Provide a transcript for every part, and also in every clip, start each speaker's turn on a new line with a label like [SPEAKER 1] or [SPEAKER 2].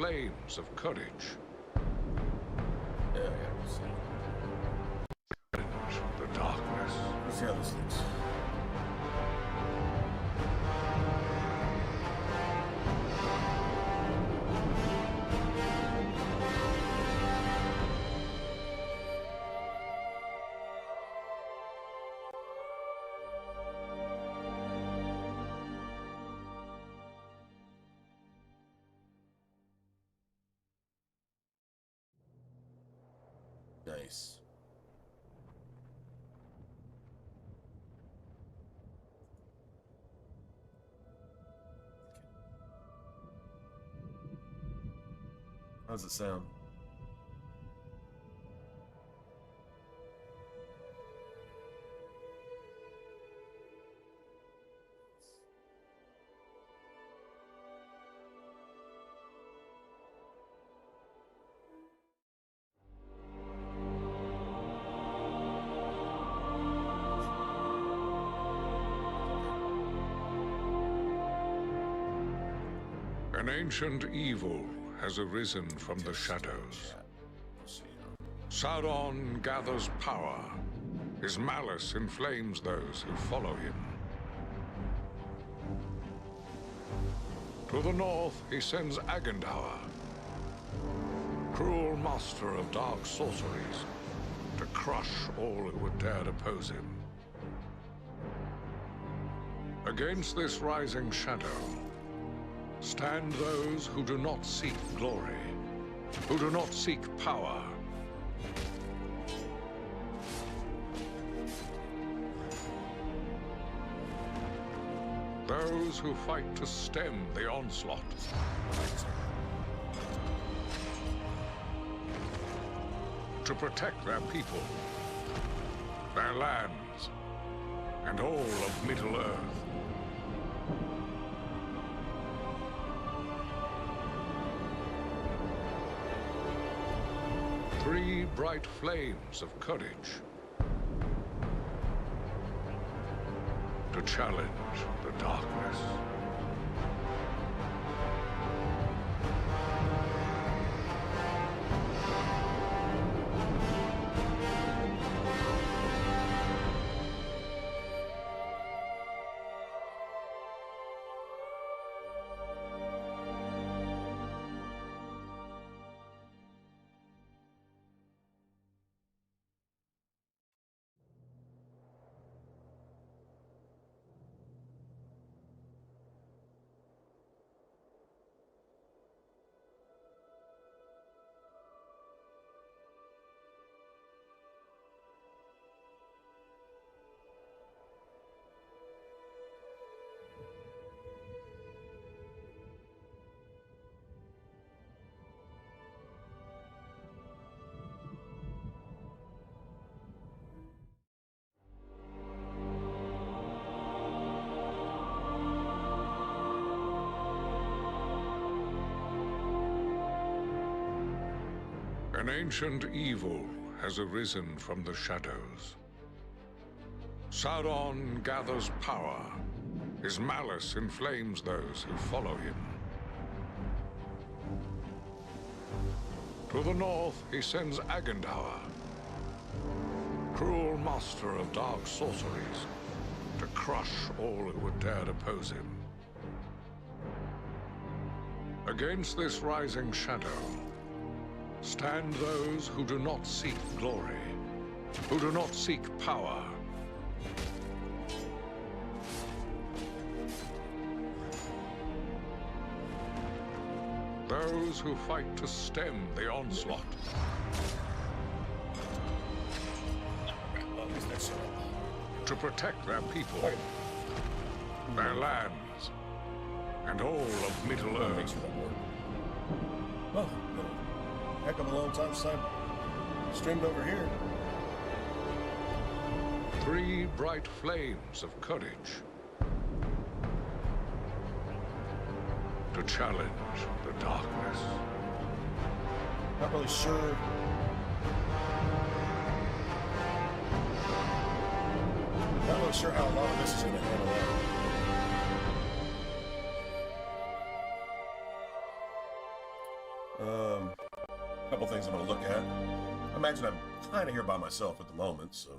[SPEAKER 1] flames of courage.
[SPEAKER 2] Yeah, we'll see.
[SPEAKER 1] Challenge the darkness.
[SPEAKER 2] Let's see how this looks. Nice. How's it sound?
[SPEAKER 1] An ancient evil has arisen from the shadows. Sauron gathers power. His malice inflames those who follow him. To the north, he sends Agandaur, cruel master of dark sorceries, to crush all who would dare oppose him. Against this rising shadow, stand those who do not seek glory, who do not seek power. Those who fight to stem the onslaught. To protect their people, their lands, and all of Middle-earth. Three bright flames of courage to challenge the darkness. An ancient evil has arisen from the shadows. Sauron gathers power. His malice inflames those who follow him. To the north, he sends Agandaur, cruel master of dark sorceries, to crush all who would dare oppose him. Against this rising shadow, stand those who do not seek glory, who do not seek power. Those who fight to stem the onslaught. To protect their people, their lands, and all of Middle-earth.
[SPEAKER 2] Oh, heck of a long time since I streamed over here.
[SPEAKER 1] Three bright flames of courage to challenge the darkness.
[SPEAKER 2] Not really sure. Not really sure how a lot of this is going to handle out. A couple things I'm gonna look at. I imagine I'm kind of here by myself at the moment, so.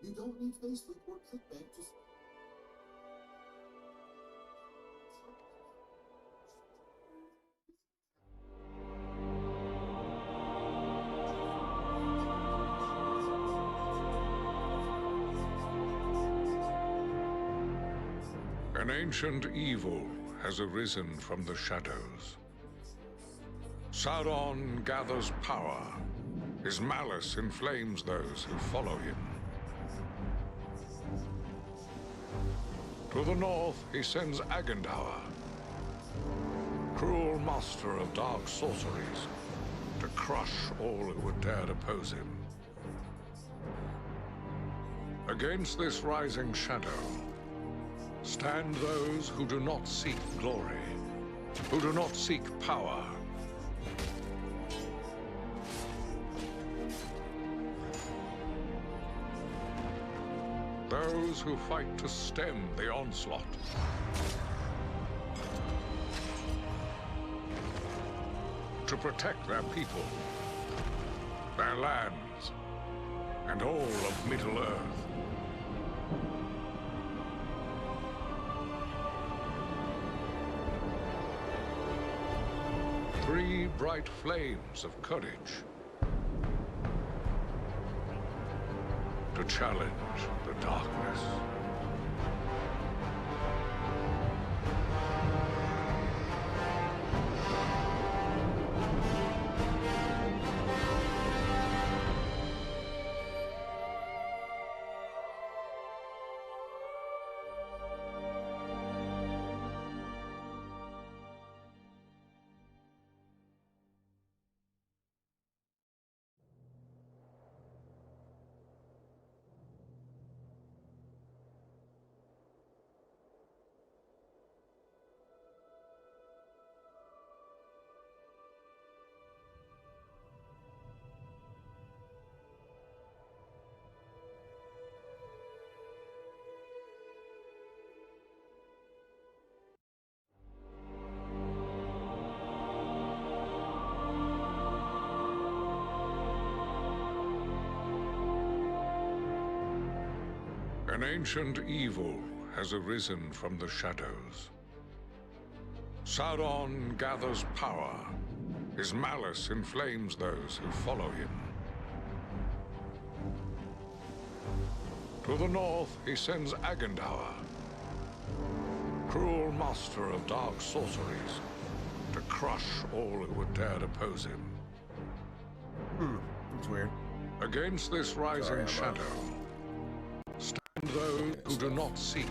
[SPEAKER 3] You don't need Facebook or clickbait, just...
[SPEAKER 1] An ancient evil has arisen from the shadows. Sauron gathers power. His malice inflames those who follow him. To the north, he sends Agandaur, cruel master of dark sorceries, to crush all who would dare oppose him. Against this rising shadow, stand those who do not seek glory, who do not seek power. Those who fight to stem the onslaught. To protect their people, their lands, and all of Middle-earth. Three bright flames of courage to challenge the darkness. An ancient evil has arisen from the shadows. Sauron gathers power. His malice inflames those who follow him. To the north, he sends Agandaur, cruel master of dark sorceries, to crush all who would dare oppose him.
[SPEAKER 2] That's weird.
[SPEAKER 1] Against this rising shadow, stand those who do not seek.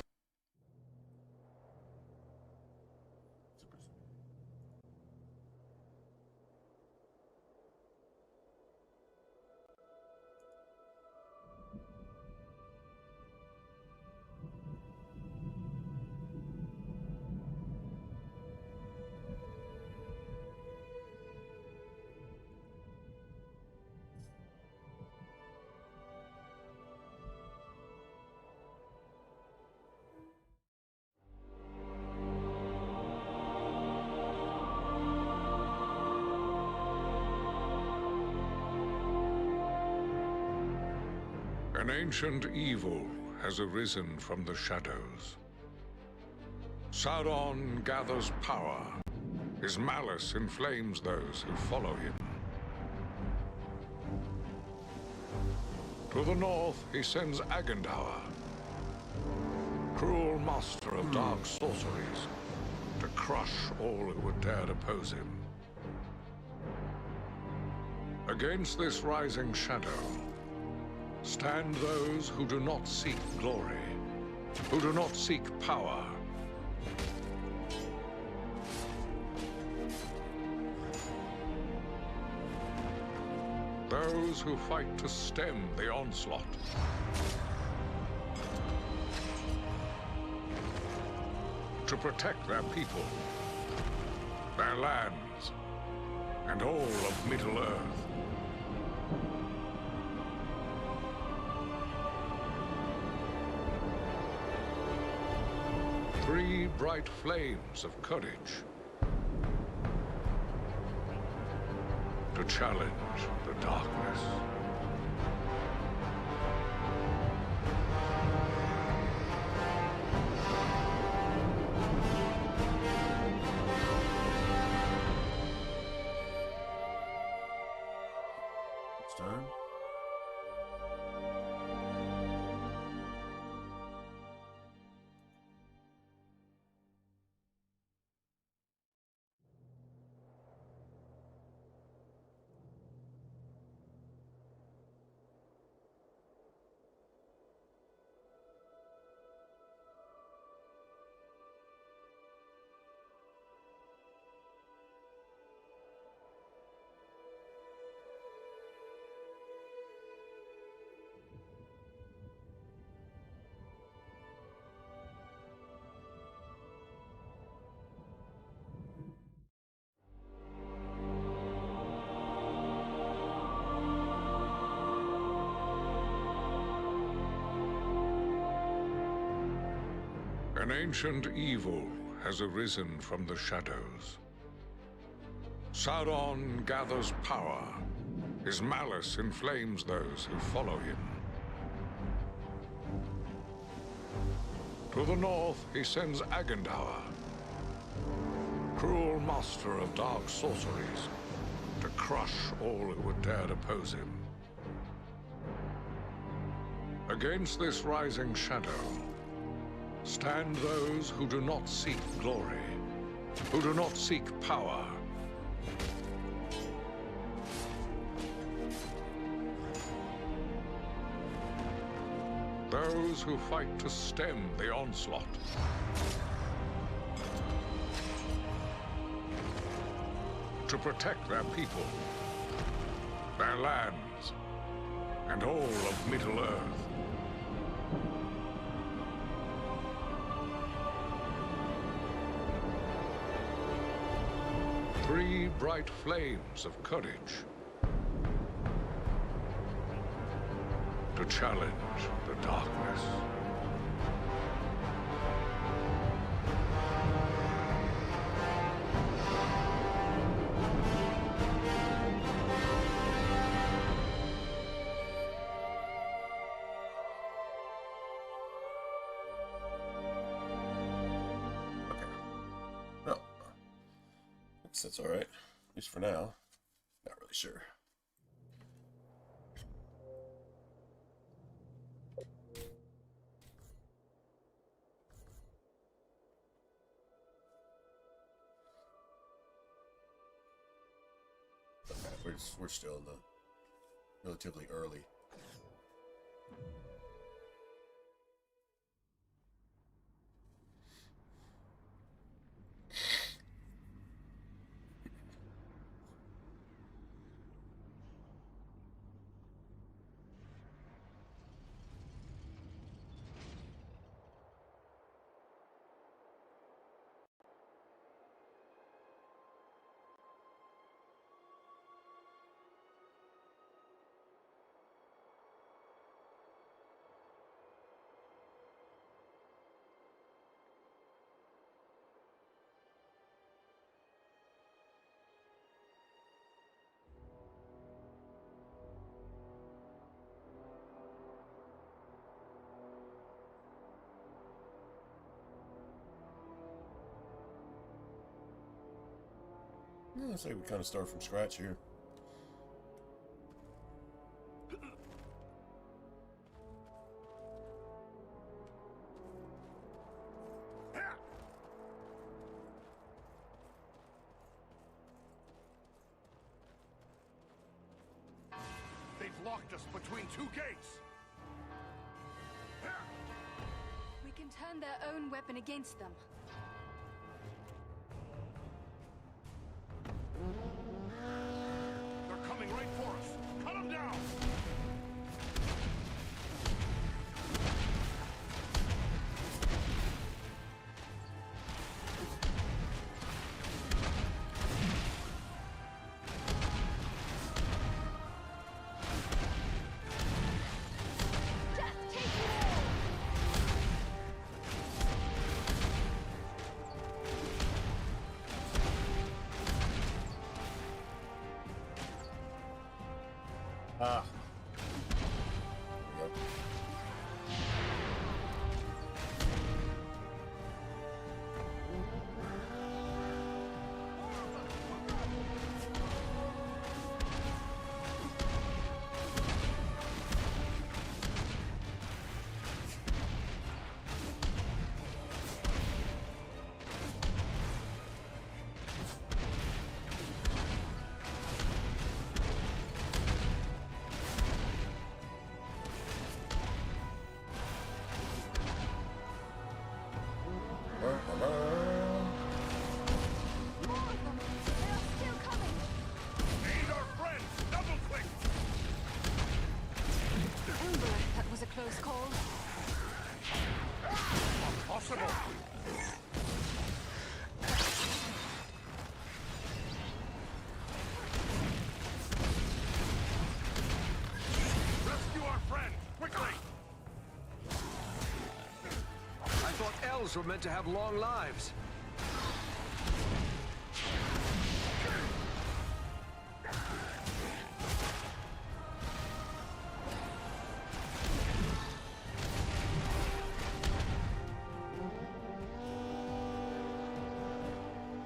[SPEAKER 1] An ancient evil has arisen from the shadows. Sauron gathers power. His malice inflames those who follow him. To the north, he sends Agandaur, cruel master of dark sorceries, to crush all who would dare oppose him. Against this rising shadow, stand those who do not seek glory, who do not seek power. Those who fight to stem the onslaught. To protect their people, their lands, and all of Middle-earth. Three bright flames of courage to challenge the darkness.
[SPEAKER 2] It's time.
[SPEAKER 1] An ancient evil has arisen from the shadows. Sauron gathers power. His malice inflames those who follow him. To the north, he sends Agandaur, cruel master of dark sorceries, to crush all who would dare oppose him. Against this rising shadow, stand those who do not seek glory, who do not seek power. Those who fight to stem the onslaught. To protect their people, their lands, and all of Middle-earth. Three bright flames of courage to challenge the darkness.
[SPEAKER 2] Well, I guess that's all right, at least for now. Not really sure. We're still in the relatively early. Yeah, I'd say we kind of start from scratch here.
[SPEAKER 4] They've locked us between two gates.
[SPEAKER 5] We can turn their own weapon against them.
[SPEAKER 4] They're coming right for us. Cut them them down!
[SPEAKER 5] Death take you all!
[SPEAKER 2] Ah. Yep.
[SPEAKER 5] More of them! They are still coming!
[SPEAKER 4] Aid our friends! Double click!
[SPEAKER 5] Ember, that was a close call.
[SPEAKER 4] Possible! Rescue our friend! Quickly!
[SPEAKER 6] I thought elves were meant to have long lives.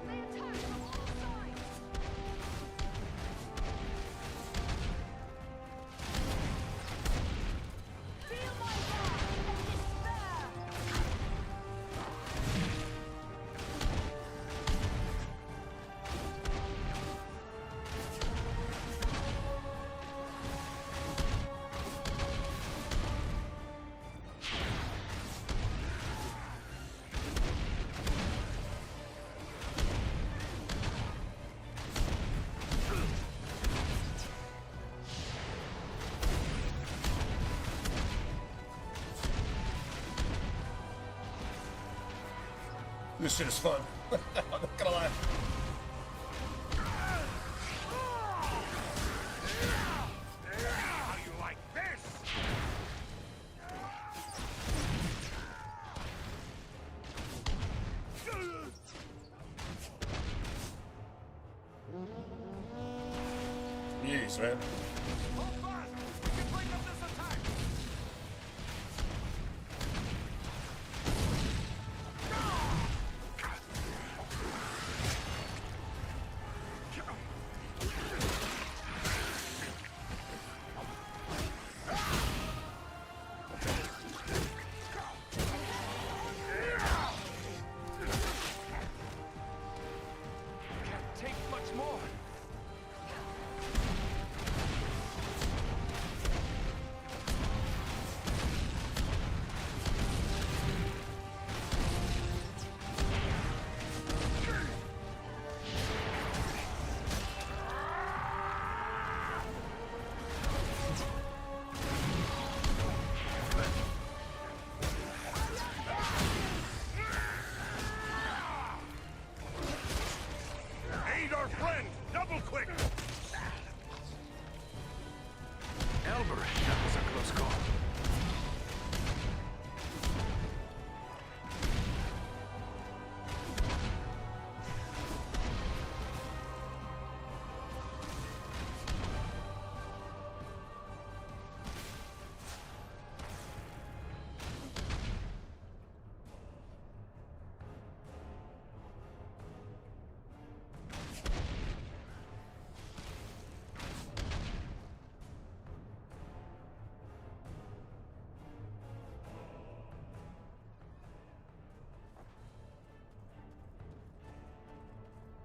[SPEAKER 5] They attack from all sides! Feel my wrath and despair!
[SPEAKER 2] This shit is fun. I'm not gonna lie.
[SPEAKER 4] How you like this?
[SPEAKER 2] Jeez, man.
[SPEAKER 4] Hold fast! We can break up this attack!
[SPEAKER 6] Can't take much more.
[SPEAKER 4] Aid our friend! Double click!
[SPEAKER 6] Elber, that was a close call.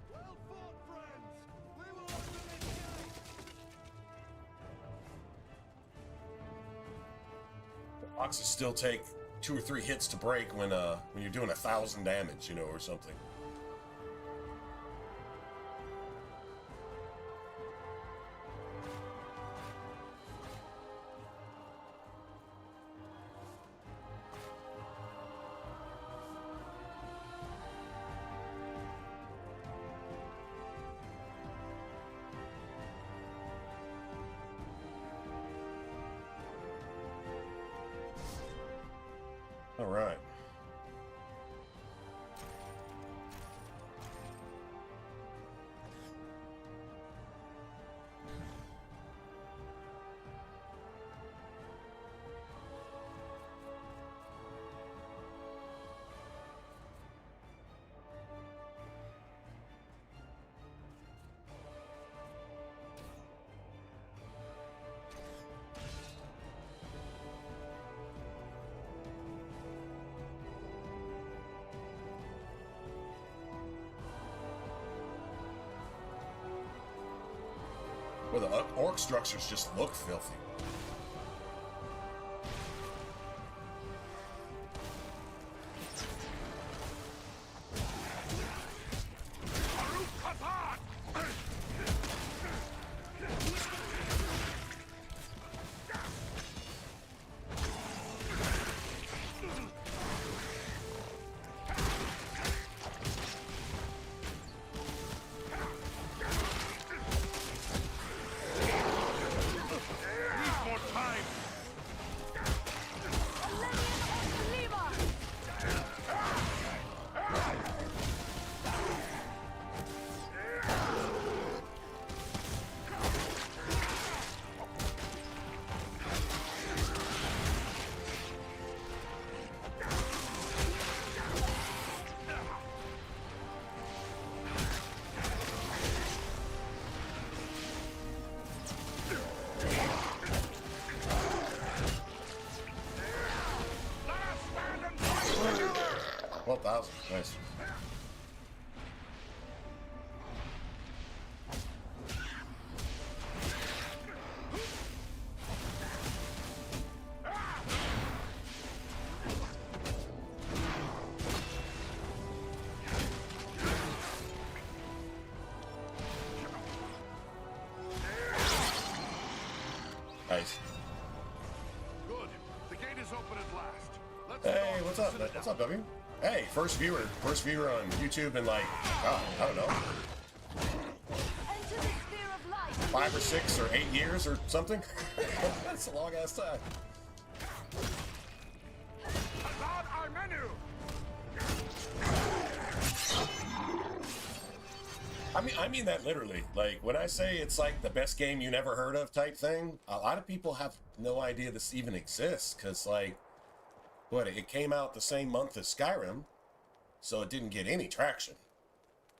[SPEAKER 4] Well fought, friends! We will ultimately kill!
[SPEAKER 2] The boxes still take 2 or 3 hits to break when you're doing 1,000 damage, you know, or something. All right. Well, the orc structures just look filthy. Nice. Nice.
[SPEAKER 4] Good. The gate is open at last. Let's
[SPEAKER 2] Hey, what's up? What's up, W? Hey, first viewer on YouTube in like, God, I don't know,
[SPEAKER 5] Enter the sphere of light.
[SPEAKER 2] 5 or 6 or 8 years or something. That's a long ass time.
[SPEAKER 4] Hazard our menu.
[SPEAKER 2] I mean that literally. Like when I say it's like the best game you never heard of type thing, a lot of people have no idea this even exists because like, what, it came out the same month as Skyrim, so it didn't get any traction.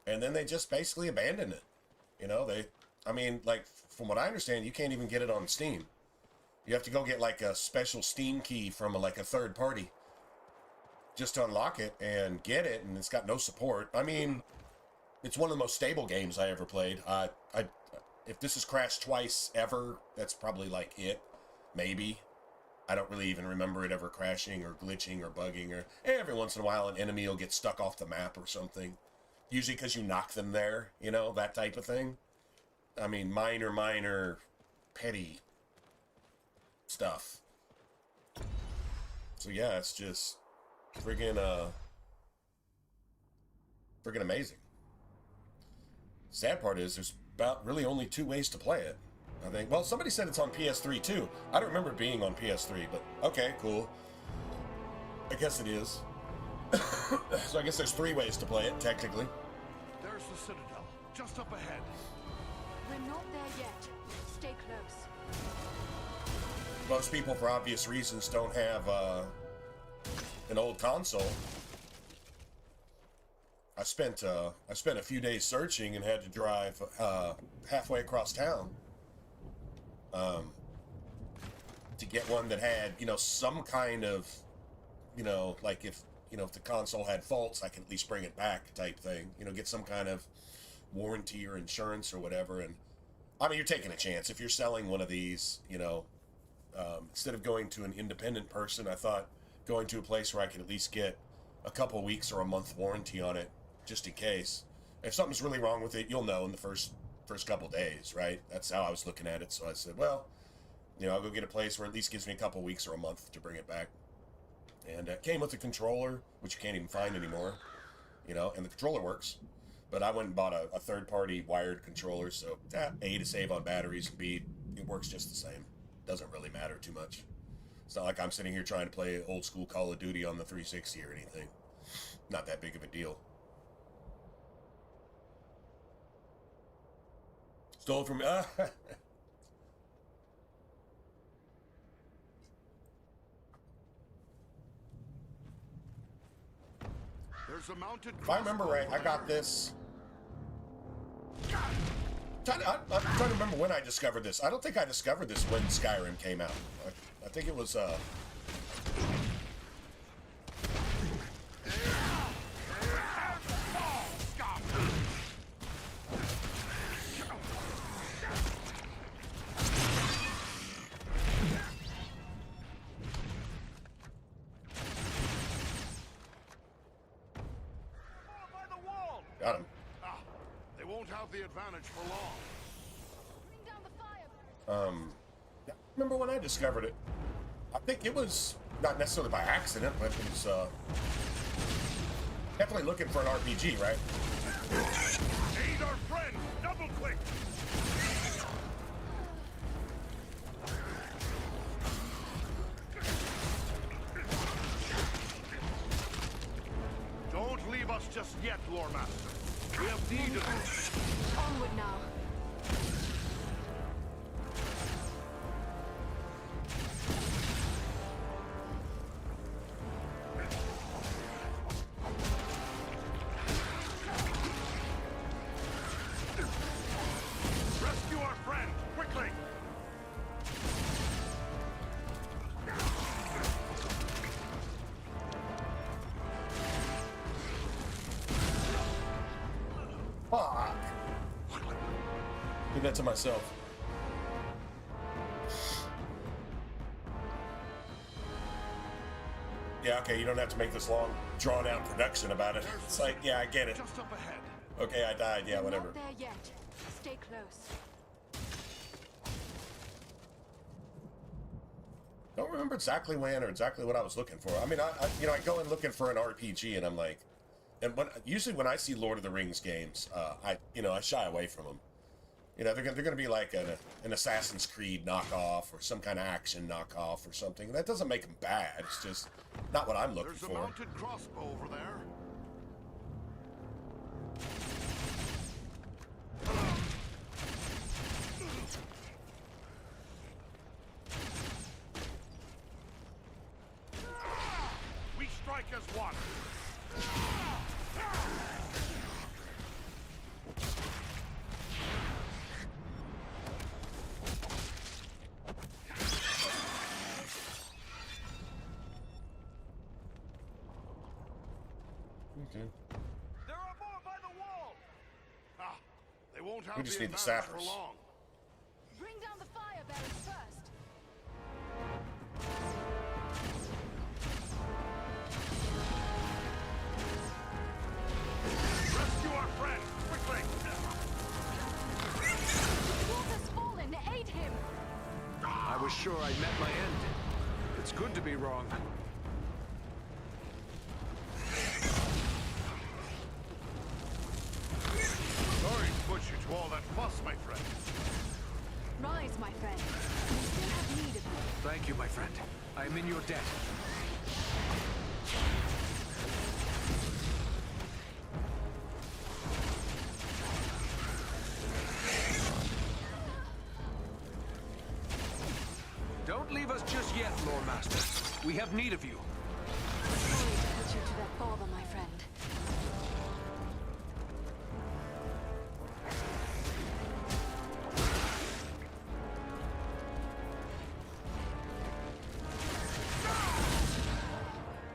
[SPEAKER 2] And then they just basically abandoned it. You know, I mean, like, from what I understand, you can't even get it on Steam. You have to go get, like, a special Steam key from, like, a third party just to unlock it and get it, and it's got no support. I mean, it's one of the most stable games I ever played. If this has crashed twice ever, that's probably, like, it. Maybe. I don't really even remember it ever crashing or glitching or bugging, or every once in a while an enemy will get stuck off the map or something. Usually because you knock them there, you know, that type of thing. I mean, minor, petty stuff. So yeah, it's just friggin' amazing. Sad part is there's about really only 2 ways to play it. I think. Well, somebody said it's on PS3 too. I don't remember it being on PS3, but okay, cool. I guess it is. So I guess there's 3 ways to play it, technically.
[SPEAKER 4] There's the Citadel, just up ahead.
[SPEAKER 5] We're not there yet. Stay close.
[SPEAKER 2] Most people, for obvious reasons, don't have an old console. I spent a few days searching and had to drive halfway across town to get one that had, you know, some kind of, you know, like if the console had faults, I could at least bring it back type thing. You know, get some kind of warranty or insurance or whatever. And I mean, you're taking a chance if you're selling one of these. You know, instead of going to an independent person, I thought going to a place where I could at least get a couple weeks or a month warranty on it, just in case. If something's really wrong with it, you'll know in the first couple days, right? That's how I was looking at it. So I said, well, you know, I'll go get a place where it at least gives me a couple weeks or a month to bring it back. And it came with a controller, which you can't even find anymore, you know, and the controller works. But I went and bought a third-party wired controller, so A, to save on batteries, and B, it works just the same. Doesn't really matter too much. It's not like I'm sitting here trying to play old school Call of Duty on the 360 or anything. Not that big of a deal. Stole from me.
[SPEAKER 4] There's a mounted
[SPEAKER 2] If I remember right, I got this. I'm trying to remember when I discovered this. I don't think I discovered this when Skyrim came out. I think it was got him.
[SPEAKER 4] They won't have the advantage for long.
[SPEAKER 5] Bring down the fire.
[SPEAKER 2] Yeah, I remember when I discovered it. I think it was not necessarily by accident, but it was definitely looking for an RPG, right?
[SPEAKER 4] Aid our friend! Double click! Don't leave us just yet, Lore Master. We have need of you.
[SPEAKER 5] Onward now.
[SPEAKER 4] Rescue our friend, quickly!
[SPEAKER 2] Fuck. Did that to myself. Yeah, okay, you don't have to make this long, drawn-out production about it. It's like, yeah, I get it.
[SPEAKER 4] Just up ahead.
[SPEAKER 2] Okay, I died, yeah,
[SPEAKER 5] We're
[SPEAKER 2] whatever.
[SPEAKER 5] not there yet. Stay close.
[SPEAKER 2] Don't remember exactly when or exactly what I was looking for. I mean, I go in looking for an RPG, and I'm like, and usually when I see Lord of the Rings games, I shy away from them. You know, they're gonna be like an Assassin's Creed knockoff or some kind of action knockoff or something. That doesn't make them bad. It's just not what I'm looking
[SPEAKER 4] There's a
[SPEAKER 2] for.
[SPEAKER 4] mounted crossbow over there. We strike as one.
[SPEAKER 2] Okay.
[SPEAKER 4] There are more by the wall. They won't have
[SPEAKER 2] We just
[SPEAKER 4] the
[SPEAKER 2] need the
[SPEAKER 4] advantage
[SPEAKER 2] sappers.
[SPEAKER 4] for long.
[SPEAKER 5] Bring down the fire barrels first.
[SPEAKER 4] Rescue our friend, quickly!
[SPEAKER 5] Wolf has fallen. Aid him.
[SPEAKER 6] I was sure I'd met my end. It's good to be wrong.
[SPEAKER 4] Sorry to put you to all that fuss, my friend.
[SPEAKER 5] Rise, my friend. We still have need of you.
[SPEAKER 6] Thank you, my friend. I am in your debt. Don't leave us just yet, Lord Master. We have need of you.
[SPEAKER 5] Sorry to put you to that bother, my friend.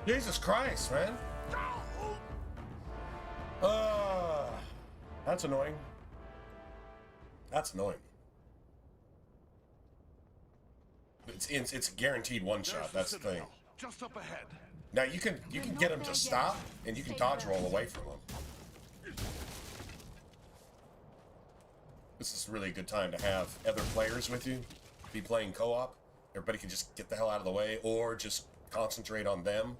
[SPEAKER 2] Jesus Christ, man. That's annoying. That's annoying. It's a guaranteed one shot. That's the thing.
[SPEAKER 4] Citadel, just up ahead.
[SPEAKER 2] Now you can get them to stop, and you can dodge roll away from them. This is really a good time to have other players with you. Be playing co-op. Everybody can just get the hell out of the way, or just concentrate on them.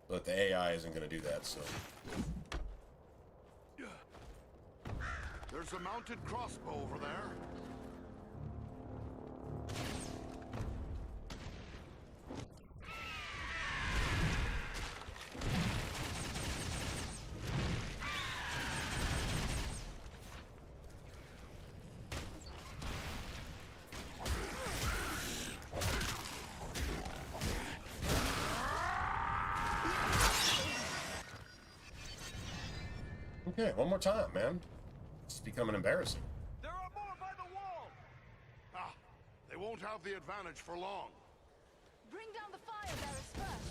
[SPEAKER 2] But the AI isn't going to do that, so.
[SPEAKER 4] There's a mounted crossbow over there.
[SPEAKER 2] Yeah, one more time, man. It's becoming embarrassing.
[SPEAKER 4] There are more by the wall! Ah, they won't have the advantage for long.
[SPEAKER 5] Bring down the fire bearers first.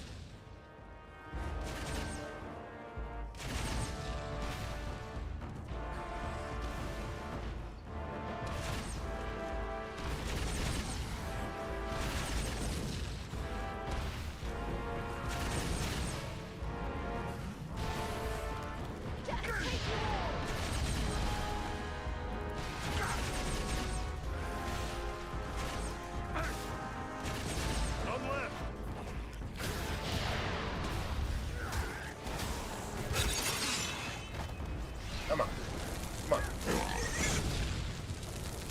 [SPEAKER 4] None left!
[SPEAKER 2] Come on. Come on.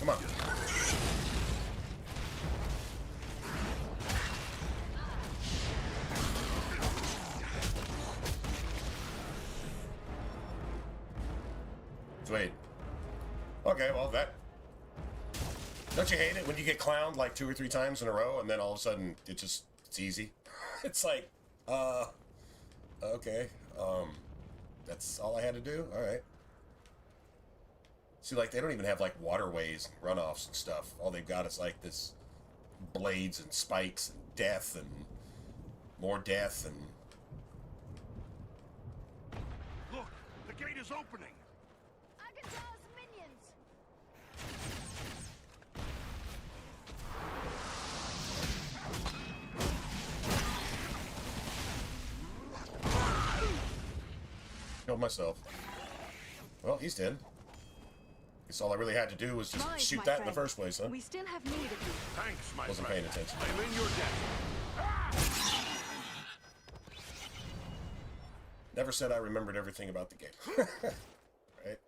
[SPEAKER 2] Come on. Sweet. Okay, well, that... Don't you hate it when you get clowned like 2 or 3 times in a row and then all of a sudden it's easy? It's like, okay, that's all I had to do? Alright. See, like, they don't even have, like, waterways and runoffs and stuff. All they've got is, like, this blades and spikes and death and more death and...
[SPEAKER 4] Look, the gate is opening!
[SPEAKER 5] Agatar's minions!
[SPEAKER 2] Killed myself. Well, he's dead. Guess all I really had to do was just
[SPEAKER 5] Rise,
[SPEAKER 2] shoot
[SPEAKER 5] my
[SPEAKER 2] that in the
[SPEAKER 5] friend.
[SPEAKER 2] first place, huh?
[SPEAKER 5] We still have need of you.
[SPEAKER 4] Thanks, my
[SPEAKER 2] Wasn't
[SPEAKER 4] friend.
[SPEAKER 2] paying attention.
[SPEAKER 4] I'm in your debt.
[SPEAKER 2] Never said I remembered everything about the game. Right?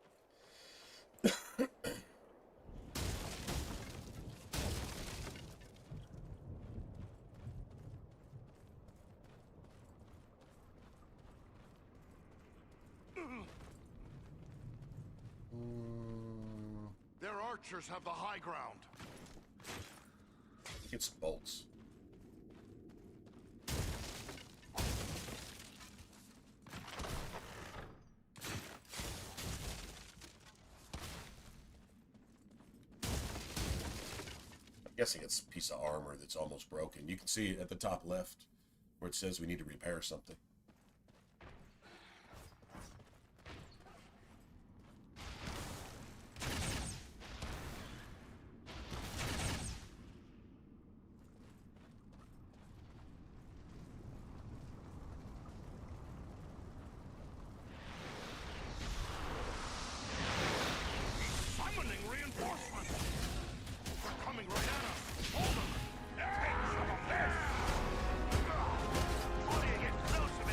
[SPEAKER 4] Their archers have the high ground.
[SPEAKER 2] Get some bolts. I'm guessing it's a piece of armor that's almost broken. You can see it at the top left where it says we need to repair something.
[SPEAKER 4] Summoning reinforcements! They're coming right at us! Hold them! Take some of this! Pulling it close to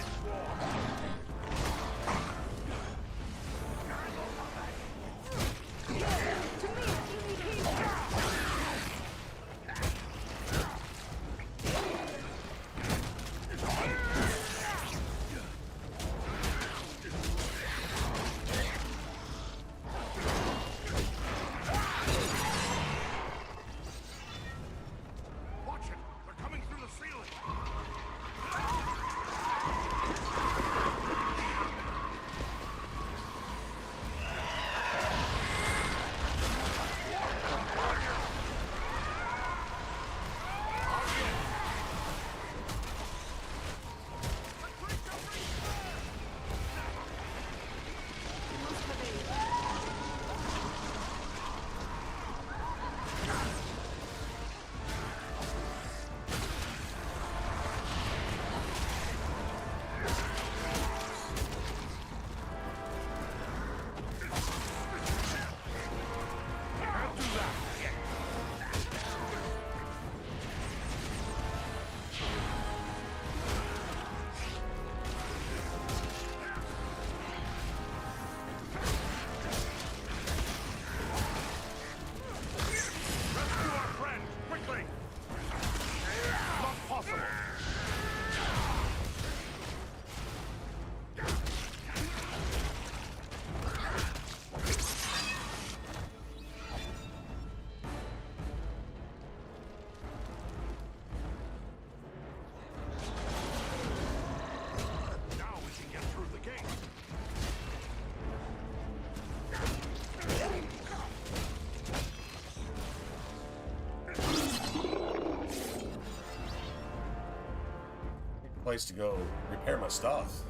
[SPEAKER 2] place to go repair my stuff.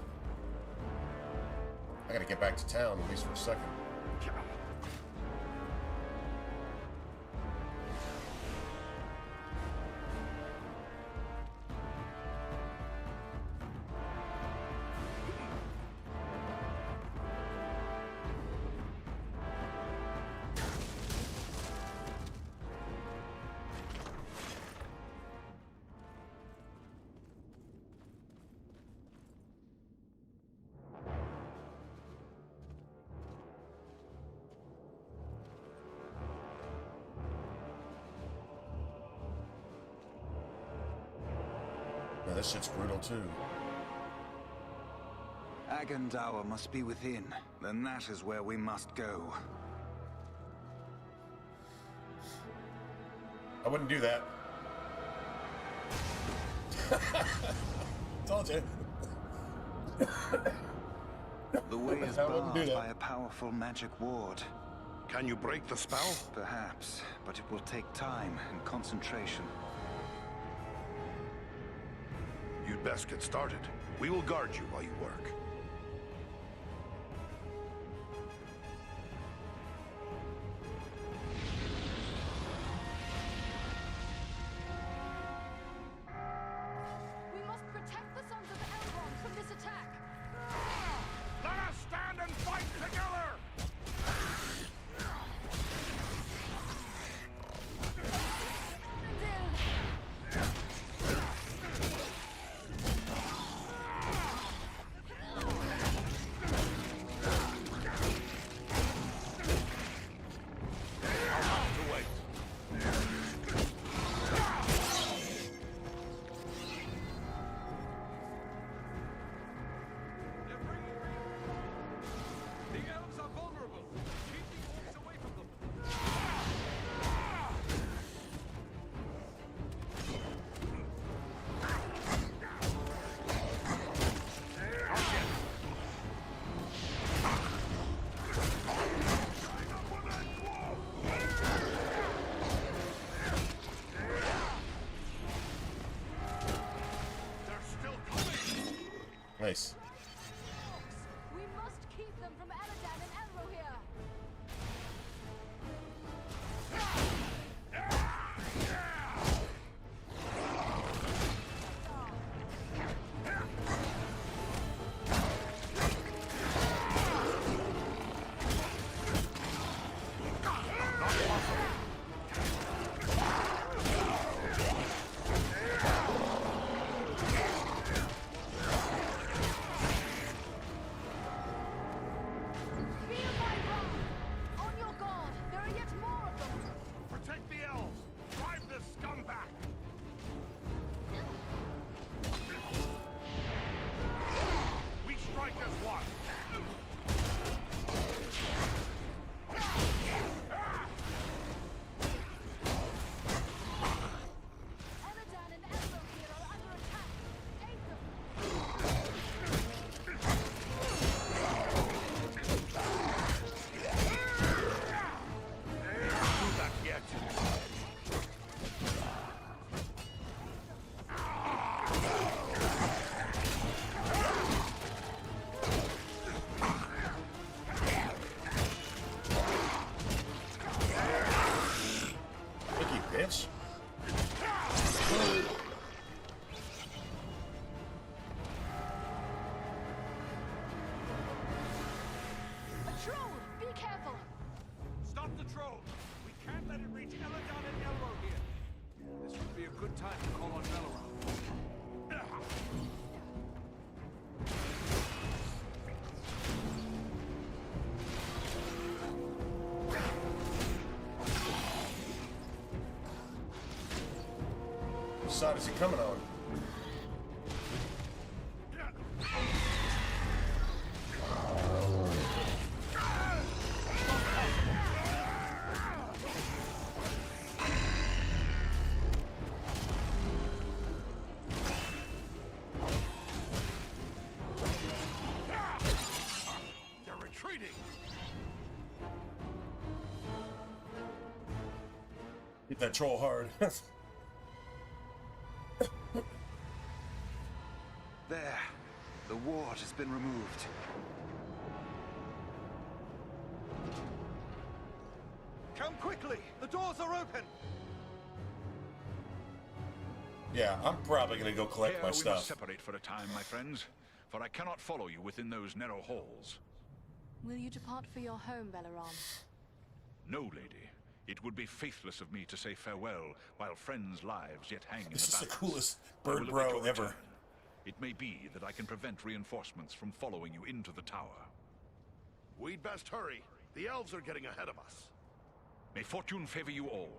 [SPEAKER 2] I gotta get back to town at least for a second. Now, this shit's brutal too.
[SPEAKER 7] Agandawa must be within. Then that is where we must go.
[SPEAKER 2] I wouldn't do that. Told you.
[SPEAKER 7] The way is
[SPEAKER 2] I wouldn't do
[SPEAKER 7] barred
[SPEAKER 2] that.
[SPEAKER 7] by a powerful magic ward.
[SPEAKER 6] Can you break the spell?
[SPEAKER 7] Perhaps, but it will take time and concentration.
[SPEAKER 6] You'd best get started. We will guard you while you work.
[SPEAKER 5] We must protect the sons of Elrond from this attack.
[SPEAKER 4] Let us stand and fight together!
[SPEAKER 6] I'll have to wait.
[SPEAKER 4] The elves are vulnerable. Keep the orcs away from them. They're still coming.
[SPEAKER 2] Nice.
[SPEAKER 5] We must keep them from Aladan and Elro here. Feel my wrath. On your guard. There are yet more of them.
[SPEAKER 4] Protect the elves. Drive this scum back. We strike as one.
[SPEAKER 5] Aladan and Elro here are under attack. Aid them.
[SPEAKER 4] Do that yet.
[SPEAKER 2] Picky bitch.
[SPEAKER 5] A troll! Be careful!
[SPEAKER 4] Stop the troll. We can't let it reach Eladon and Elro here.
[SPEAKER 6] This would be a good time to call on Belleroth.
[SPEAKER 2] Which side is he coming on?
[SPEAKER 4] They're retreating.
[SPEAKER 2] Hit that troll hard.
[SPEAKER 7] ward has been removed.
[SPEAKER 6] Come quickly! The doors are open!
[SPEAKER 2] Yeah, I'm probably gonna go collect
[SPEAKER 8] Here
[SPEAKER 2] my
[SPEAKER 8] we
[SPEAKER 2] stuff.
[SPEAKER 8] must separate for a time, my friends, for I cannot follow you within those narrow halls.
[SPEAKER 5] Will you depart for your home, Belaram?
[SPEAKER 8] No, lady. It would be faithless of me to say farewell while friends' lives yet hang in
[SPEAKER 2] This
[SPEAKER 8] the
[SPEAKER 2] is the
[SPEAKER 8] balance.
[SPEAKER 2] coolest
[SPEAKER 8] I will
[SPEAKER 2] bird
[SPEAKER 8] await
[SPEAKER 2] bro
[SPEAKER 8] your
[SPEAKER 2] ever.
[SPEAKER 8] return. It may be that I can prevent reinforcements from following you into the tower.
[SPEAKER 4] We'd best hurry. The elves are getting ahead of us.
[SPEAKER 8] May fortune favor you all.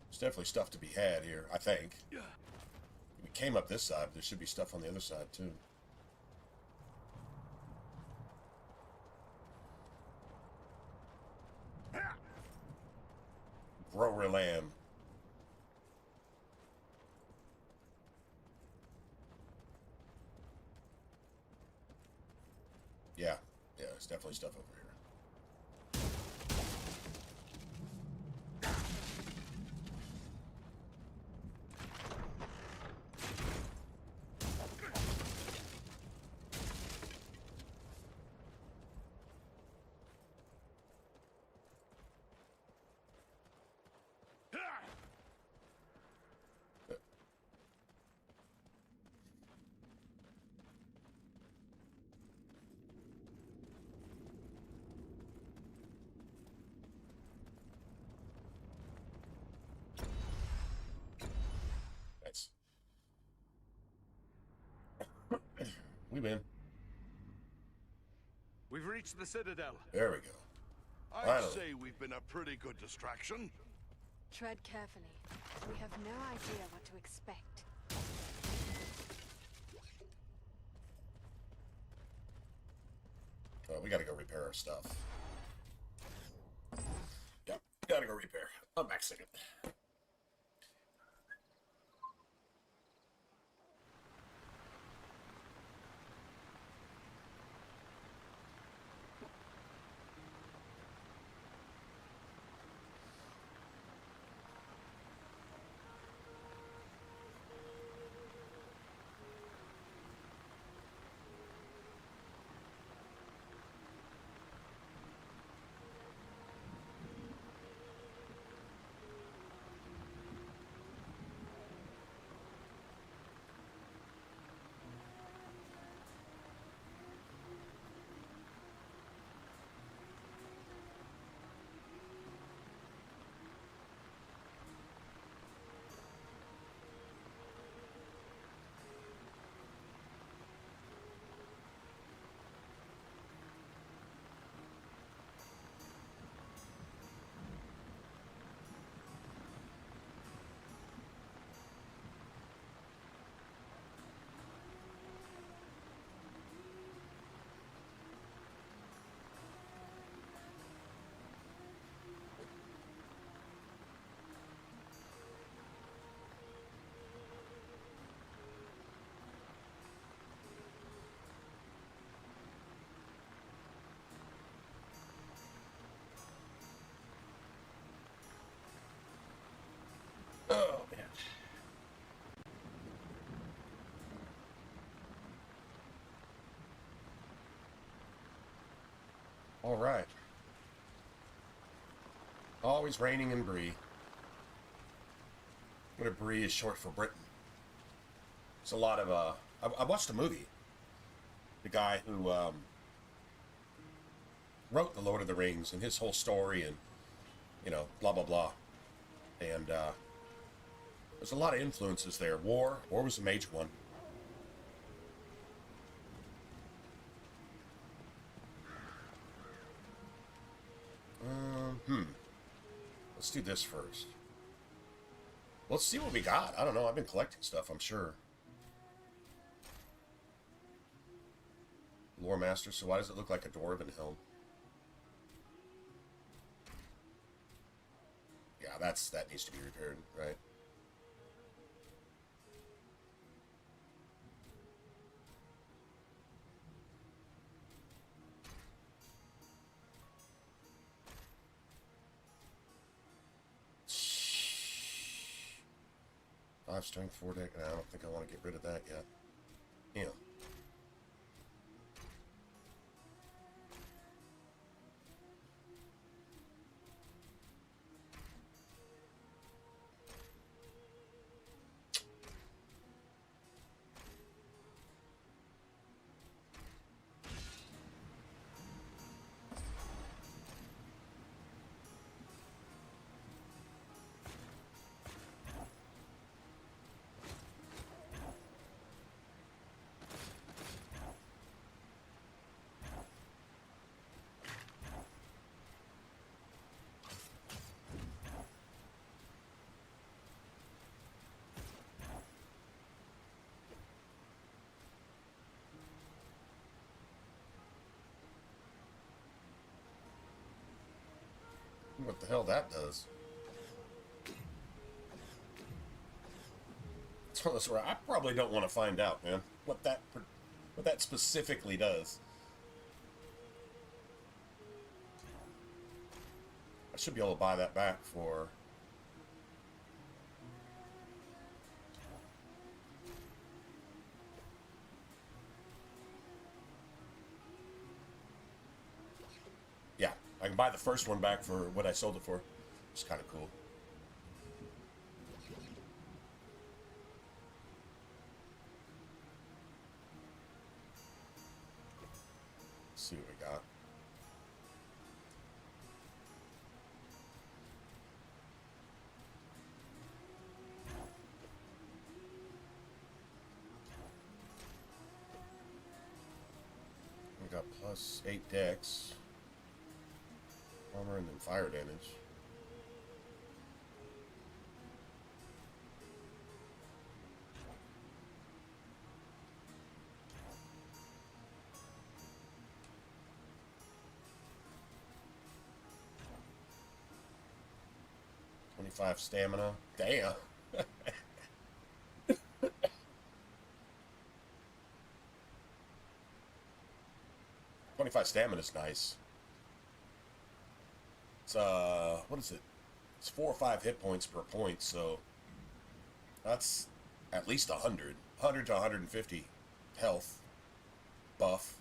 [SPEAKER 2] There's definitely stuff to be had here, I think. We came up this side, but there should be stuff on the other side, too. Grower lamb. Yeah, there's definitely stuff over here. Nice. We win.
[SPEAKER 4] We've reached the Citadel.
[SPEAKER 2] There we go.
[SPEAKER 4] I'd
[SPEAKER 2] Finally.
[SPEAKER 4] say we've been a pretty good distraction.
[SPEAKER 5] Tread carefully. We have no idea what to expect.
[SPEAKER 2] Well, we gotta go repair our stuff. Yep, gotta go repair. I'm back second. Oh, man. All right. Always raining in Bree. What Bree is short for Britain. It's a lot of, I watched a movie. The guy who, wrote The Lord of the Rings and his whole story and, you know, blah, blah, blah. And, there's a lot of influences there. War was a major one. Let's do this first. Let's see what we got. I don't know. I've been collecting stuff, I'm sure. Lore Master. So why does it look like a Dwarven helm? Yeah, that needs to be repaired, right? 5 strength, 4 deck. I don't think I want to get rid of that yet. Yeah. What the hell that does? It's one of those where I probably don't want to find out, man. What that specifically does. I should be able to buy that back for. Yeah, I can buy the first one back for what I sold it for. It's kind of cool. Let's see what we got. We got plus 8 decks. Armor and then fire damage. $25 stamina. Damn. 25 stamina is nice. It's what is it? It's 4 or 5 hit points per point, so that's at least 100 to 150 health buff.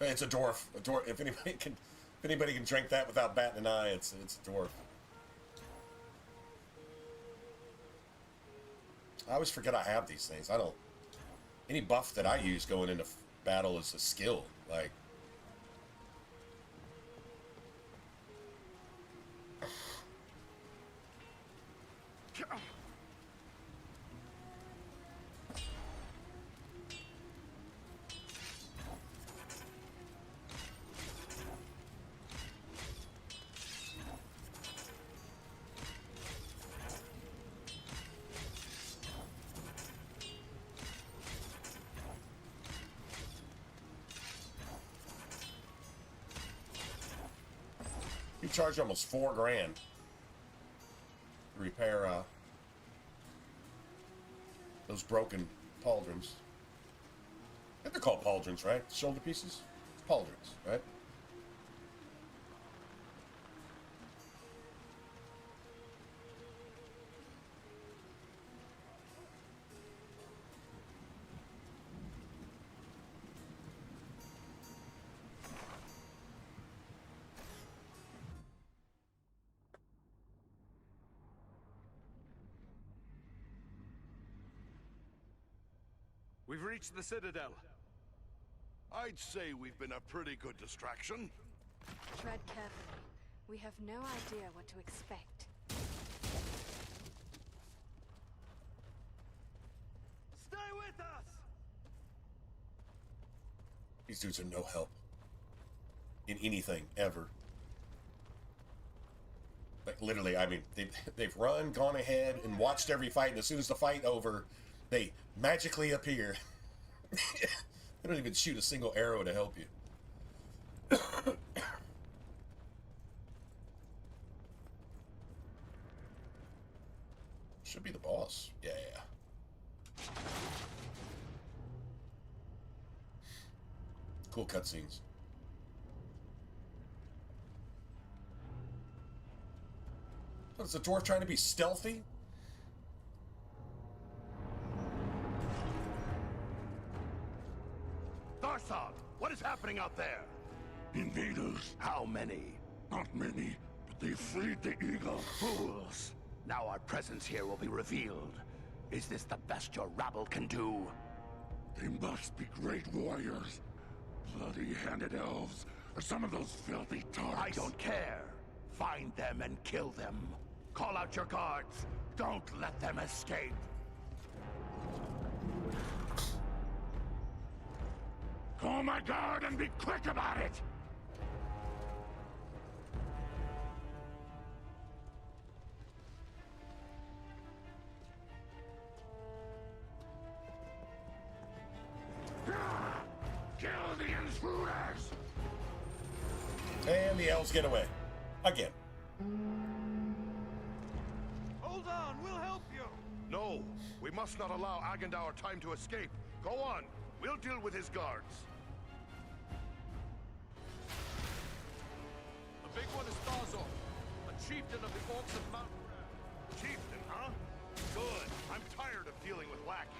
[SPEAKER 2] It's a dwarf. A dwarf. If anybody can drink that without batting an eye, it's a dwarf. I always forget I have these things. I don't. Any buff that I use going into battle is a skill. Like. You charge almost $4 grand to repair those broken pauldrons. I think they're called pauldrons, right? Shoulder pieces? It's pauldrons, right?
[SPEAKER 6] We've reached the Citadel.
[SPEAKER 4] I'd say we've been a pretty good distraction.
[SPEAKER 5] Tread carefully. We have no idea what to expect.
[SPEAKER 6] Stay with us!
[SPEAKER 2] These dudes are no help in anything ever. Like literally, I mean, they've run, gone ahead, and watched every fight. And as soon as the fight over, they magically appear. They don't even shoot a single arrow to help you. Should be the boss. Yeah. Cool cutscenes. What, is the dwarf trying to be stealthy?
[SPEAKER 4] Darthon, what is happening out there?
[SPEAKER 9] Invaders.
[SPEAKER 4] How many?
[SPEAKER 9] Not many, but they freed the eagle.
[SPEAKER 4] Fools. Now our presence here will be revealed. Is this the best your rabble can do?
[SPEAKER 9] They must be great warriors. Bloody-handed elves, or some of those filthy tarts.
[SPEAKER 4] I don't care. Find them and kill them. Call out your guards. Don't let them escape.
[SPEAKER 9] Call my guard and be quick about it! Kill the intruders!
[SPEAKER 2] And the elves get away. Again.
[SPEAKER 4] Hold on, we'll help you. No, we must not allow Agendaur time to escape. Go on, we'll deal with his guards.
[SPEAKER 6] The big one is Thazor, a chieftain of the Orcs of Mount Ram.
[SPEAKER 4] Chieftain, huh? Good. I'm tired of dealing with lackeys.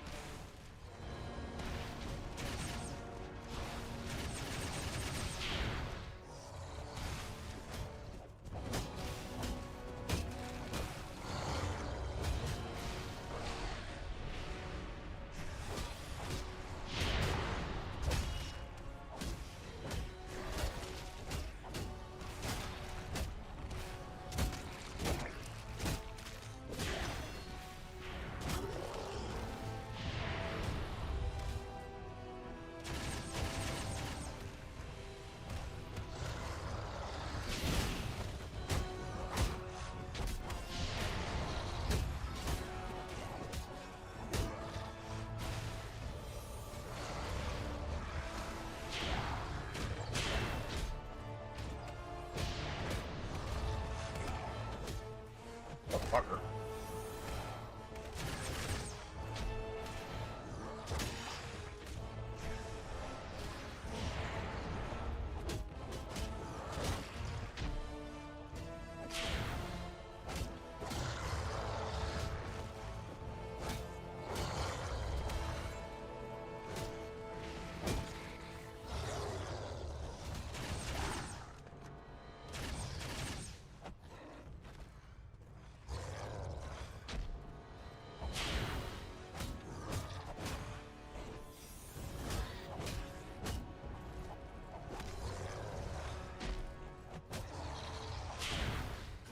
[SPEAKER 2] Fucker.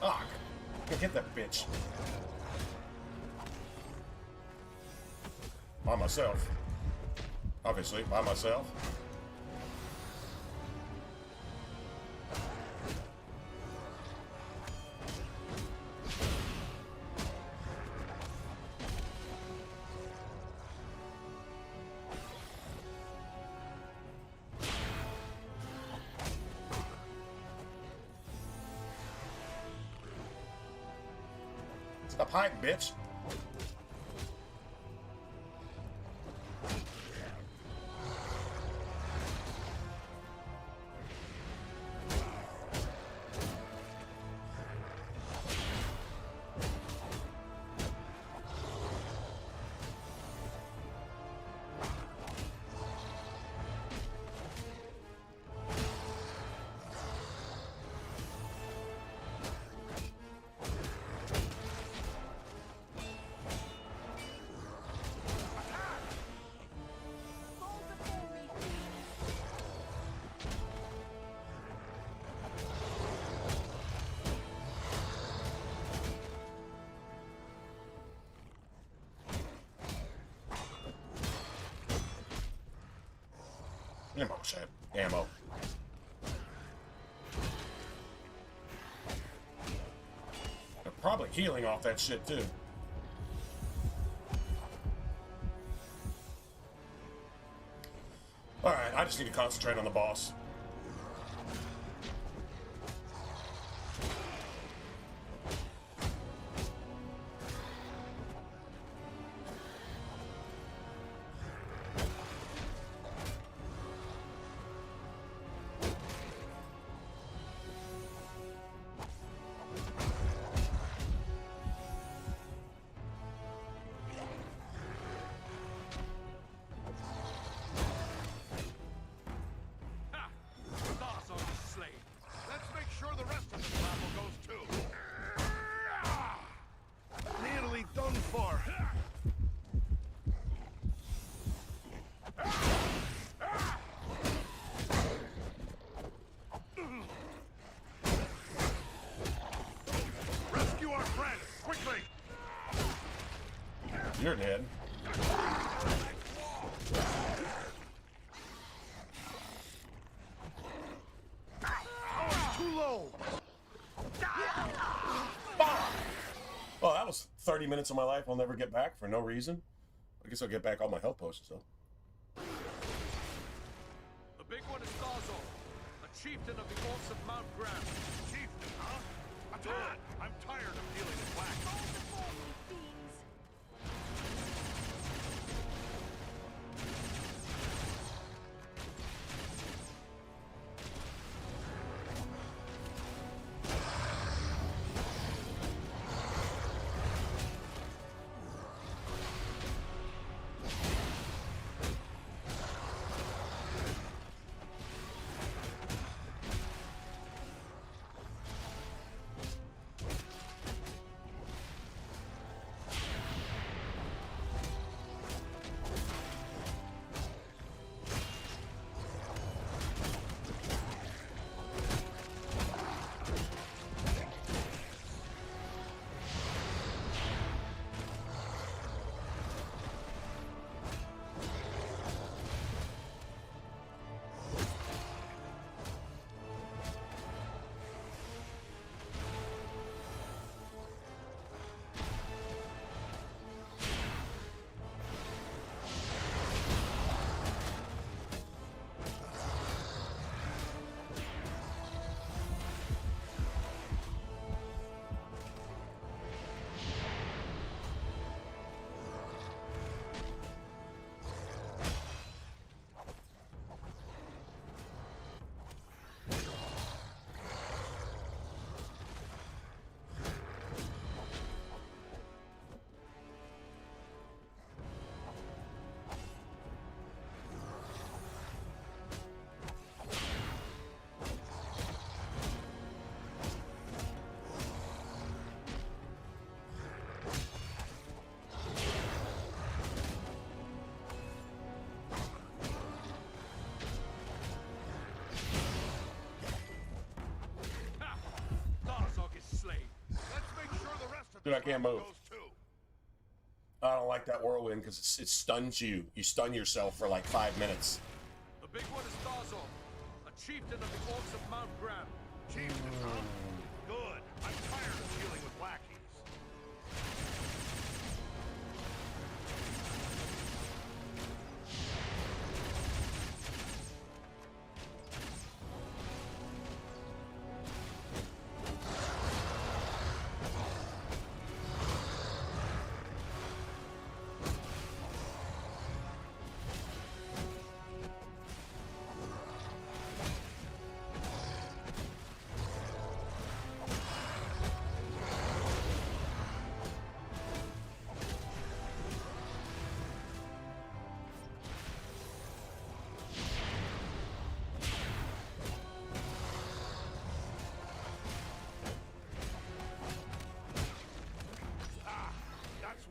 [SPEAKER 2] Ah, go get that bitch. By myself. Obviously, by myself. Stop hiding, bitch.
[SPEAKER 5] Fall before me, fiends.
[SPEAKER 2] Ammo, shit. Ammo. They're probably healing off that shit, too. Alright, I just need to concentrate on the boss. You're dead.
[SPEAKER 4] Too low.
[SPEAKER 2] Well, that was 30 minutes of my life I'll never get back for no reason. I guess I'll get back all my health potions, though.
[SPEAKER 6] The big one is Darzo, a chieftain of the Orcs of Mount Graham.
[SPEAKER 4] Chieftain, huh? Attack! I'm tired of dealing with black.
[SPEAKER 5] Hold the fort, you fiends!
[SPEAKER 2] Dude, I can't move. I don't like that whirlwind because it stuns you. You stun yourself for like 5 minutes.
[SPEAKER 6] The big one is Darzo, a chieftain of the Orcs of Mount Graham.
[SPEAKER 4] Chieftain, huh? Good. I'm tired of dealing with lackeys.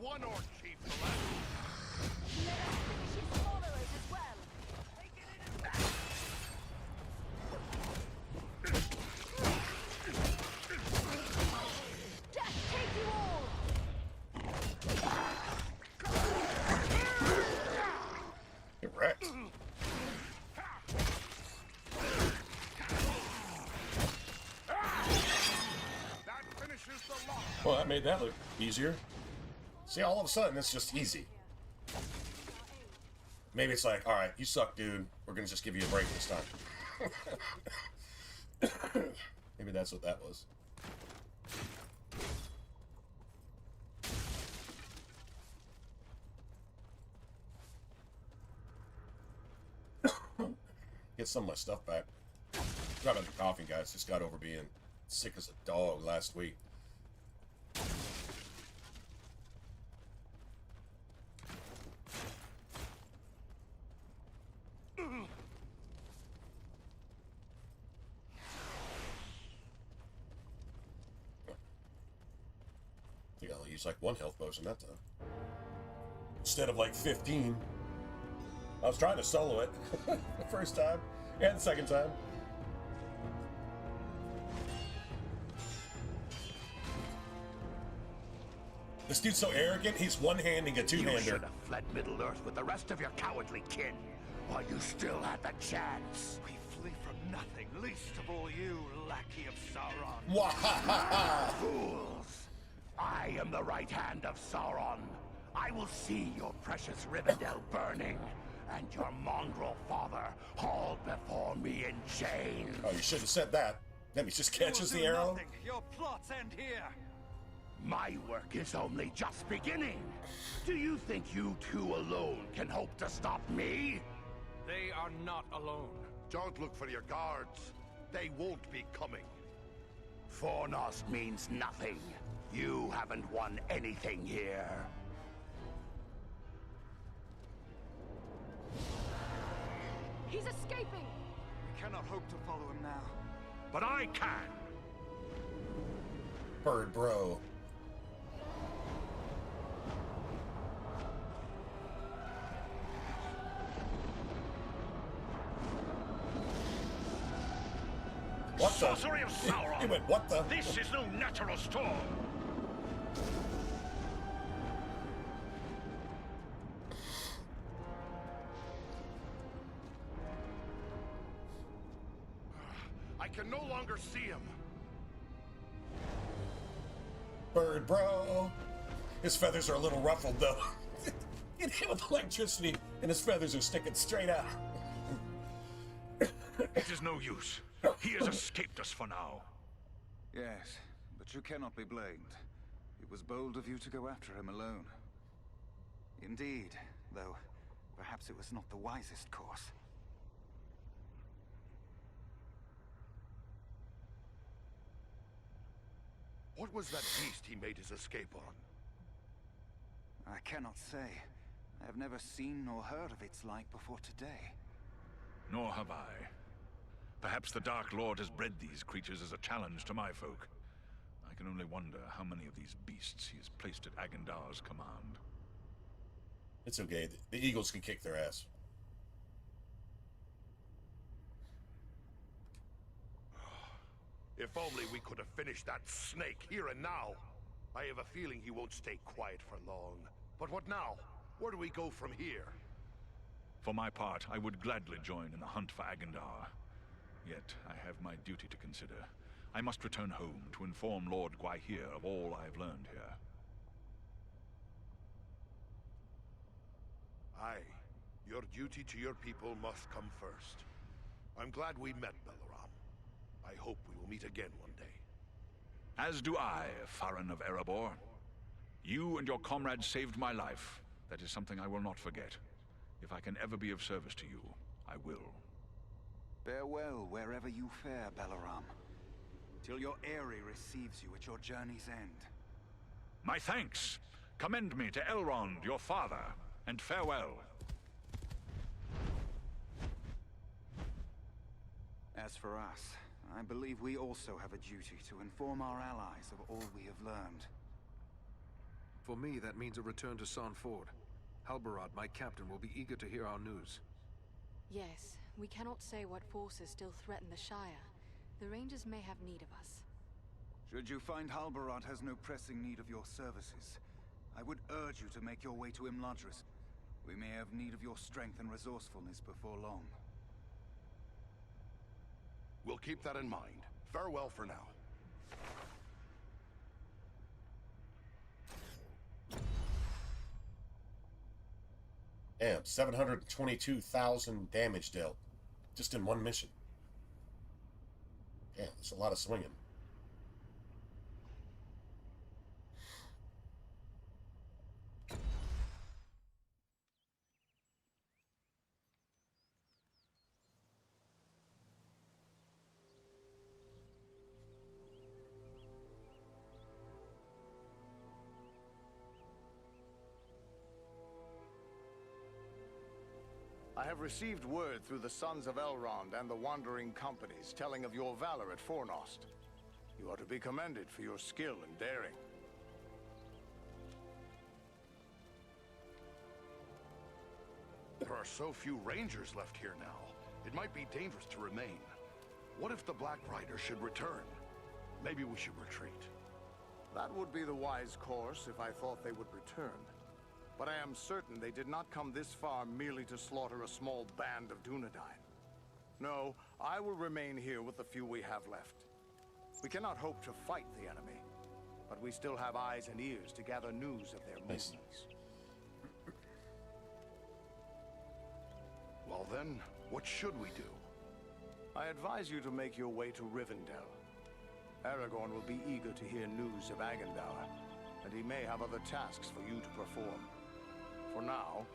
[SPEAKER 4] One orc chief to left.
[SPEAKER 5] Let us finish his followers as well. Taking it in back. Death take you all!
[SPEAKER 2] Get wrecked.
[SPEAKER 4] That finishes the lot.
[SPEAKER 2] Well, that made that look easier. See, all of a sudden, it's just easy. Maybe it's like, all right, you suck, dude. We're going to just give you a break this time. Maybe that's what that was. Get some of my stuff back. Sorry about the coughing, guys. Just got over being sick as a dog last week. I think I'll use like 1 health potion that time. Instead of like 15. I was trying to solo it the first time and the second time. This dude's so arrogant, he's one-handing a
[SPEAKER 9] You
[SPEAKER 2] two-hander.
[SPEAKER 9] should have fled Middle-earth with the rest of your cowardly kin, while you still had the chance.
[SPEAKER 8] We flee from nothing, least of all you, lackey of Sauron.
[SPEAKER 2] Wahahaha!
[SPEAKER 9] Fools! I am the right hand of Sauron. I will see your precious Rivendell burning, and your mongrel father hauled before me in chains.
[SPEAKER 2] Oh, you should have said that. Then he just catches the arrow.
[SPEAKER 6] Your plots end here.
[SPEAKER 9] My work is only just beginning. Do you think you two alone can hope to stop me?
[SPEAKER 6] They are not alone.
[SPEAKER 4] Don't look for your guards. They won't be coming.
[SPEAKER 9] Fornost means nothing. You haven't won anything here.
[SPEAKER 5] He's escaping!
[SPEAKER 6] We cannot hope to follow him now.
[SPEAKER 8] But I can.
[SPEAKER 2] Bird bro. What the?
[SPEAKER 8] Sorcery of Sauron!
[SPEAKER 2] He went, what the?
[SPEAKER 8] This is no natural storm!
[SPEAKER 4] I can no longer see him.
[SPEAKER 2] Bird bro. His feathers are a little ruffled though. Get hit with electricity and his feathers are sticking straight out.
[SPEAKER 8] It is no use. He has escaped us for now.
[SPEAKER 7] Yes, but you cannot be blamed. It was bold of you to go after him alone. Indeed, though perhaps it was not the wisest course.
[SPEAKER 4] What was that beast he made his escape on?
[SPEAKER 7] I cannot say. I have never seen nor heard of its like before today.
[SPEAKER 8] Nor have I. Perhaps the Dark Lord has bred these creatures as a challenge to my folk. I can only wonder how many of these beasts he has placed at Agendar's command.
[SPEAKER 2] It's okay. The Eagles can kick their ass.
[SPEAKER 4] If only we could have finished that snake here and now. I have a feeling he won't stay quiet for long. But what now? Where do we go from here?
[SPEAKER 8] For my part, I would gladly join in the hunt for Agendar. Yet, I have my duty to consider. I must return home to inform Lord Gwaihir of all I have learned here.
[SPEAKER 4] Aye. Your duty to your people must come first. I'm glad we met, Belaram. I hope we will meet again one day.
[SPEAKER 8] As do I, Farron of Erebor. You and your comrades saved my life. That is something I will not forget. If I can ever be of service to you, I will.
[SPEAKER 7] Farewell wherever you fare, Belaram, till your Eyrie receives you at your journey's end.
[SPEAKER 8] My thanks! Commend me to Elrond, your father, and farewell.
[SPEAKER 7] As for us, I believe we also have a duty to inform our allies of all we have learned.
[SPEAKER 6] For me, that means a return to Sanford. Halbarad, my captain, will be eager to hear our news.
[SPEAKER 5] Yes, we cannot say what forces still threaten the Shire. The Rangers may have need of us.
[SPEAKER 7] Should you find Halbarad has no pressing need of your services, I would urge you to make your way to Imladris. We may have need of your strength and resourcefulness before long.
[SPEAKER 4] We'll keep that in mind. Farewell for now.
[SPEAKER 2] Damn, 722,000 damage dealt. Just in one mission. Damn, that's a lot of swinging.
[SPEAKER 10] I have received word through the Sons of Elrond and the Wandering Companies telling of your valor at Fornost. You are to be commended for your skill and daring.
[SPEAKER 4] There are so few rangers left here now. It might be dangerous to remain. What if the Black Rider should return? Maybe we should retreat.
[SPEAKER 10] That would be the wise course if I thought they would return. But I am certain they did not come this far merely to slaughter a small band of Dunedain. No, I will remain here with the few we have left. We cannot hope to fight the enemy, but we still have eyes and ears to gather news of their movements.
[SPEAKER 9] Well then, what should we do?
[SPEAKER 10] I advise you to make your way to Rivendell. Aragorn will be eager to hear news of Agendour, and he may have other tasks for you to perform. For now,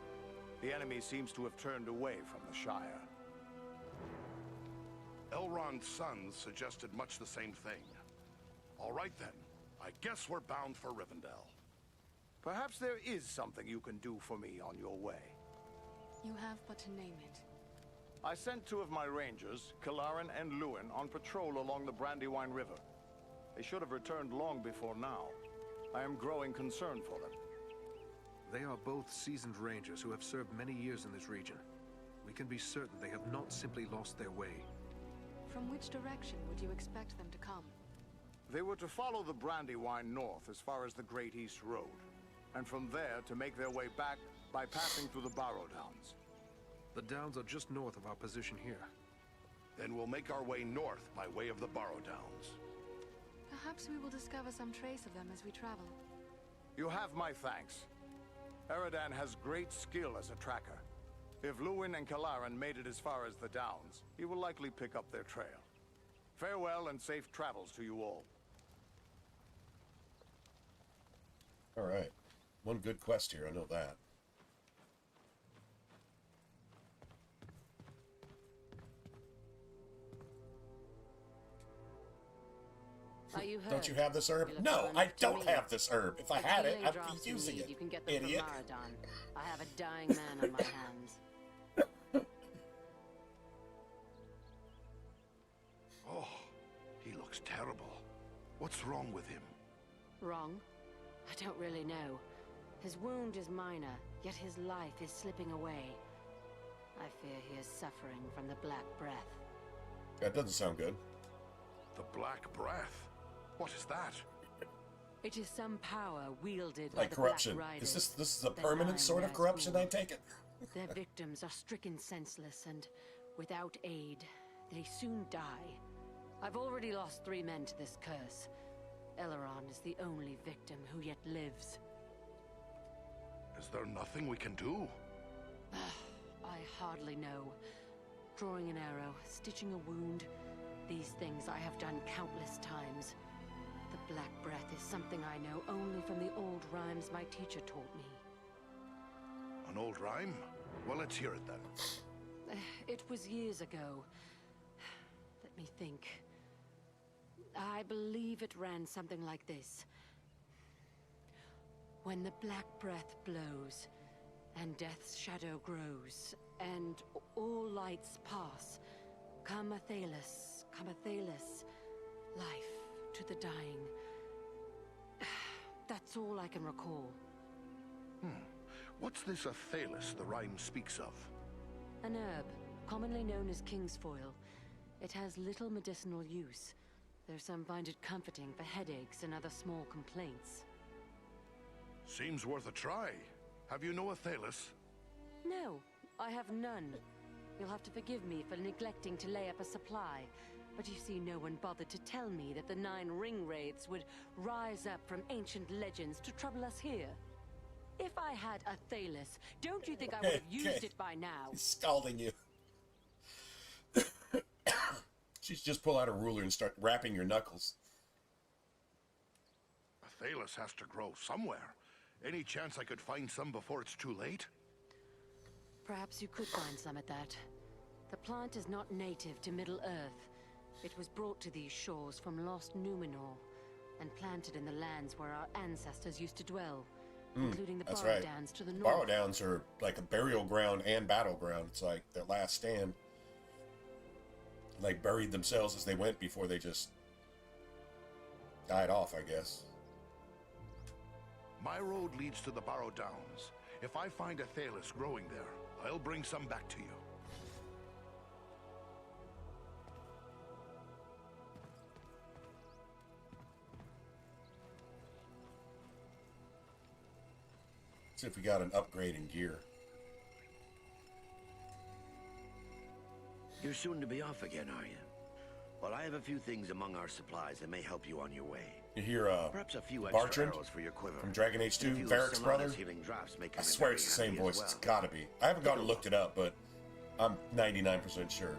[SPEAKER 10] the enemy seems to have turned away from the Shire.
[SPEAKER 9] Elrond's sons suggested much the same thing. All right then, I guess we're bound for Rivendell.
[SPEAKER 10] Perhaps there is something you can do for me on your way.
[SPEAKER 5] You have but to name it.
[SPEAKER 10] I sent 2 of my rangers, Kalaran and Luin, on patrol along the Brandywine River. They should have returned long before now. I am growing concerned for them.
[SPEAKER 6] They are both seasoned rangers who have served many years in this region. We can be certain they have not simply lost their way.
[SPEAKER 5] From which direction would you expect them to come?
[SPEAKER 10] They were to follow the Brandywine north as far as the Great East Road, and from there to make their way back by passing through the Barrow Downs.
[SPEAKER 6] The downs are just north of our position here.
[SPEAKER 9] Then we'll make our way north by way of the Barrow Downs.
[SPEAKER 5] Perhaps we will discover some trace of them as we travel.
[SPEAKER 10] You have my thanks. Eredan has great skill as a tracker. If Luin and Kalaran made it as far as the Downs, he will likely pick up their trail. Farewell and safe travels to you all.
[SPEAKER 2] All right. One good quest here, I know that. Don't you have this herb? No, I don't have this herb. If I had it, I'd be using it.
[SPEAKER 11] You can get them
[SPEAKER 2] Idiot.
[SPEAKER 11] from Maradon. I have a dying man on my hands.
[SPEAKER 9] Oh, he looks terrible. What's wrong with him?
[SPEAKER 11] Wrong? I don't really know. His wound is minor, yet his life is slipping away. I fear he is suffering from the Black Breath.
[SPEAKER 2] That doesn't sound good.
[SPEAKER 9] The Black Breath? What is that?
[SPEAKER 11] It is some power wielded by
[SPEAKER 2] Like
[SPEAKER 11] the
[SPEAKER 2] corruption.
[SPEAKER 11] Black Riders.
[SPEAKER 2] This is a
[SPEAKER 11] They're
[SPEAKER 2] permanent
[SPEAKER 11] lying
[SPEAKER 2] sort of
[SPEAKER 11] there
[SPEAKER 2] corruption, I
[SPEAKER 11] schooled.
[SPEAKER 2] take it?
[SPEAKER 11] Their victims are stricken senseless, and without aid, they soon die. I've already lost 3 men to this curse. Elrond is the only victim who yet lives.
[SPEAKER 9] Is there nothing we can do?
[SPEAKER 11] I hardly know. Drawing an arrow, stitching a wound, these things I have done countless times. The Black Breath is something I know only from the old rhymes my teacher taught me.
[SPEAKER 9] An old rhyme? Well, let's hear it then.
[SPEAKER 11] It was years ago. Let me think. I believe it ran something like this. When the Black Breath blows, and death's shadow grows, and all lights pass, come Athelas, life to the dying. That's all I can recall.
[SPEAKER 9] What's this Athelas the rhyme speaks of?
[SPEAKER 11] An herb, commonly known as kingsfoil. It has little medicinal use, though some find it comforting for headaches and other small complaints.
[SPEAKER 9] Seems worth a try. Have you no Athelas?
[SPEAKER 11] No, I have none. You'll have to forgive me for neglecting to lay up a supply. But you see, no one bothered to tell me that the 9 ring wraiths would rise up from ancient legends to trouble us here. If I had Athelas, don't you think I would have used it by now?
[SPEAKER 2] He's scalding you. She's just pull out a ruler and start rapping your knuckles.
[SPEAKER 9] Athelas has to grow somewhere. Any chance I could find some before it's too late?
[SPEAKER 11] Perhaps you could find some at that. The plant is not native to Middle-earth. It was brought to these shores from lost Numenor, and planted in the lands where our ancestors used to dwell, including the Barrow Downs to the north.
[SPEAKER 2] Barrow Downs are like a burial ground and battleground. It's like their last stand. Like buried themselves as they went before they just died off, I guess.
[SPEAKER 9] My road leads to the Barrow Downs. If I find Athelas growing there, I'll bring some back to you.
[SPEAKER 2] See if we got an upgrade in gear.
[SPEAKER 9] You're soon to be off again, are you? Well, I have a few things among our supplies that may help you on your way.
[SPEAKER 2] You hear
[SPEAKER 9] perhaps a few extra
[SPEAKER 2] Bartrand
[SPEAKER 9] arrows for your quiver.
[SPEAKER 2] from Dragon Age 2, Varric's brother? I swear it's the same voice.
[SPEAKER 9] Well.
[SPEAKER 2] It's gotta be. I haven't gone and looked it up, but I'm 99% sure.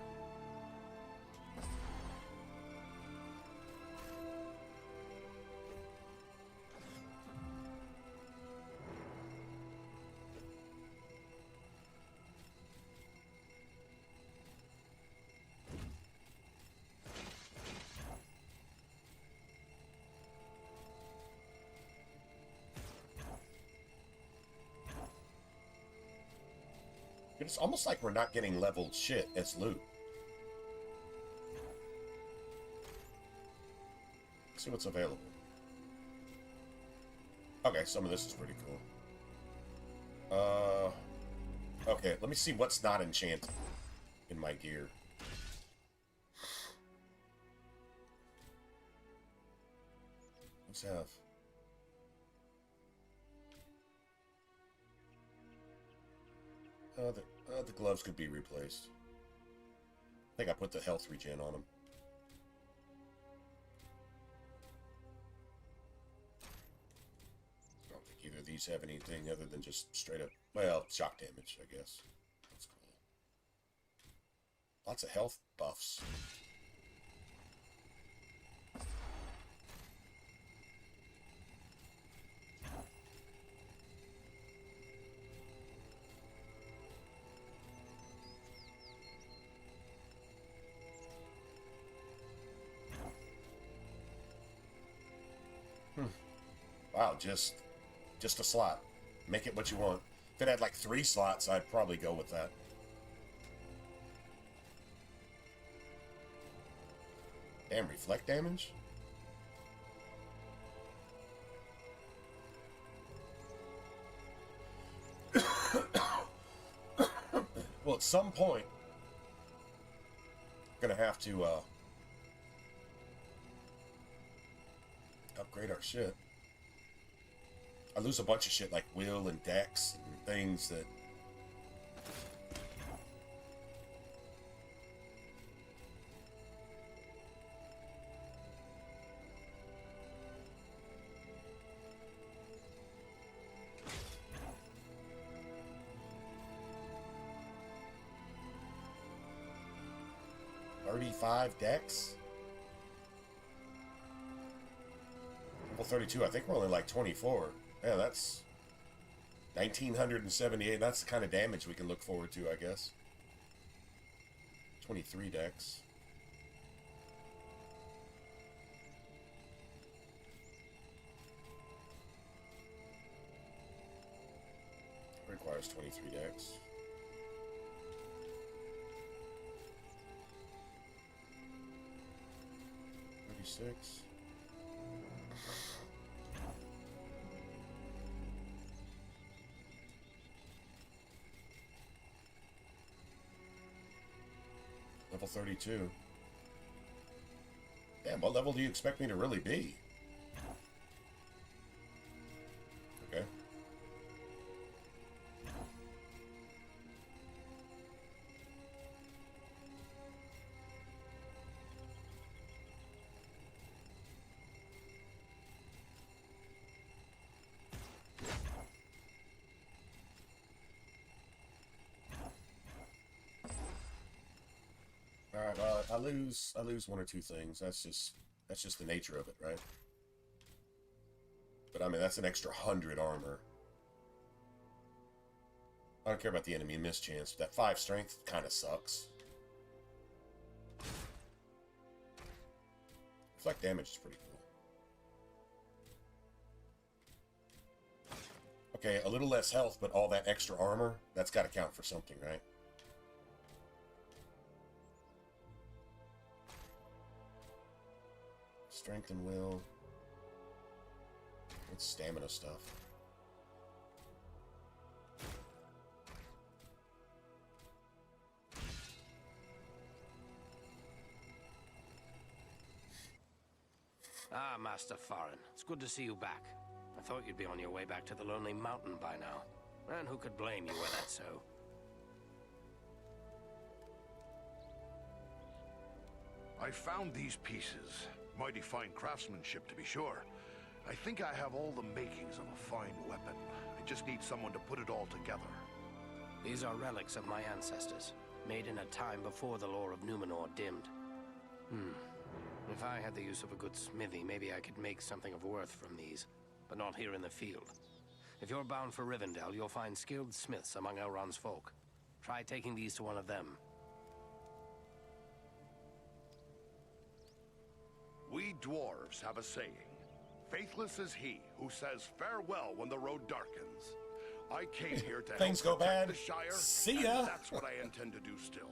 [SPEAKER 2] It's almost like we're not getting leveled shit as loot. Let's see what's available. Okay, some of this is pretty cool. Okay, let me see what's not enchanted in my gear. Let's have... the gloves could be replaced. I think I put the health regen on them. I don't think either of these have anything other than just straight up, well, shock damage, I guess. That's cool. Lots of health buffs. Wow, just a slot. Make it what you want. If it had like 3 slots, I'd probably go with that. Damn, reflect damage? Well, at some point, I'm gonna have to upgrade our shit. I lose a bunch of shit like will and dex and things that... $35 dex? Level 32, I think we're only like 24. Yeah, that's 1978. That's the kind of damage we can look forward to, I guess. 23 dex. Requires 23 dex. $36. Level 32. Damn, what level do you expect me to really be? Okay. Alright, well, I lose 1 or 2 things. That's just the nature of it, right? But I mean, that's an extra 100 armor. I don't care about the enemy mischance. That 5 strength kind of sucks. Reflect damage is pretty cool. Okay, a little less health, but all that extra armor, that's got to count for something, right? Strength and will. It's stamina stuff.
[SPEAKER 12] Ah, Master Farron. It's good to see you back. I thought you'd be on your way back to the Lonely Mountain by now. And who could blame you were that so?
[SPEAKER 4] I found these pieces. Mighty fine craftsmanship, to be sure. I think I have all the makings of a fine weapon. I just need someone to put it all together.
[SPEAKER 12] These are relics of my ancestors, made in a time before the lore of Numenor dimmed. If I had the use of a good smithy, maybe I could make something of worth from these, but not here in the field. If you're bound for Rivendell, you'll find skilled smiths among Elrond's folk. Try taking these to one of them.
[SPEAKER 4] We dwarves have a saying. Faithless is he who says farewell when the road darkens. I came here to
[SPEAKER 2] Things
[SPEAKER 4] help
[SPEAKER 2] go
[SPEAKER 4] protect
[SPEAKER 2] bad.
[SPEAKER 4] the Shire,
[SPEAKER 2] See ya.
[SPEAKER 4] and that's what I intend to do still.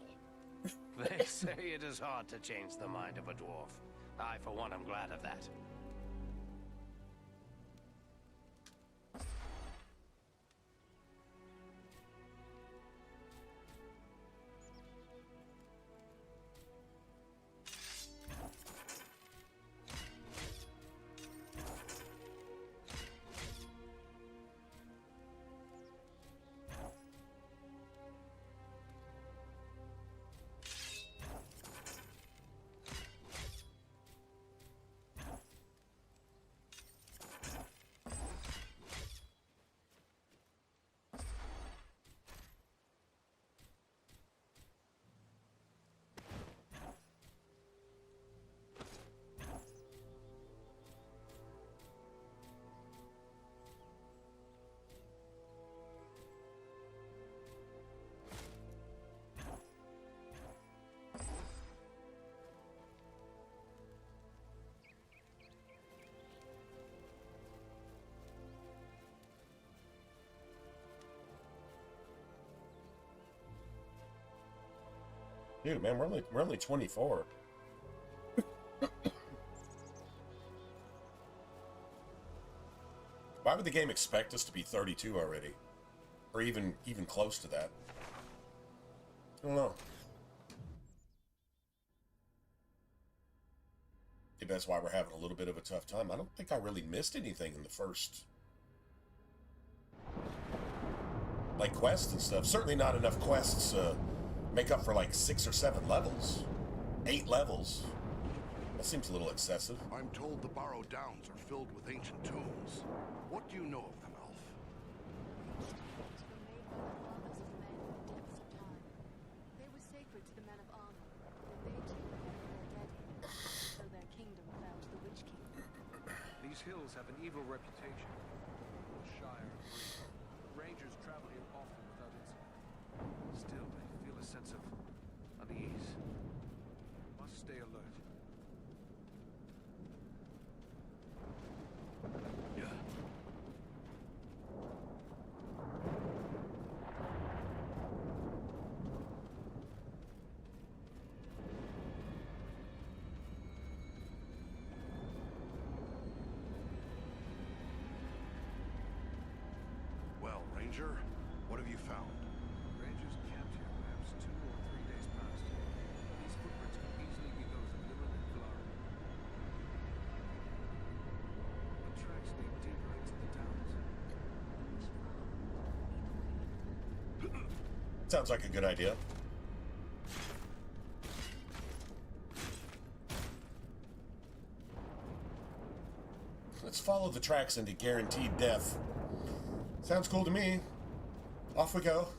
[SPEAKER 12] They say it is hard to change the mind of a dwarf. I, for one, am glad of that.
[SPEAKER 2] Dude, man, we're only 24. Why would the game expect us to be 32 already? Or even close to that? I don't know. Maybe that's why we're having a little bit of a tough time. I don't think I really missed anything in the first, like, quests and stuff. Certainly not enough quests make up for like 6 or 7 levels. 8 levels. That seems a little excessive.
[SPEAKER 4] I'm told the Borrowed Downs are filled with ancient tombs. What do you know of them, Elf?
[SPEAKER 5] They were sacred to the men of Arnor, and they too were dead here, so their kingdom fell to the Witch King.
[SPEAKER 6] These hills have an evil reputation. The Shire agrees. Rangers travel here often without incident. Still, I feel a sense of unease. Must stay alert.
[SPEAKER 4] Yeah. Well, Ranger, what have you found?
[SPEAKER 6] Rangers camped here perhaps 2 or 3 days past. These footprints could easily be those of Lumen and Vlara. The tracks lead deeper into the downs.
[SPEAKER 2] Sounds like a good idea. Let's follow the tracks into guaranteed death. Sounds cool to me. Off we go.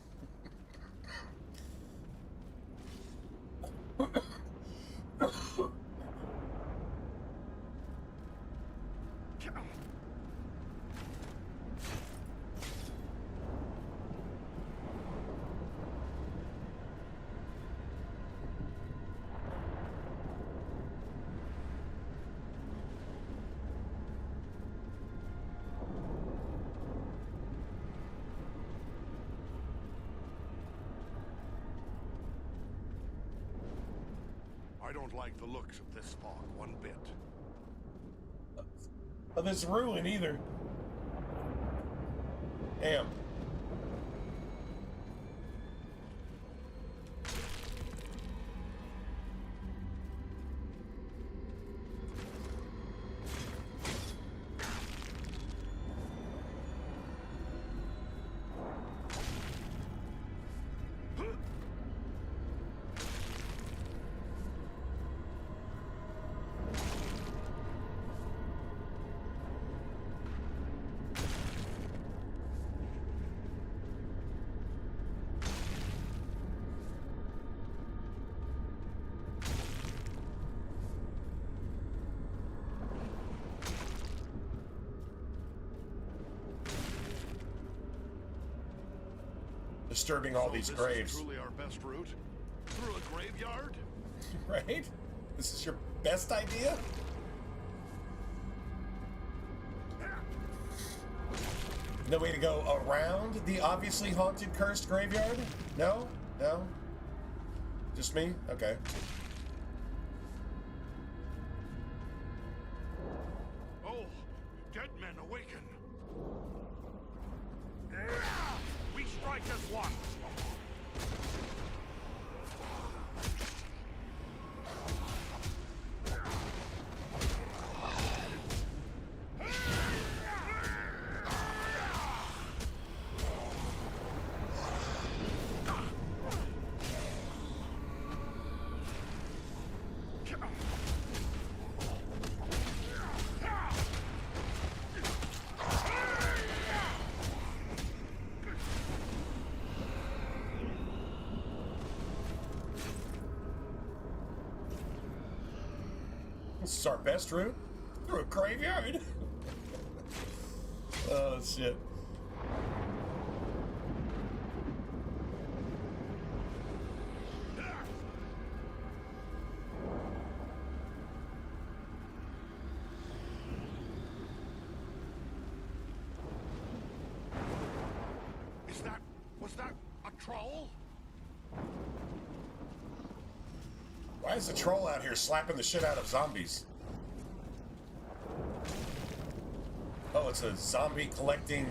[SPEAKER 4] I don't like the looks of this fog one bit.
[SPEAKER 2] Of this ruin either. Damn. disturbing all these graves.
[SPEAKER 4] This is truly our best route? Through a graveyard?
[SPEAKER 2] Right? This is your best idea? No way to go around the obviously haunted, cursed graveyard? No? No? Just me? Okay.
[SPEAKER 4] Oh, dead men awaken. We strike as one.
[SPEAKER 2] This is our best route? Through a graveyard? Oh, shit.
[SPEAKER 4] Was that a troll?
[SPEAKER 2] Why is the troll out here slapping the shit out of zombies? Oh, it's a zombie collecting...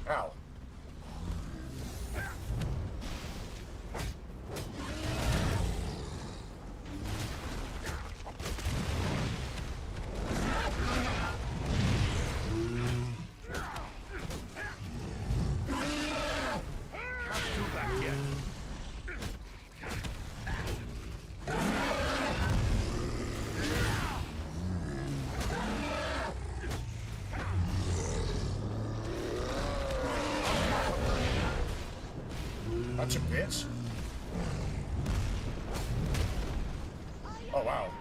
[SPEAKER 2] Ow. Bunch of bitch. Oh, wow.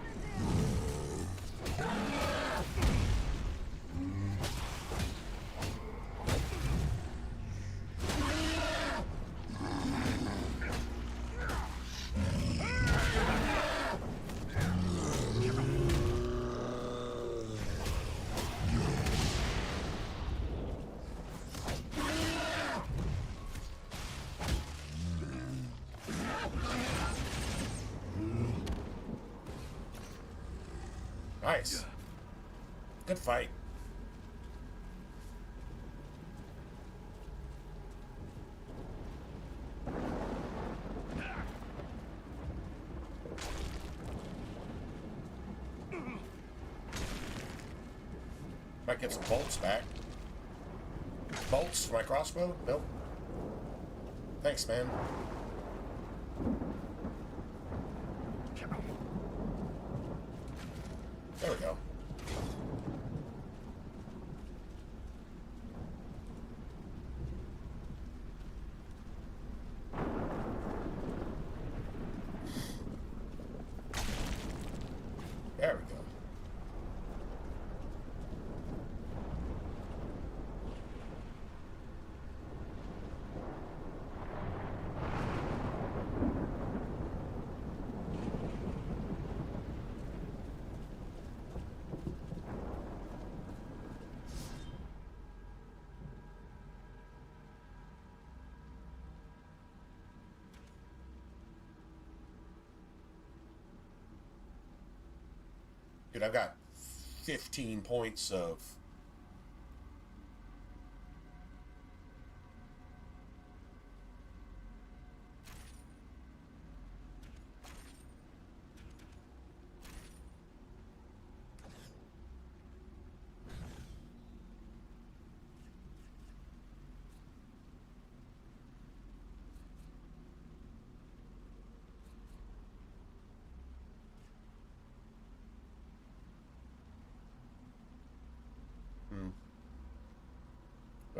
[SPEAKER 2] Nice. Good fight. Might get some bolts back. Bolts for my crossbow? Nope. Thanks, man. There we go. There we go. Dude, I've got 15 points of...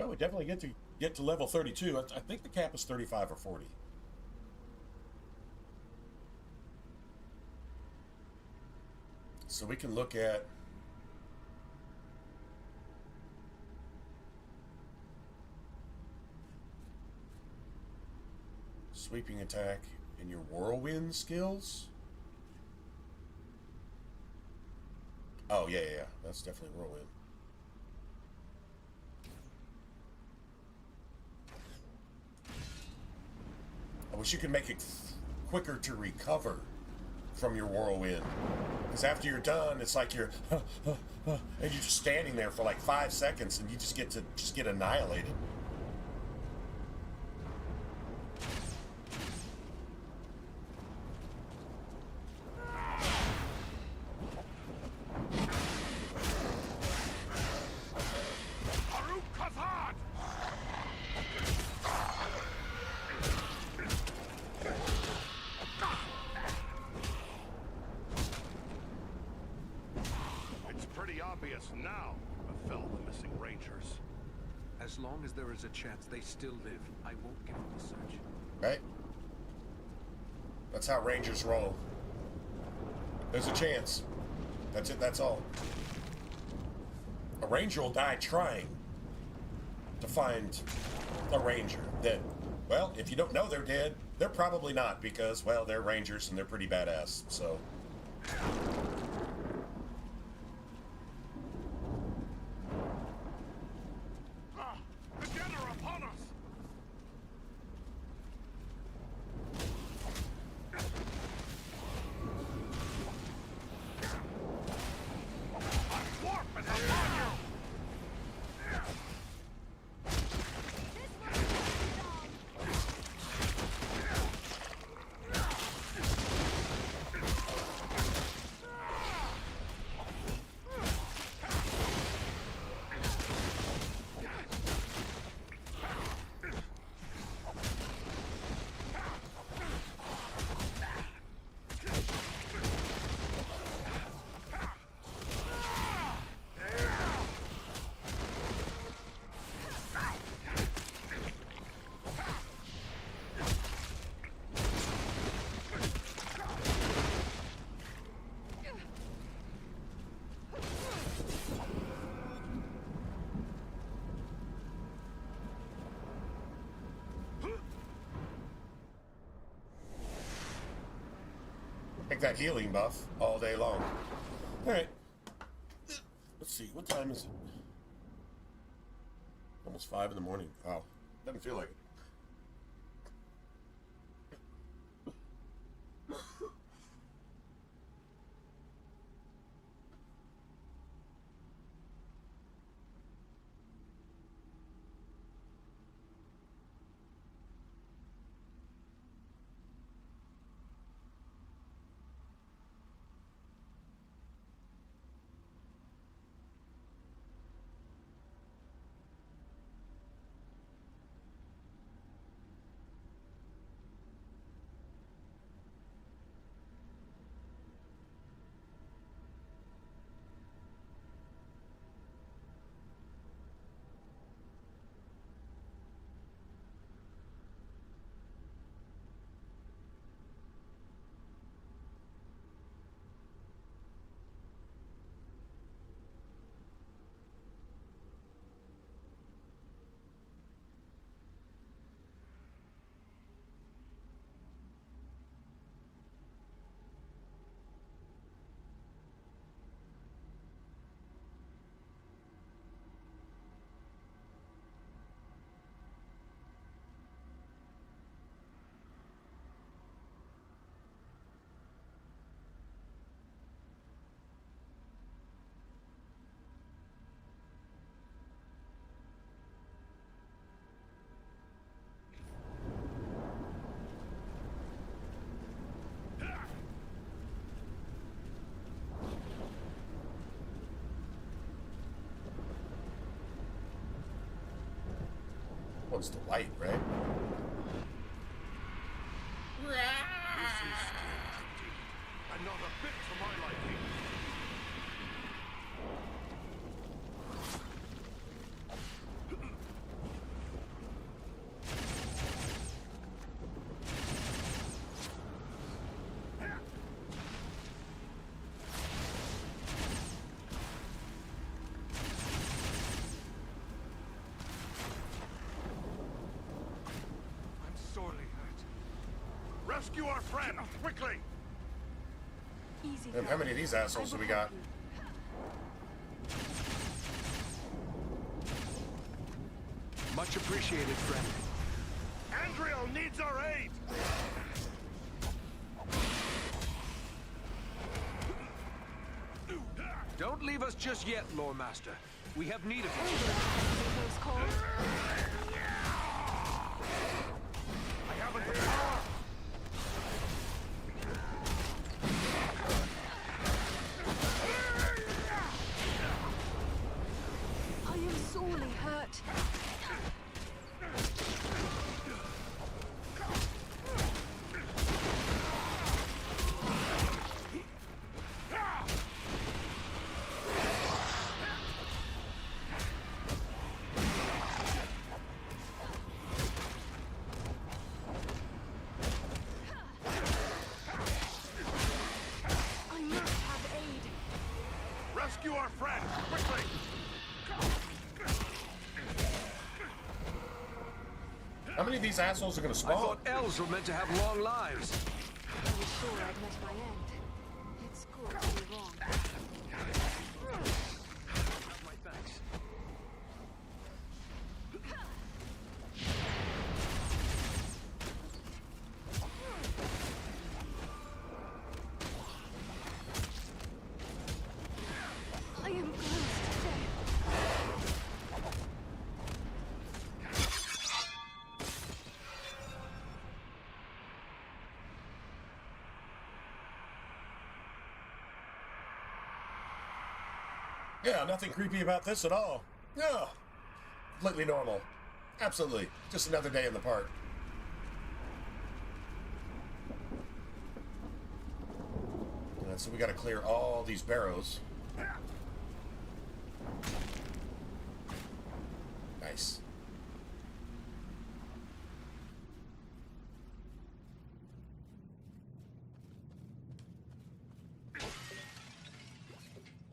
[SPEAKER 2] Well, we definitely get to level 32. I think the cap is 35 or 40. So we can look at sweeping attack and your whirlwind skills. Oh, yeah. That's definitely whirlwind. I wish you could make it quicker to recover from your whirlwind. Because after you're done, it's like you're and you're just standing there for like 5 seconds and you just get annihilated.
[SPEAKER 4] Now, I fell the missing rangers.
[SPEAKER 6] As long as there is a chance they still live, I won't give up the search.
[SPEAKER 2] Right? That's how rangers roll. There's a chance. That's it, that's all. A ranger will die trying to find a ranger that, well, if you don't know they're dead, they're probably not because, well, they're rangers and they're pretty badass, so... Take that healing buff all day long. Alright. Let's see, what time is it? Almost 5 in the morning. Wow. Doesn't feel like it. One's the light, right?
[SPEAKER 4] This is strange indeed, and not a bit to my liking. Rescue our friend, quickly!
[SPEAKER 5] Easy.
[SPEAKER 2] And how many of these assholes do we got?
[SPEAKER 6] Much appreciated, friend.
[SPEAKER 4] Andriel needs our aid!
[SPEAKER 6] Don't leave us just yet, Lore Master. We have need of you.
[SPEAKER 5] Those calls.
[SPEAKER 4] I haven't the power!
[SPEAKER 5] I am sorely hurt. I must have aid.
[SPEAKER 4] Rescue our friend, quickly!
[SPEAKER 2] How many of these assholes are gonna
[SPEAKER 6] I
[SPEAKER 2] spawn?
[SPEAKER 6] thought elves were meant to have long lives.
[SPEAKER 5] I was sure I'd met my end. It's good to be wrong.
[SPEAKER 6] Have my thanks.
[SPEAKER 5] I am close to death.
[SPEAKER 2] Yeah, nothing creepy about this at all. No. Completely normal. Absolutely. Just another day in the park. And so we gotta clear all these barrows. Nice.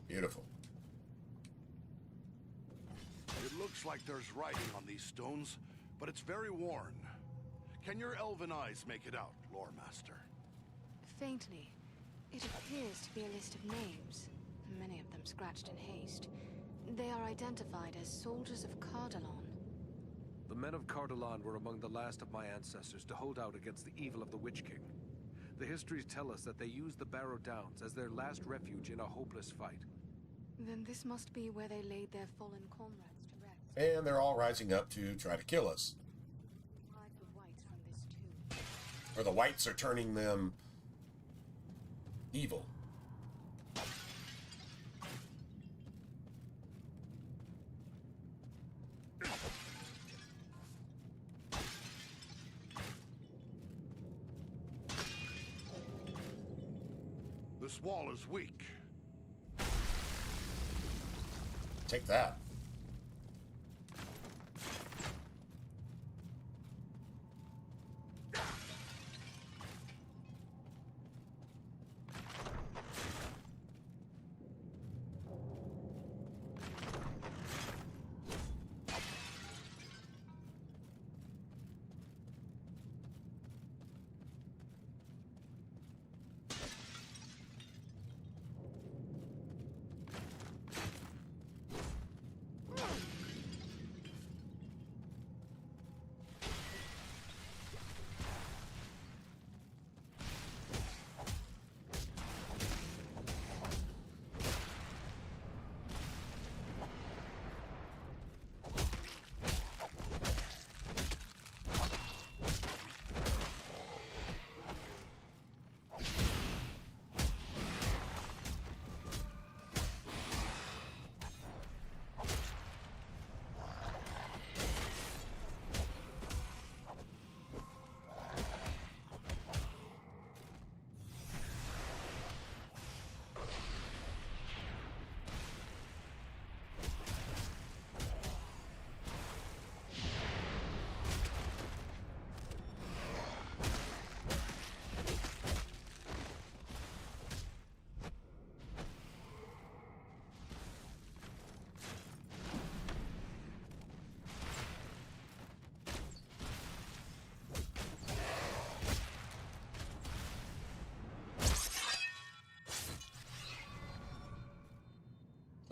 [SPEAKER 2] Beautiful.
[SPEAKER 4] It looks like there's writing on these stones, but it's very worn. Can your elven eyes make it out, Lore Master?
[SPEAKER 5] Faintly. It appears to be a list of names, many of them scratched in haste. They are identified as soldiers of Cardalon.
[SPEAKER 6] The men of Cardalon were among the last of my ancestors to hold out against the evil of the Witch King. The histories tell us that they used the Barrow Downs as their last refuge in a hopeless fight.
[SPEAKER 5] Then this must be where they laid their fallen comrades to rest.
[SPEAKER 2] And they're all rising up to try to kill us.
[SPEAKER 5] Hide the whites from this too.
[SPEAKER 2] Or the whites are turning them evil.
[SPEAKER 4] This wall is weak.
[SPEAKER 2] Take that.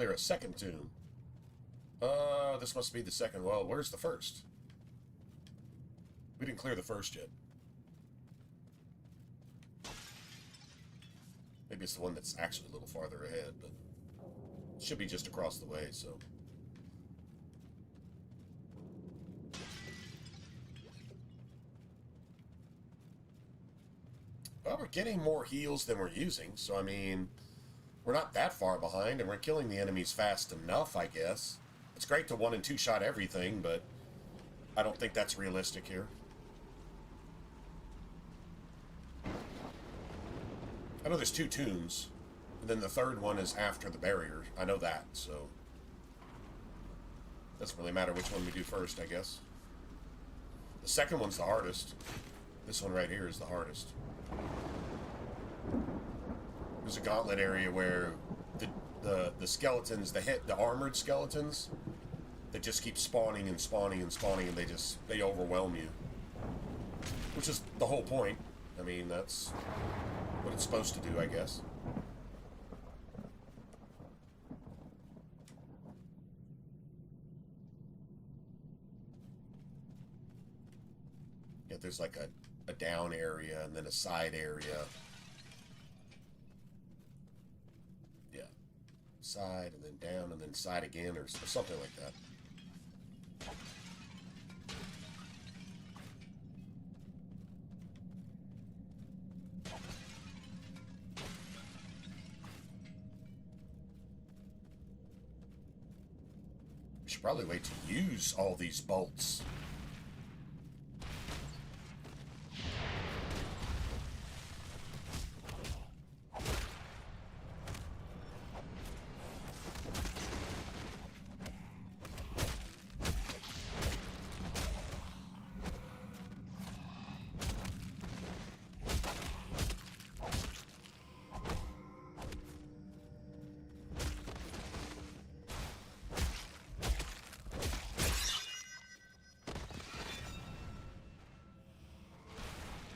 [SPEAKER 2] Clear a second tomb. This must be the second. Well, where's the first? We didn't clear the first yet. Maybe it's the one that's actually a little farther ahead, but it should be just across the way, so. Well, we're getting more heals than we're using, so I mean, we're not that far behind, and we're killing the enemies fast enough, I guess. It's great to 1- and 2-shot everything, but I don't think that's realistic here. I know there's 2 tombs, and then the third one is after the barrier. I know that, so doesn't really matter which one we do first, I guess. The second one's the hardest. This one right here is the hardest. There's a gauntlet area where the skeletons, the armored skeletons, that just keep spawning and spawning and spawning, and they overwhelm you. Which is the whole point. I mean, that's what it's supposed to do, I guess. Yeah, there's like a down area and then a side area. Yeah. Side and then down and then side again or something like that. We should probably wait to use all these bolts.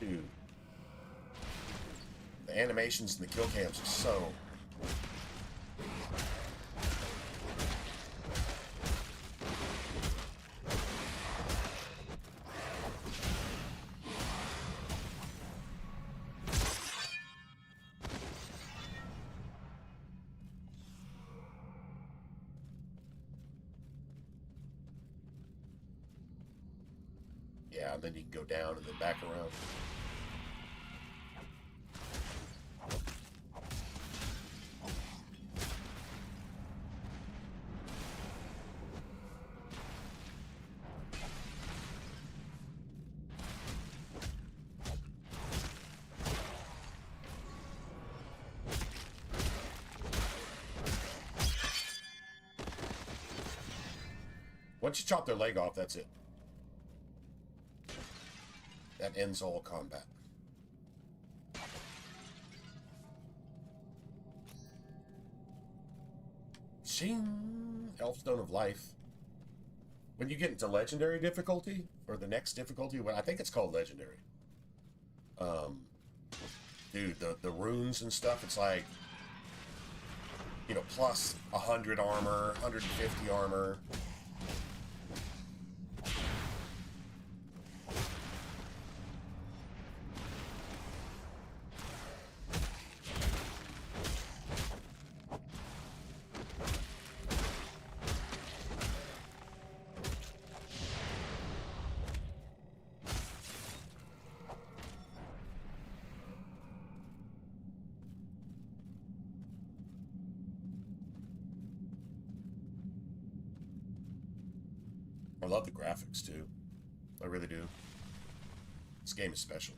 [SPEAKER 2] Dude. The animations in the kill cams are so... Yeah, and then you can go down and then back around. Once you chop their leg off, that's it. That ends all combat. Shing! Elfstone of Life. When you get into legendary difficulty, or the next difficulty, I think it's called legendary. Dude, the runes and stuff, it's like, you know, plus 100 armor, 150 armor. I love the graphics, too. I really do. This game is special.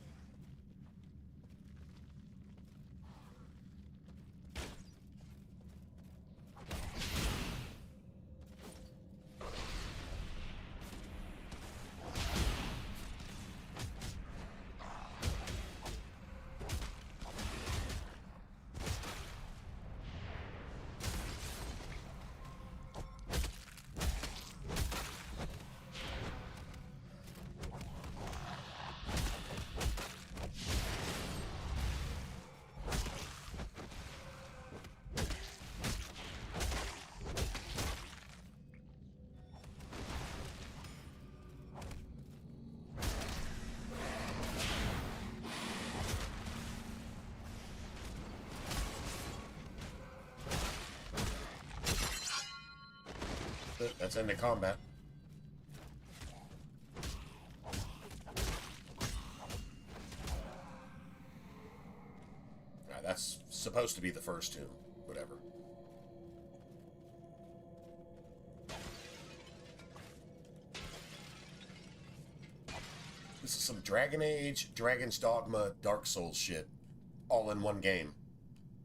[SPEAKER 2] That's into combat. That's supposed to be the first tomb. Whatever. This is some Dragon Age, Dragon's Dogma, Dark Souls shit. All in one game.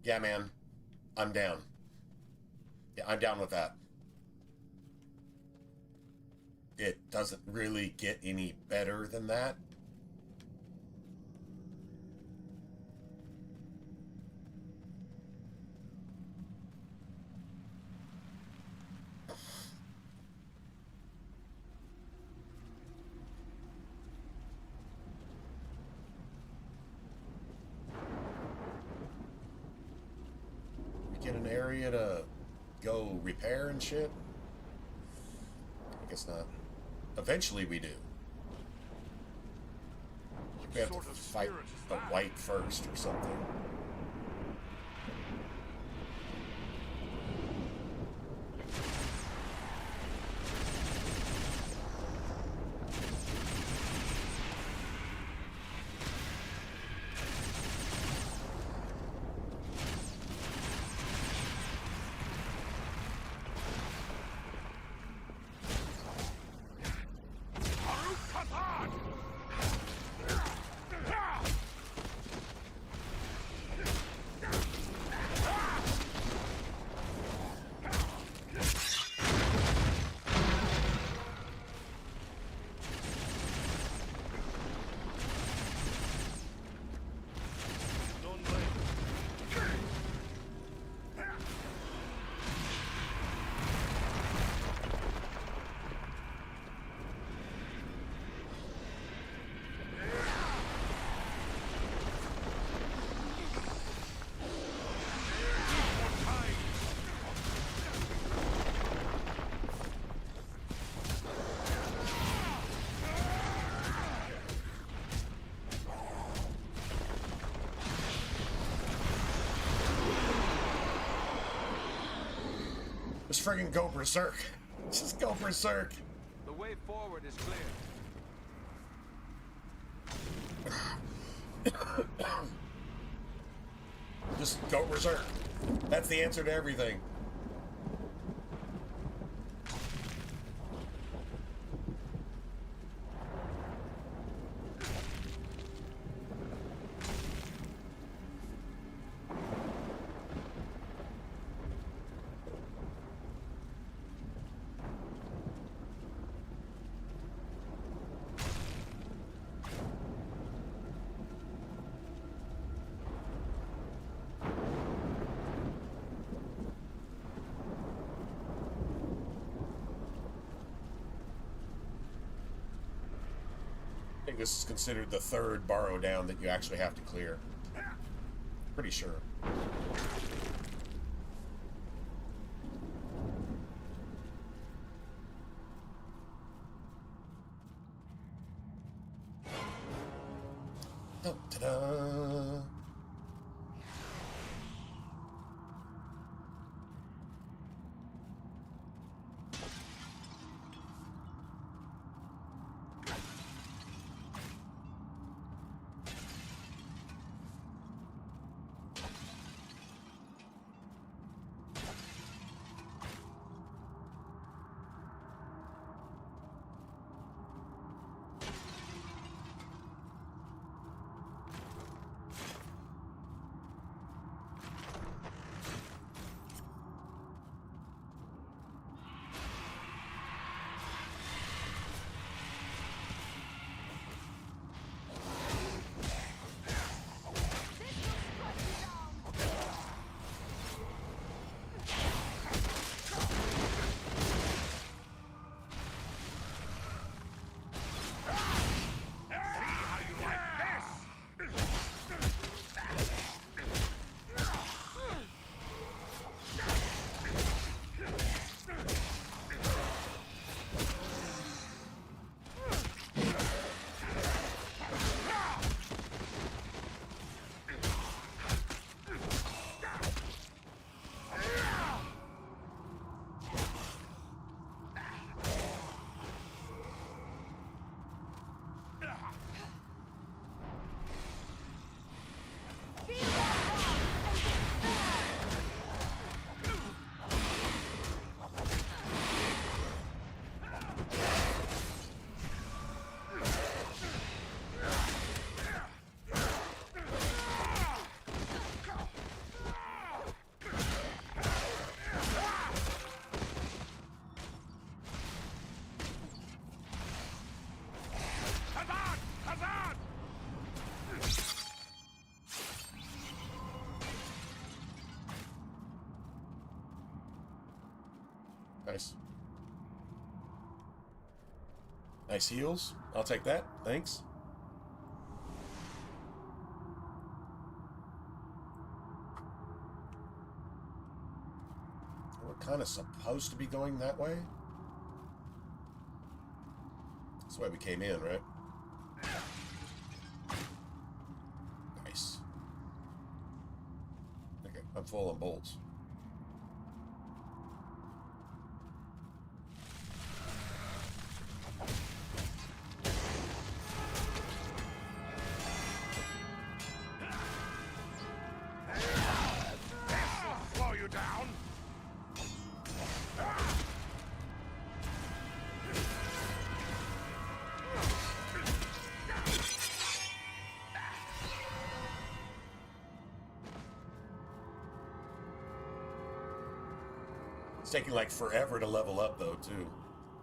[SPEAKER 2] Yeah, man. I'm down. Yeah, I'm down with that. It doesn't really get any better than that. Get an area to go repair and shit? I guess not. Eventually we do. We have to fight the white first or something. Just friggin' go berserk. Just go berserk.
[SPEAKER 6] The way forward is clear.
[SPEAKER 2] Just go berserk. That's the answer to everything. I think this is considered the third burrow down that you actually have to clear. Pretty sure. Oh, ta-da! Nice. Nice heals. I'll take that. Thanks. We're kind of supposed to be going that way. That's the way we came in, right? Nice. Okay, I'm full on bolts.
[SPEAKER 9] Slow you down.
[SPEAKER 2] It's taking like forever to level up though, too.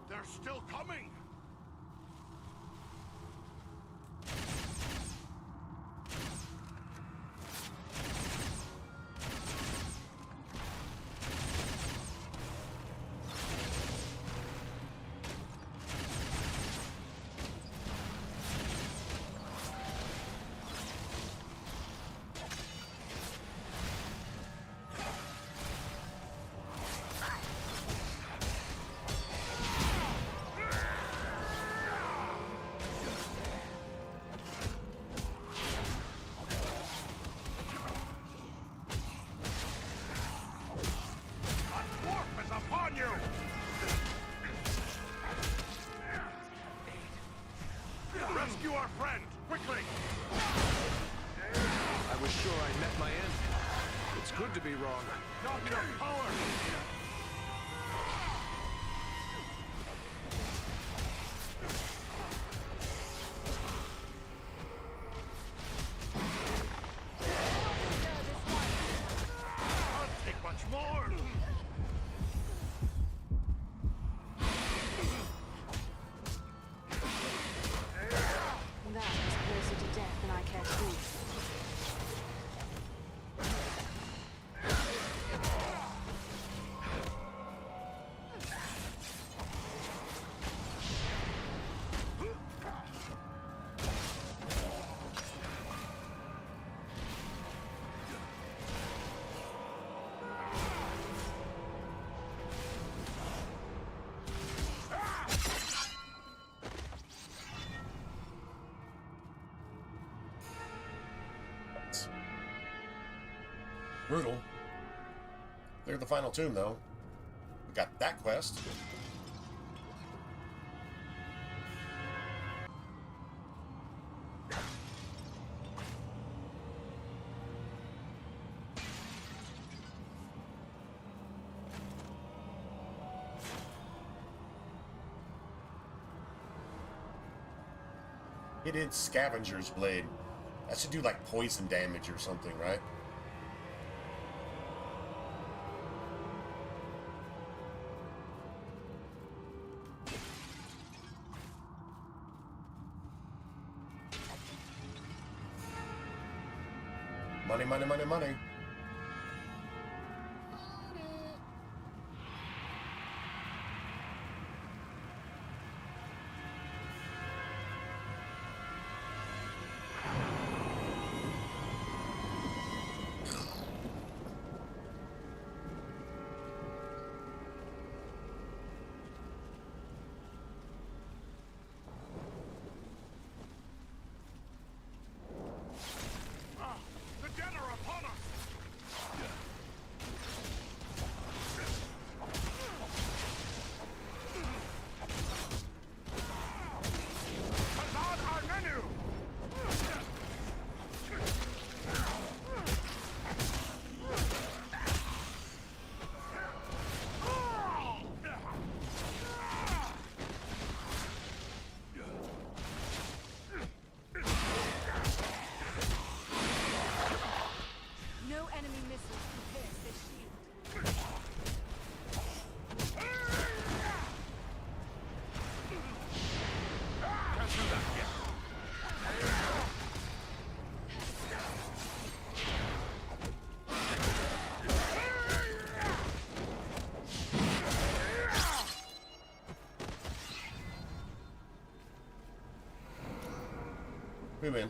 [SPEAKER 9] They're still coming. Rescue our friend, quickly!
[SPEAKER 6] I was sure I met my end. It's good to be wrong.
[SPEAKER 9] Not enough power! Can't take much more!
[SPEAKER 5] That was closer to death than I care to be.
[SPEAKER 2] Brutal. Cleared the final tomb, though. We got that quest. It is Scavenger's Blade. That should do like poison damage or something, right? Money, money, money, money.
[SPEAKER 9] The dead are upon us!
[SPEAKER 2] We win.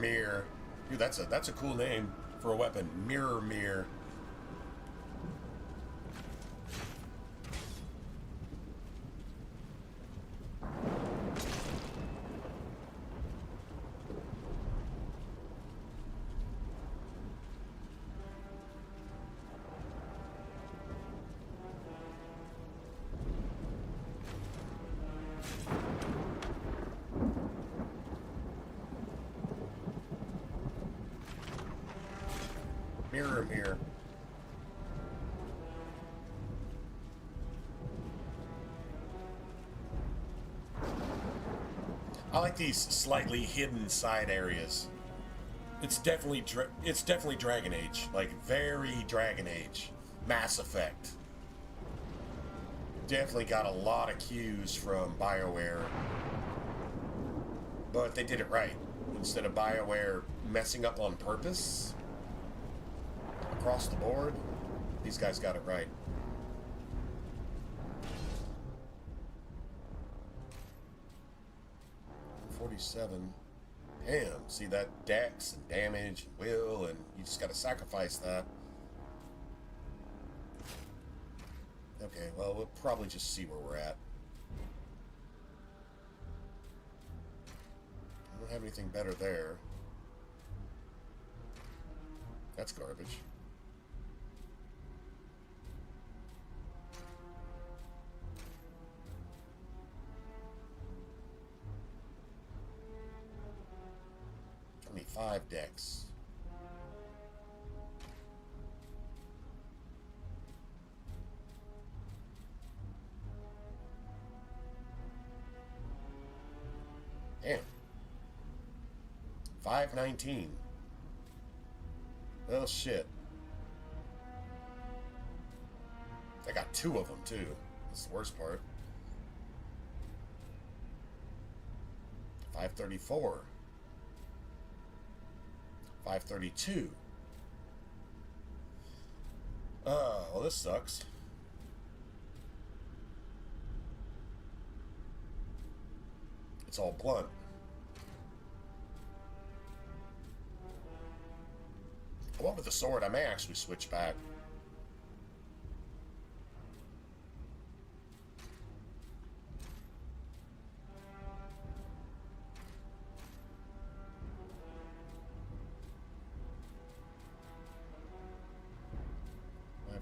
[SPEAKER 2] Mirror. Dude, that's a cool name for a weapon. Mirror. Mirror. I like these slightly hidden side areas. It's definitely Dragon Age, like very Dragon Age, Mass Effect. Definitely got a lot of cues from BioWare, but they did it right. Instead of BioWare messing up on purpose across the board, these guys got it right. $47. Damn, see that dex and damage and will, and you just gotta sacrifice that. Okay, well, we'll probably just see where we're at. I don't have anything better there. That's garbage. $25 decks. Damn. 519. Well, shit. I got two of them, too. That's the worst part. 534. 532. Well, this sucks. It's all blunt. I went with the sword. I may actually switch back.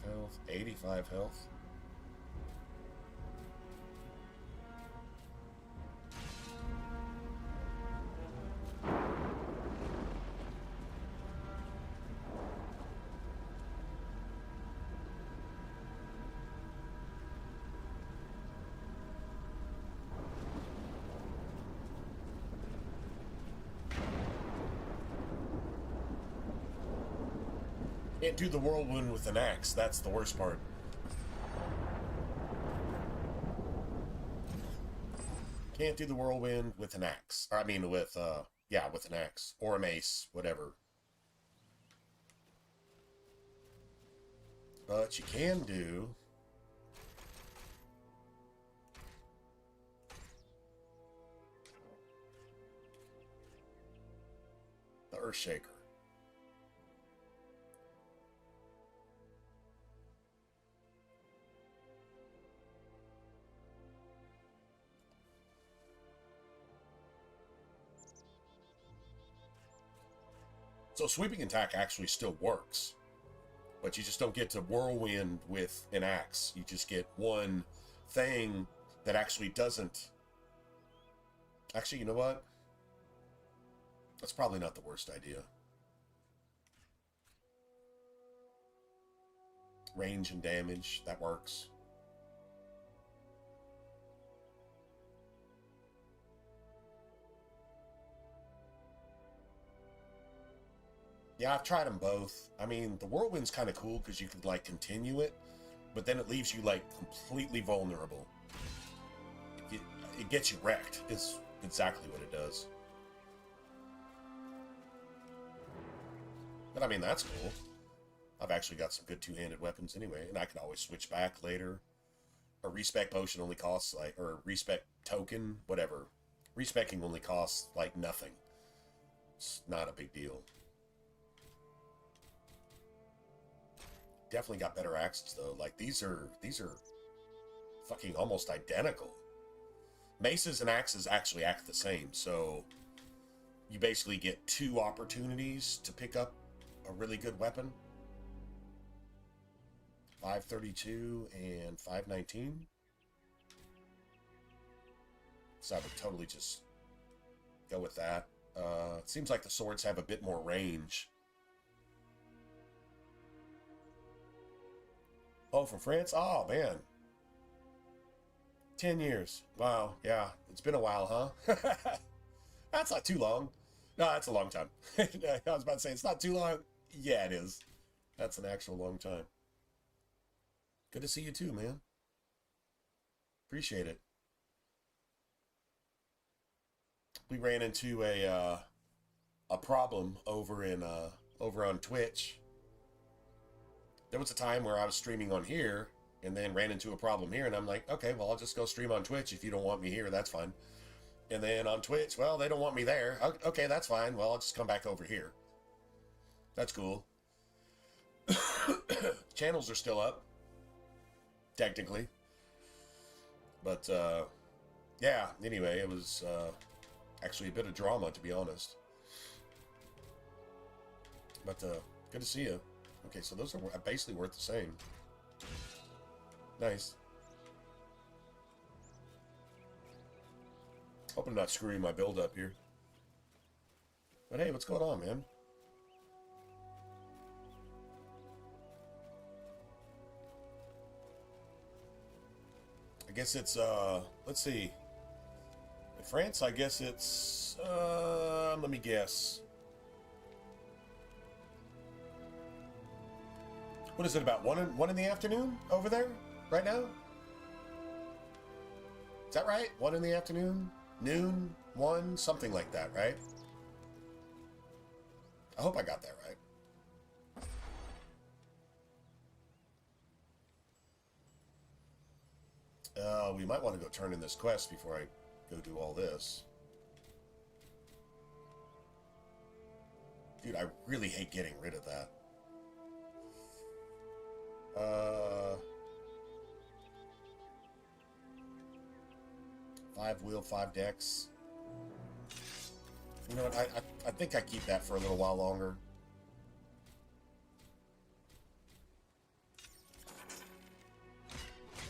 [SPEAKER 2] Health, 85 health. Can't do the whirlwind with an axe. That's the worst part. Can't do the whirlwind with an axe. Or, I mean, with an axe. Or a mace. Whatever. But you can do... the Earthshaker. So sweeping attack actually still works, but you just don't get to whirlwind with an axe. You just get one thing that actually doesn't... Actually, you know what? That's probably not the worst idea. Range and damage, that works. Yeah, I've tried them both. I mean, the whirlwind's kind of cool because you could, like, continue it, but then it leaves you, like, completely vulnerable. It gets you wrecked, is exactly what it does. But I mean, that's cool. I've actually got some good two-handed weapons anyway, and I can always switch back later. A respec potion only costs like, or a respec token, whatever. Respecking only costs like nothing. It's not a big deal. Definitely got better axes though. Like these are fucking almost identical. Maces and axes actually act the same, so you basically get 2 opportunities to pick up a really good weapon. 532 and 519. So I would totally just go with that. It seems like the swords have a bit more range. Oh, from France? Oh, man. 10 years. Wow, yeah. It's been a while, huh? That's not too long. No, that's a long time. I was about to say, it's not too long. Yeah, it is. That's an actual long time. Good to see you too, man. Appreciate it. We ran into a problem over on Twitch. There was a time where I was streaming on here and then ran into a problem here, and I'm like, okay, well, I'll just go stream on Twitch. If you don't want me here, that's fine. And then on Twitch, well, they don't want me there. Okay, that's fine. Well, I'll just come back over here. That's cool. Channels are still up, technically. But, yeah, anyway, it was actually a bit of drama, to be honest. But, good to see you. Okay, so those are basically worth the same. Nice. Hope I'm not screwing my build up here. But hey, what's going on, man? I guess it's, let's see. In France, I guess it's, let me guess. What is it, about 1 in the afternoon over there right now? Is that right? 1 in the afternoon? Noon? 1? Something like that, right? I hope I got that right. We might want to go turn in this quest before I go do all this. Dude, I really hate getting rid of that. 5 wheel, 5 decks. You know what? I think I keep that for a little while longer.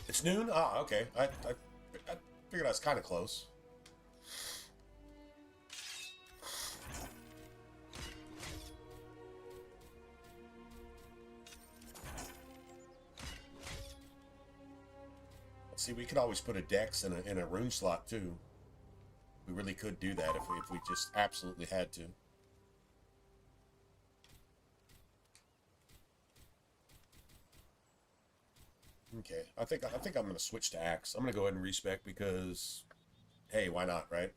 [SPEAKER 2] It's noon? Ah, okay. I figured I was kind of close. See, we could always put a dex in a rune slot too. We really could do that if we just absolutely had to. Okay, I think I'm gonna switch to axe. I'm gonna go ahead and respec because, hey, why not, right?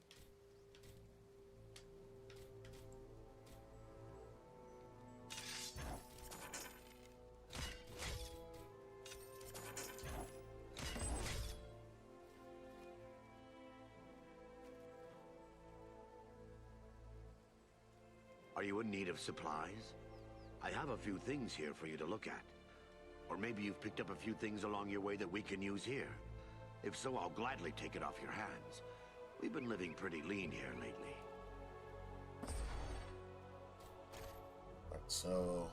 [SPEAKER 9] Are you in need of supplies? I have a few things here for you to look at. Or maybe you've picked up a few things along your way that we can use here. If so, I'll gladly take it off your hands. We've been living pretty lean here lately.
[SPEAKER 2] Right, so...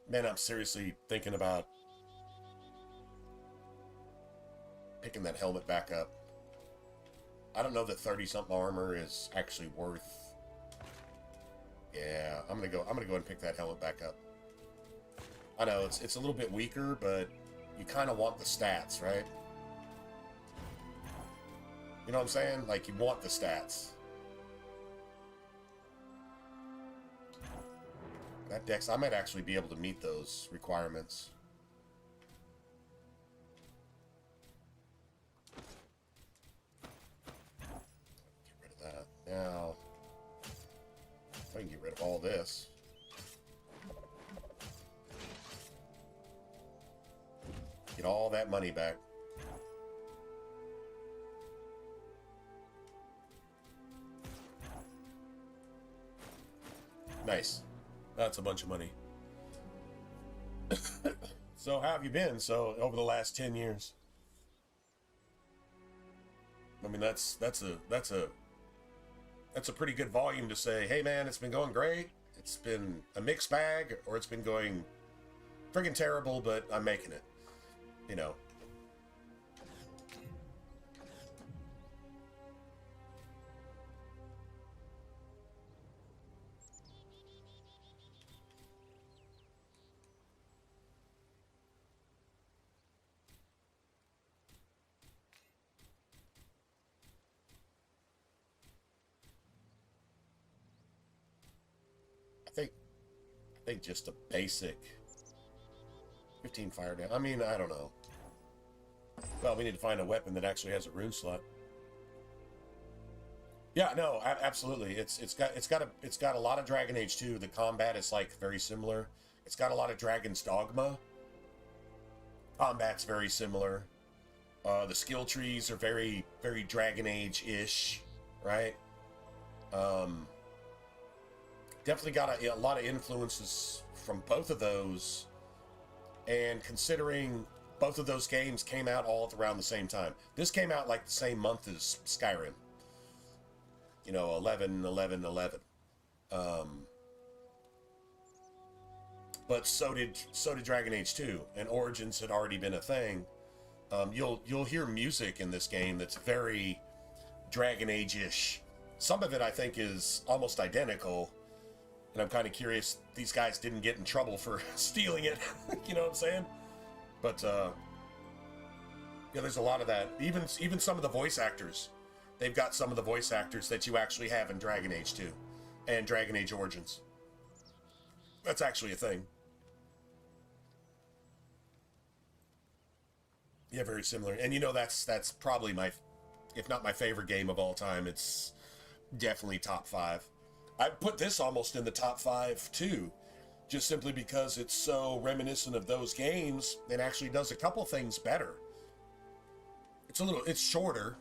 [SPEAKER 2] Man, I'm seriously thinking about picking that helmet back up. I don't know that 30-something armor is actually worth. Yeah, I'm gonna go ahead and pick that helmet back up. I know it's a little bit weaker, but you kind of want the stats, right? You know what I'm saying? Like, you want the stats. That dex, I might actually be able to meet those requirements. Get rid of that. Now, I can get rid of all this. Get all that money back. Nice. That's a bunch of money. So how have you been? So over the last 10 years? I mean, that's a pretty good volume to say, hey man, it's been going great. It's been a mixed bag, or it's been going friggin' terrible, but I'm making it. You know. I think just a basic 15 fire down. I mean, I don't know. Well, we need to find a weapon that actually has a rune slot. Yeah, no, absolutely. It's got a lot of Dragon Age 2. The combat is like very similar. It's got a lot of Dragon's Dogma. Combat's very similar. The skill trees are very Dragon Age-ish, right? Definitely got a lot of influences from both of those. And considering both of those games came out all around the same time. This came out like the same month as Skyrim. You know, 11/11/11. But so did Dragon Age 2, and Origins had already been a thing. You'll hear music in this game that's very Dragon Age-ish. Some of it I think is almost identical, and I'm kind of curious these guys didn't get in trouble for stealing it. You know what I'm saying? But yeah, there's a lot of that. Even some of the voice actors, they've got some of the voice actors that you actually have in Dragon Age 2 and Dragon Age Origins. That's actually a thing. Yeah, very similar. And you know, that's probably my, if not my favorite game of all time. It's definitely top 5. I put this almost in the top 5 too, just simply because it's so reminiscent of those games and actually does a couple things better. It's shorter.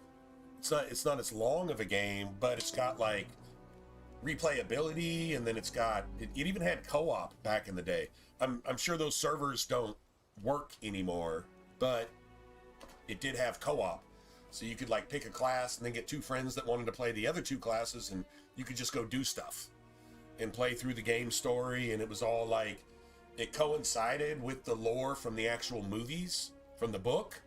[SPEAKER 2] It's not as long of a game, but it's got like replayability, and then it even had co-op back in the day. I'm sure those servers don't work anymore, but it did have co-op. So you could like pick a class and then get 2 friends that wanted to play the other 2 classes, and you could just go do stuff and play through the game story. And it was all like, it coincided with the lore from the actual movies, from the book,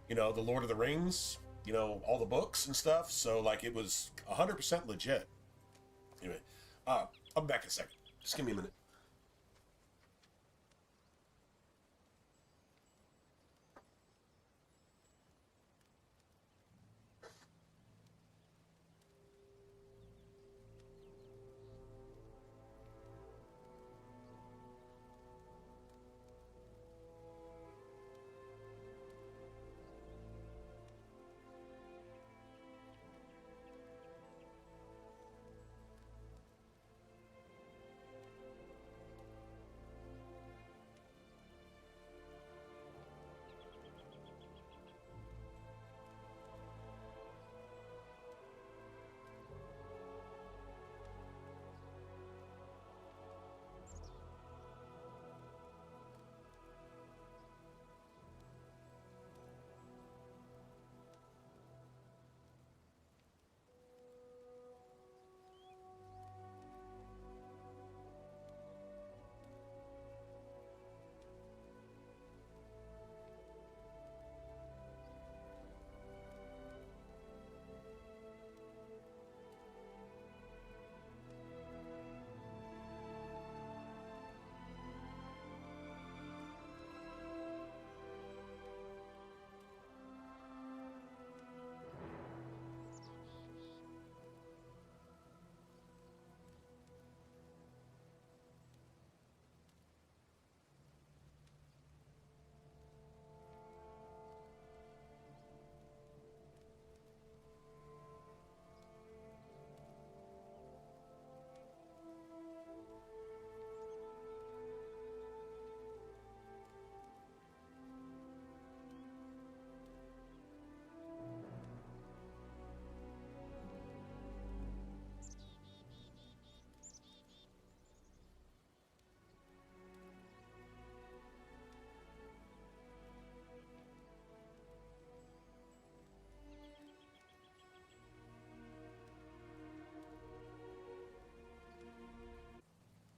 [SPEAKER 2] you know, the Lord of the Rings, you know, all the books and stuff. So like, it was 100% legit. Anyway, I'll be back in a second. Just give me a minute.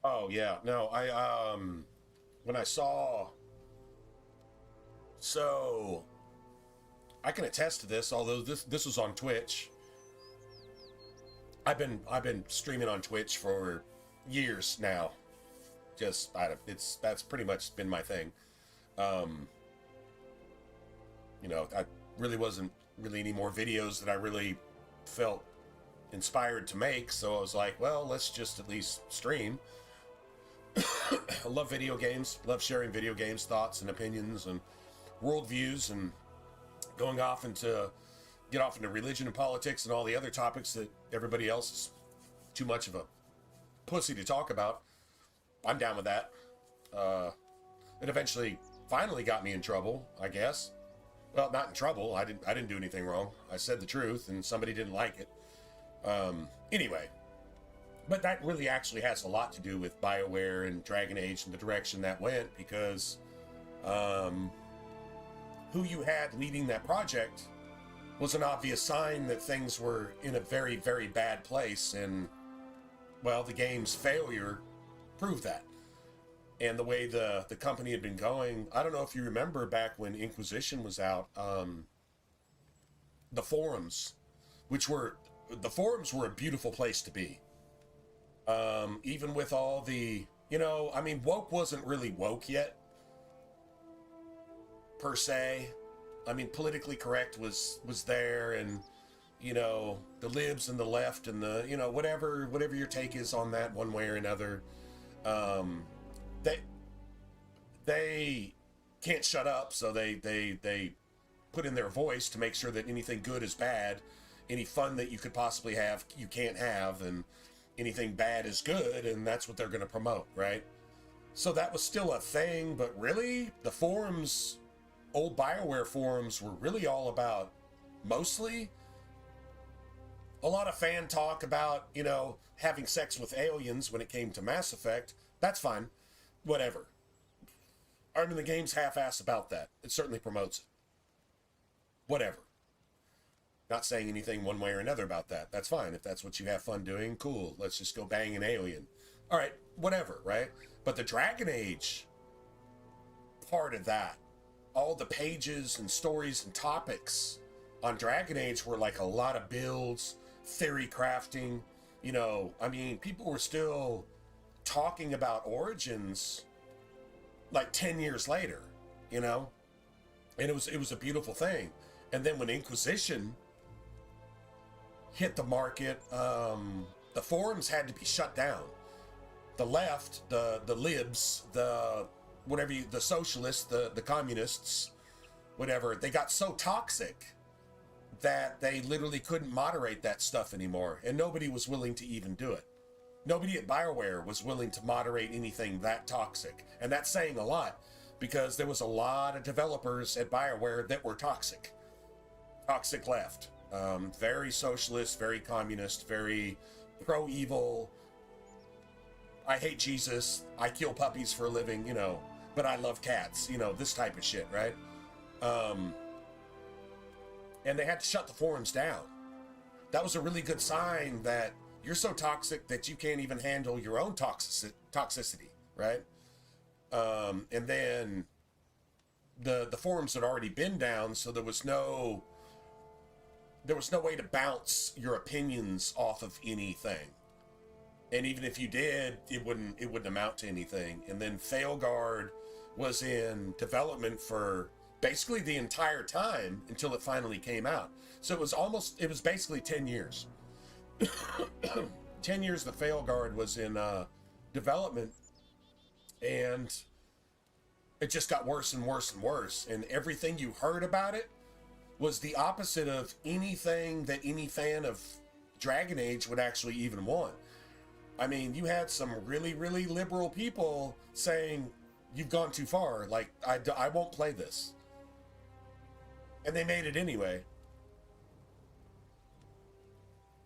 [SPEAKER 2] Oh yeah, no, when I saw, so I can attest to this. Although this was on Twitch, I've been streaming on Twitch for years now. Just that's pretty much been my thing. You know, I really wasn't really any more videos that I really felt inspired to make, so I was like, well, let's just at least stream. I love video games, love sharing video games thoughts and opinions and worldviews, and going off into get off into religion and politics and all the other topics that everybody else is too much of a pussy to talk about. I'm down with that. It eventually finally got me in trouble, I guess. Well, not in trouble. I didn't do anything wrong. I said the truth and somebody didn't like it. Anyway, but that really actually has a lot to do with BioWare and Dragon Age and the direction that went, because who you had leading that project was an obvious sign that things were in a very, very bad place, and, well, the game's failure proved that. And the way the company had been going, I don't know if you remember back when Inquisition was out, the forums were a beautiful place to be. Even with all the, you know, I mean, woke wasn't really woke yet, per se. I mean, politically correct was there, and, you know, the libs and the left and the, you know, whatever your take is on that one way or another, they can't shut up, so they put in their voice to make sure that anything good is bad, any fun that you could possibly have, you can't have, and anything bad is good, and that's what they're going to promote, right? So that was still a thing, but really, the forums, old BioWare forums, were really all about, mostly, a lot of fan talk about, you know, having sex with aliens when it came to Mass Effect. That's fine. Whatever. I mean, the game's half-assed about that. It certainly promotes it. Whatever. Not saying anything one way or another about that. That's fine. If that's what you have fun doing, cool. Let's just go bang an alien. All right, whatever, right? But the Dragon Age part of that, all the pages and stories and topics on Dragon Age were like a lot of builds, theory crafting. You know, I mean, people were still talking about Origins like 10 years later, you know? And it was a beautiful thing. And then when Inquisition hit the market, the forums had to be shut down. The left, the libs, the socialists, the communists, whatever, they got so toxic that they literally couldn't moderate that stuff anymore, and nobody was willing to even do it. Nobody at BioWare was willing to moderate anything that toxic. And that's saying a lot, because there was a lot of developers at BioWare that were toxic. Toxic left. Very socialist, very communist, very pro-evil. I hate Jesus. I kill puppies for a living, you know, but I love cats. You know, this type of shit, right? And they had to shut the forums down. That was a really good sign that you're so toxic that you can't even handle your own toxicity, right? And then the forums had already been down, so there was no way to bounce your opinions off of anything. And even if you did, it wouldn't amount to anything. And then Failguard was in development for basically the entire time until it finally came out. So it was basically 10 years. 10 years the Failguard was in development, and it just got worse and worse and worse, and everything you heard about it was the opposite of anything that any fan of Dragon Age would actually even want. I mean, you had some really, really liberal people saying, you've gone too far, like, I won't play this. And they made it anyway.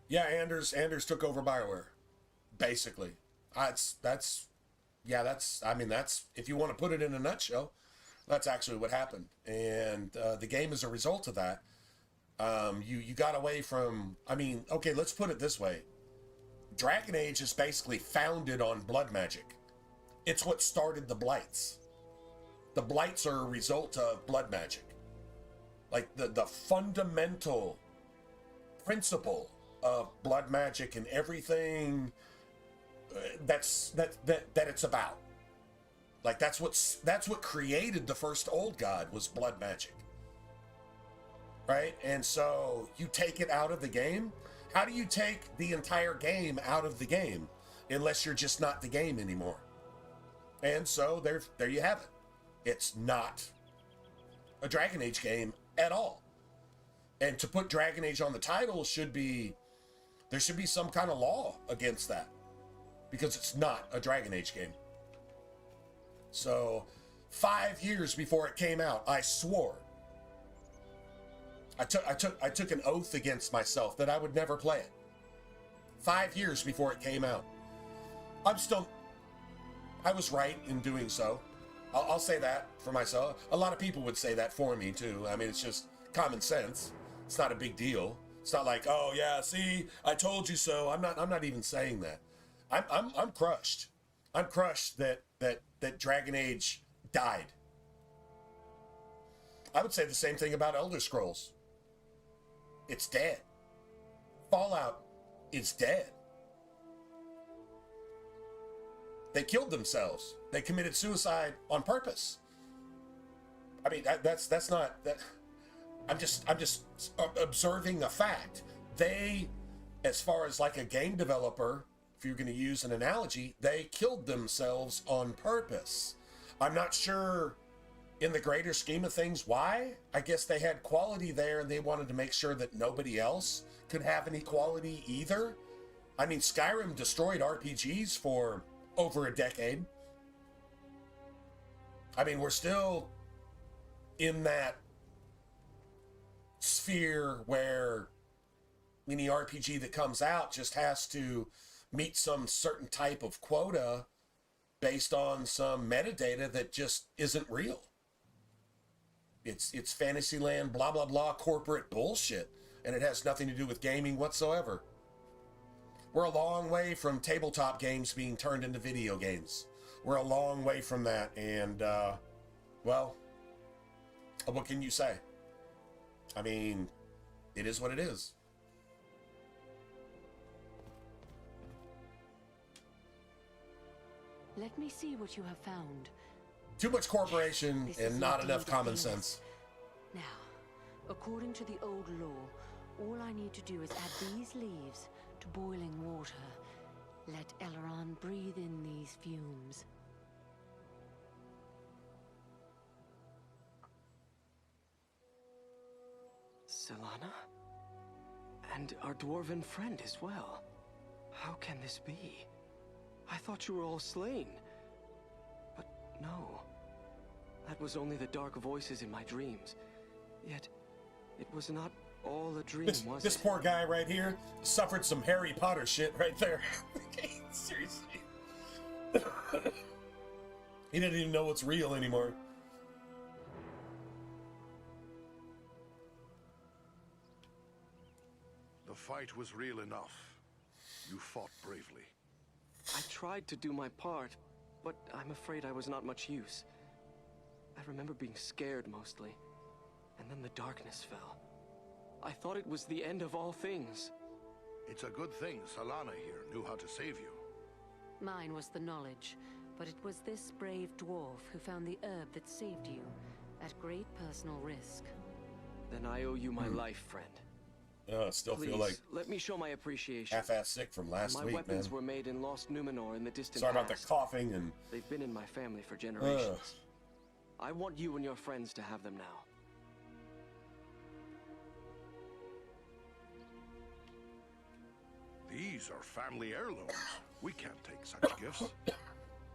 [SPEAKER 2] Yeah, Anders took over BioWare, basically. That's if you want to put it in a nutshell, that's actually what happened. And the game, as a result of that, you got away from, I mean, okay, let's put it this way. Dragon Age is basically founded on blood magic. It's what started the Blights. The Blights are a result of blood magic. Like the fundamental principle of blood magic and everything that it's about. Like that's what created the first old god was blood magic. Right? And so you take it out of the game. How do you take the entire game out of the game unless you're just not the game anymore? And so there you have it. It's not a Dragon Age game at all. And to put Dragon Age on the title there should be some kind of law against that, because it's not a Dragon Age game. So 5 years before it came out, I swore. I took an oath against myself that I would never play it. 5 years before it came out. I was right in doing so. I'll say that for myself. A lot of people would say that for me too. I mean, it's just common sense. It's not a big deal. It's not like, oh yeah, see, I told you so. I'm not even saying that. I'm crushed. I'm crushed that Dragon Age died. I would say the same thing about Elder Scrolls. It's dead. Fallout is dead. They killed themselves. They committed suicide on purpose. I mean, that's not that. I'm just observing a fact. They, as far as like a game developer, if you're going to use an analogy, they killed themselves on purpose. I'm not sure in the greater scheme of things why. I guess they had quality there and they wanted to make sure that nobody else could have any quality either. I mean, Skyrim destroyed RPGs for over a decade. I mean, we're still in that sphere where any RPG that comes out just has to meet some certain type of quota based on some metadata that just isn't real. It's Fantasyland, blah, blah, blah, corporate bullshit, and it has nothing to do with gaming whatsoever. We're a long way from tabletop games being turned into video games. We're a long way from that, and, well, what can you say? I mean, it is what it is.
[SPEAKER 11] Let me see what you have found.
[SPEAKER 2] Too much corporation and not enough common sense.
[SPEAKER 11] Now, according to the old law, all I need to do is add these leaves to boiling water. Let Elrond breathe in these fumes.
[SPEAKER 13] Selana? And our dwarven friend as well. How can this be? I thought you were all slain. But no. That was only the dark voices in my dreams. Yet, it was not all a dream, was it?
[SPEAKER 2] This poor guy right here suffered some Harry Potter shit right there. Seriously. He didn't even know what's real anymore.
[SPEAKER 4] The fight was real enough. You fought bravely.
[SPEAKER 13] I tried to do my part, but I'm afraid I was not much use. I remember being scared mostly, and then the darkness fell. I thought it was the end of all things.
[SPEAKER 4] It's a good thing Selana here knew how to save you.
[SPEAKER 11] Mine was the knowledge, but it was this brave dwarf who found the herb that saved you, at great personal risk.
[SPEAKER 13] Then I owe you my life, friend.
[SPEAKER 2] I still
[SPEAKER 13] Please,
[SPEAKER 2] feel like
[SPEAKER 13] let me show my appreciation.
[SPEAKER 2] half-ass sick from last
[SPEAKER 13] my
[SPEAKER 2] week, man.
[SPEAKER 13] weapons were made in Lost Numenor in the distant
[SPEAKER 2] Sorry about
[SPEAKER 13] past.
[SPEAKER 2] the coughing and...
[SPEAKER 13] They've been in my family for generations. I want you and your friends to have them now.
[SPEAKER 4] These are family heirlooms. We can't take such gifts.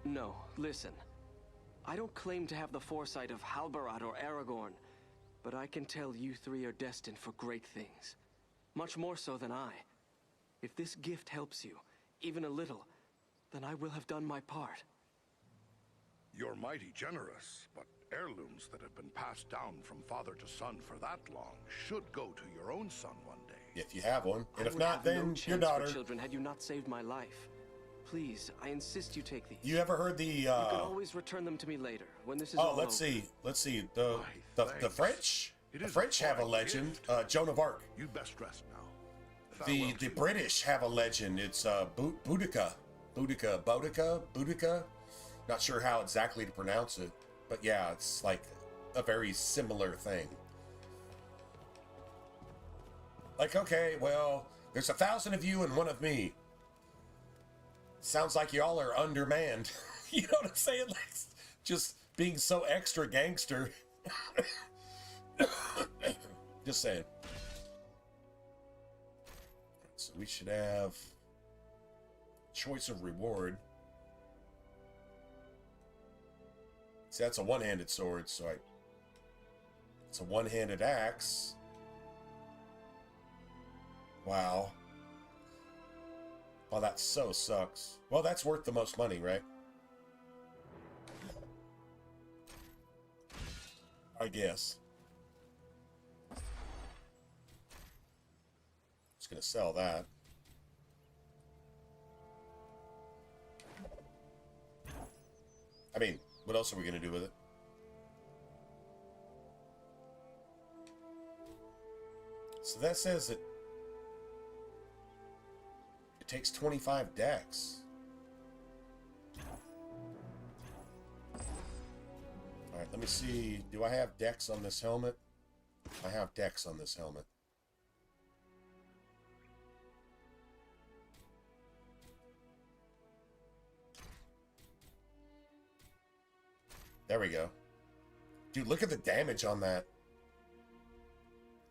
[SPEAKER 13] No, listen. I don't claim to have the foresight of Halbarad or Aragorn, but I can tell you three are destined for great things. Much more so than I. If this gift helps you, even a little, then I will have done my part.
[SPEAKER 4] You're mighty generous, but heirlooms that have been passed down from father to son for that long should go to your own son one day.
[SPEAKER 2] If you have one. And
[SPEAKER 13] I
[SPEAKER 2] if
[SPEAKER 13] would
[SPEAKER 2] not,
[SPEAKER 13] have no
[SPEAKER 2] then
[SPEAKER 13] chance
[SPEAKER 2] your daughter.
[SPEAKER 13] for children had you not saved my life. Please, I insist you take these.
[SPEAKER 2] You ever heard the
[SPEAKER 13] You can always return them to me later when this is
[SPEAKER 2] oh,
[SPEAKER 13] all
[SPEAKER 2] let's
[SPEAKER 13] over.
[SPEAKER 2] see. Let's see. The French. The
[SPEAKER 4] is
[SPEAKER 2] French
[SPEAKER 4] a
[SPEAKER 2] have a
[SPEAKER 4] fine
[SPEAKER 2] legend.
[SPEAKER 4] gift.
[SPEAKER 2] Joan of Arc.
[SPEAKER 4] You'd best rest now.
[SPEAKER 2] The
[SPEAKER 4] Farewell to you.
[SPEAKER 2] British have a legend. It's Boudica. Not sure how exactly to pronounce it, but yeah, it's like a very similar thing. Like, okay, well, there's 1,000 of you and one of me. Sounds like y'all are undermanned. You know what I'm saying? Like, just being so extra gangster. Just saying. So we should have choice of reward. See, that's a one-handed sword, so it's a one-handed axe. Wow. Well, that so sucks. Well, that's worth the most money, right? I guess. Just gonna sell that. I mean, what else are we gonna do with it? So that says that it takes 25 decks. Alright, let me see. Do I have decks on this helmet? I have decks on this helmet. There we go. Dude, look at the damage on that.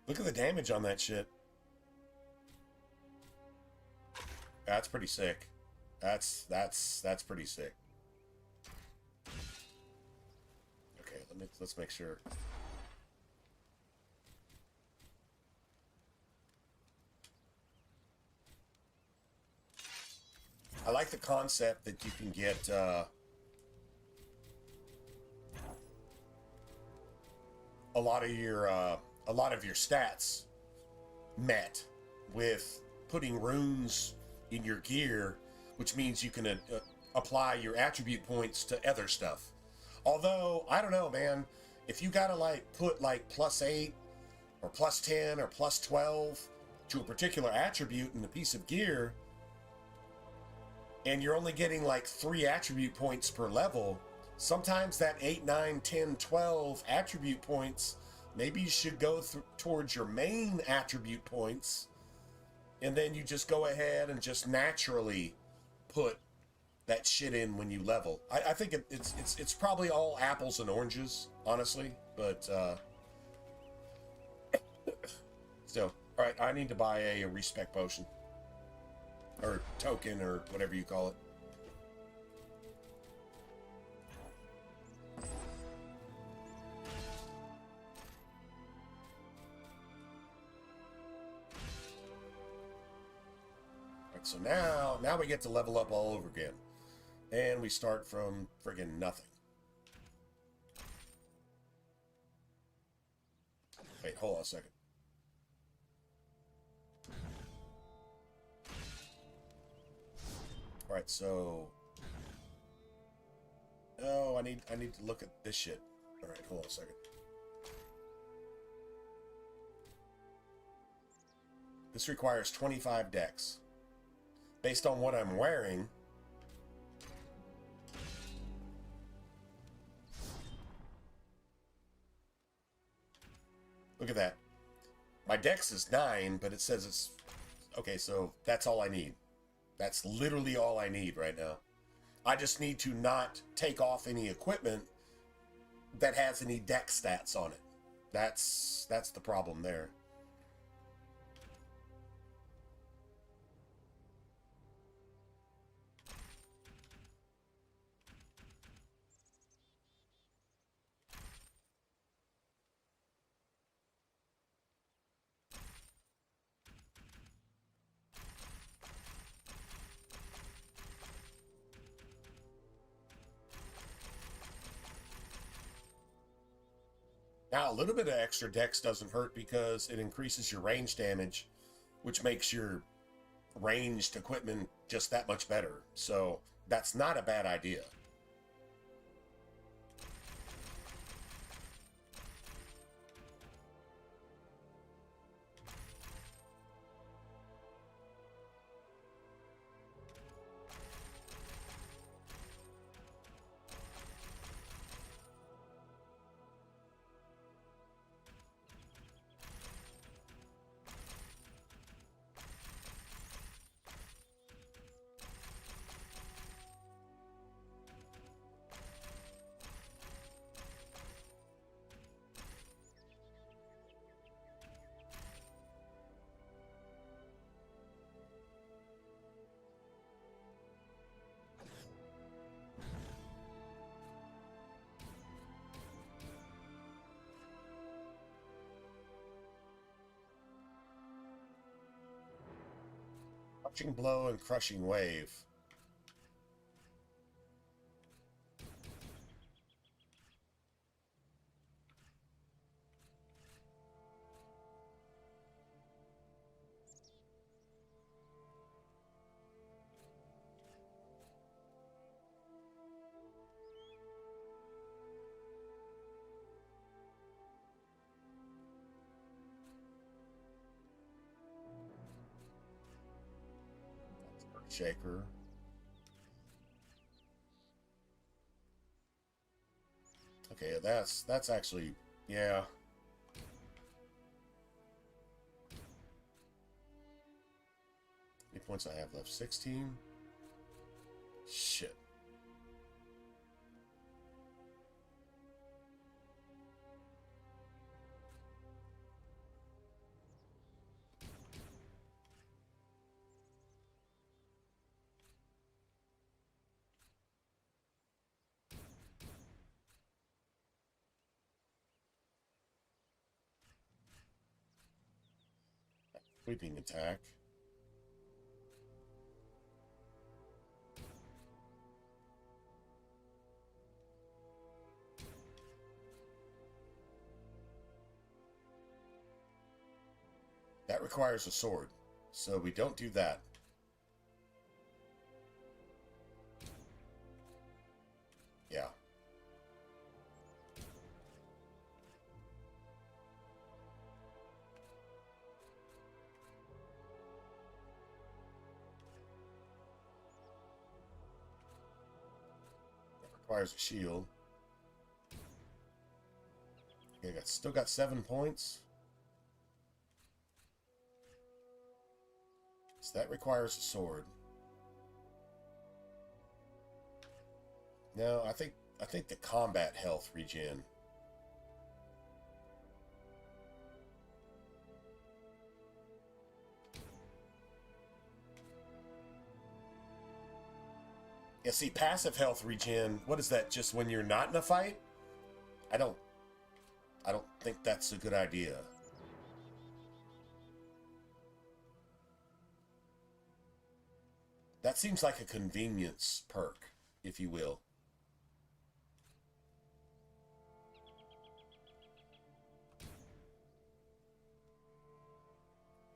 [SPEAKER 2] Look at the damage on that shit. That's pretty sick. That's pretty sick. Okay, let's make sure. I like the concept that you can get a lot of your stats met with putting runes in your gear, which means you can apply your attribute points to other stuff. Although, I don't know, man, if you gotta like put like +8 or +10 or +12 to a particular attribute in a piece of gear, and you're only getting like 3 attribute points per level, sometimes that 8, 9, 10, 12 attribute points, maybe you should go towards your main attribute points, and then you just go ahead and just naturally put that shit in when you level. I think it's probably all apples and oranges, honestly, but still. All right, I need to buy a respec potion. Or token, or whatever you call it. Alright, so now we get to level up all over again. And we start from friggin' nothing. Wait, hold on a second. All right, so oh, I need to look at this shit. All right, hold on a second. This requires 25 decks. Based on what I'm wearing, look at that. My dex is 9, but it says it's okay, so that's all I need. That's literally all I need right now. I just need to not take off any equipment that has any deck stats on it. That's the problem there. Now, a little bit of extra dex doesn't hurt because it increases your range damage which makes your ranged equipment just that much better. So that's not a bad idea. Crushing blow and crushing wave. Shaker. Okay, that's actually, yeah. How many points I have left? 16? Shit. Sweeping attack. That requires a sword, so we don't do that. Yeah. Requires a shield. Okay, still got 7 points. So that requires a sword. No, I think the combat health regen. Yeah, see, passive health regen, what is that, just when you're not in a fight? I don't think that's a good idea. That seems like a convenience perk, if you will.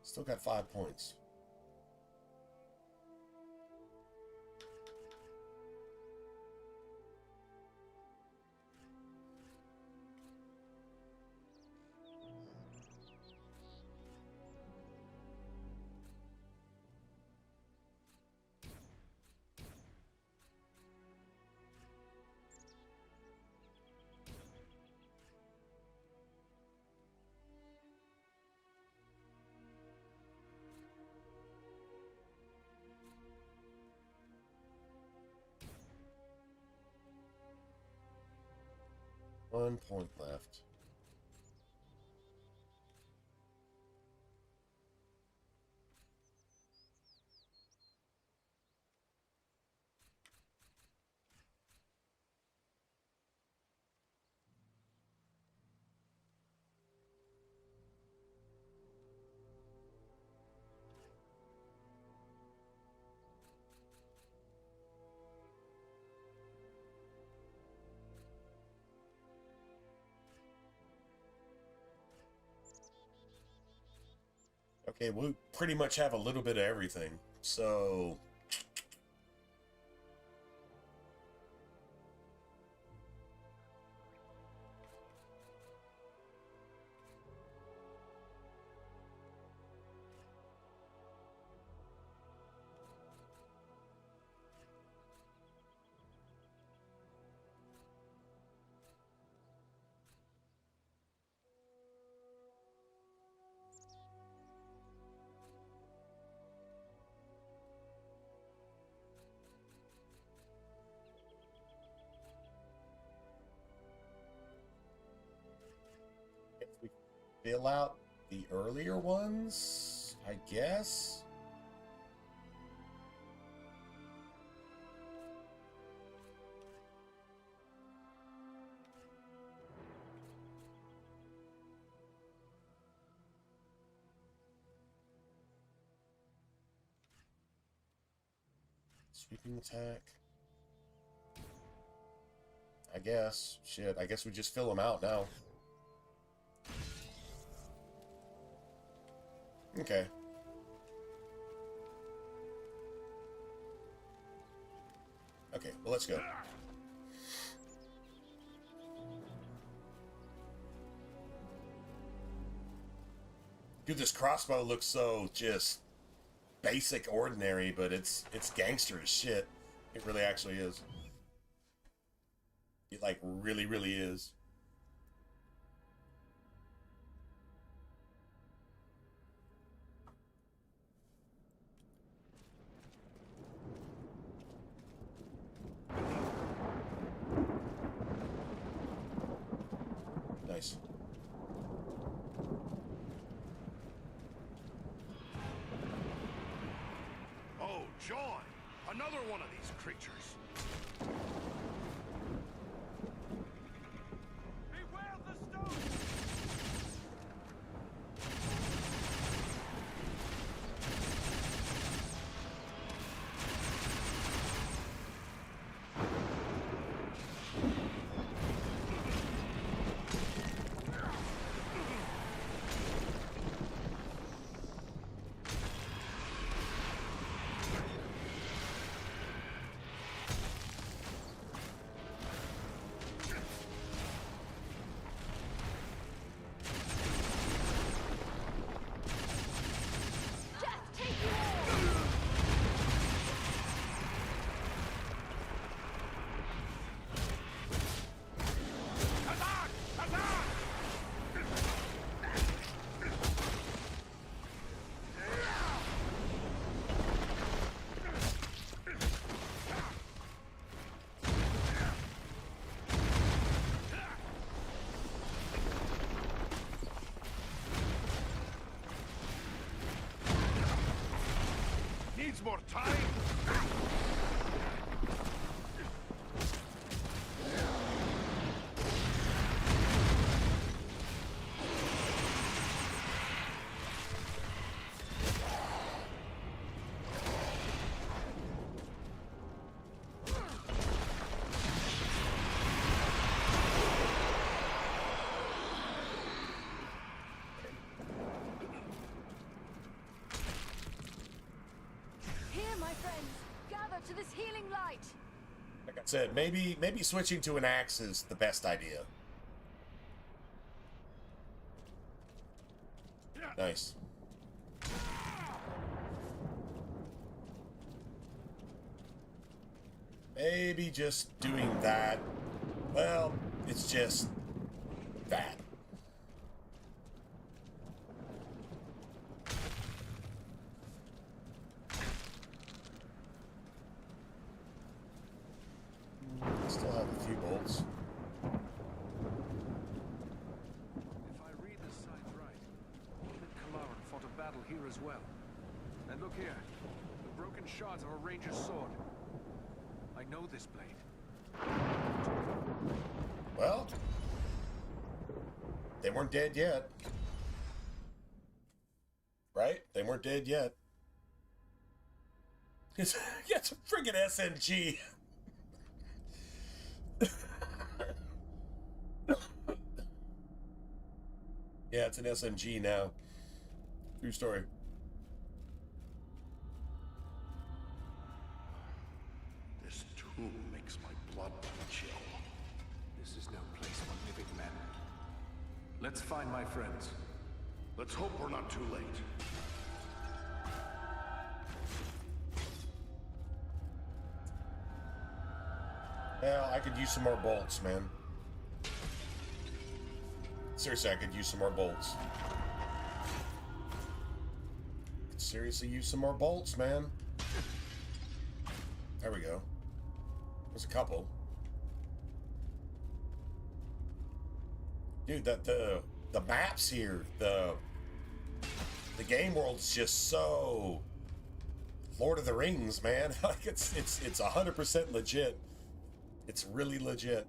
[SPEAKER 2] Still got 5 points. One point left. Okay, we pretty much have a little bit of everything. So... if we fill out the earlier ones, I guess. Sweeping attack. I guess. Shit, I guess we just fill them out now. Okay. Okay, well, let's go. Dude, this crossbow looks so just basic, ordinary, but it's gangster as shit. It really actually is. It, like, really, really is. Nice.
[SPEAKER 4] Oh, joy! Another one of these creatures.
[SPEAKER 6] Beware the stone!
[SPEAKER 4] Needs more time.
[SPEAKER 11] To this healing light.
[SPEAKER 2] Like I said, maybe switching to an axe is the best idea. Nice. Maybe just doing that. Well, it's just that. Still have a few bolts.
[SPEAKER 6] If I read the signs right, David Kalaran fought a battle here as well. And look here, the broken shards of a ranger's sword. I know this blade.
[SPEAKER 2] Well, they weren't dead yet. Right? They weren't dead yet. It's a friggin' SMG. Yeah, it's an SMG now. True story.
[SPEAKER 6] blood chill. This is no place for living men. Let's find my friends.
[SPEAKER 4] Let's hope we're not too late.
[SPEAKER 2] Well, I could use some more bolts, man. Seriously, I could use some more bolts. Could seriously use some more bolts, man. There we go. There's a couple. Dude, the maps here, the game world's just so Lord of the Rings, man. Like it's 100% legit. It's really legit.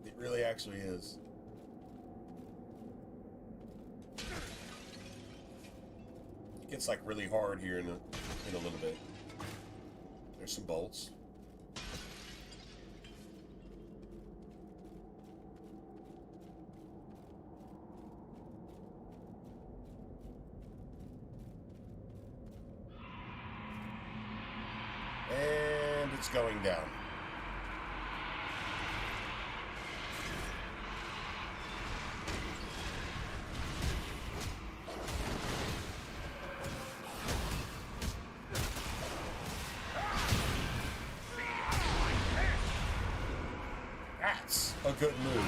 [SPEAKER 2] It really actually is. It gets like really hard here in a little bit. There's some bolts. And it's going down. That's a good move.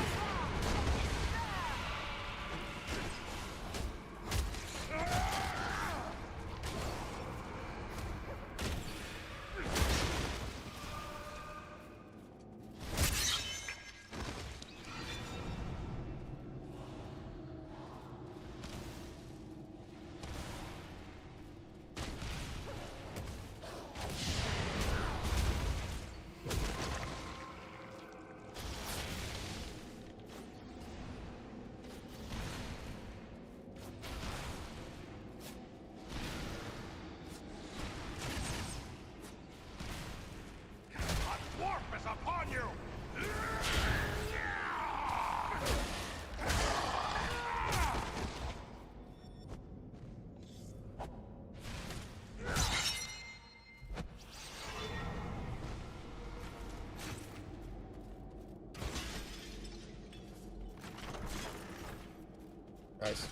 [SPEAKER 2] Nice.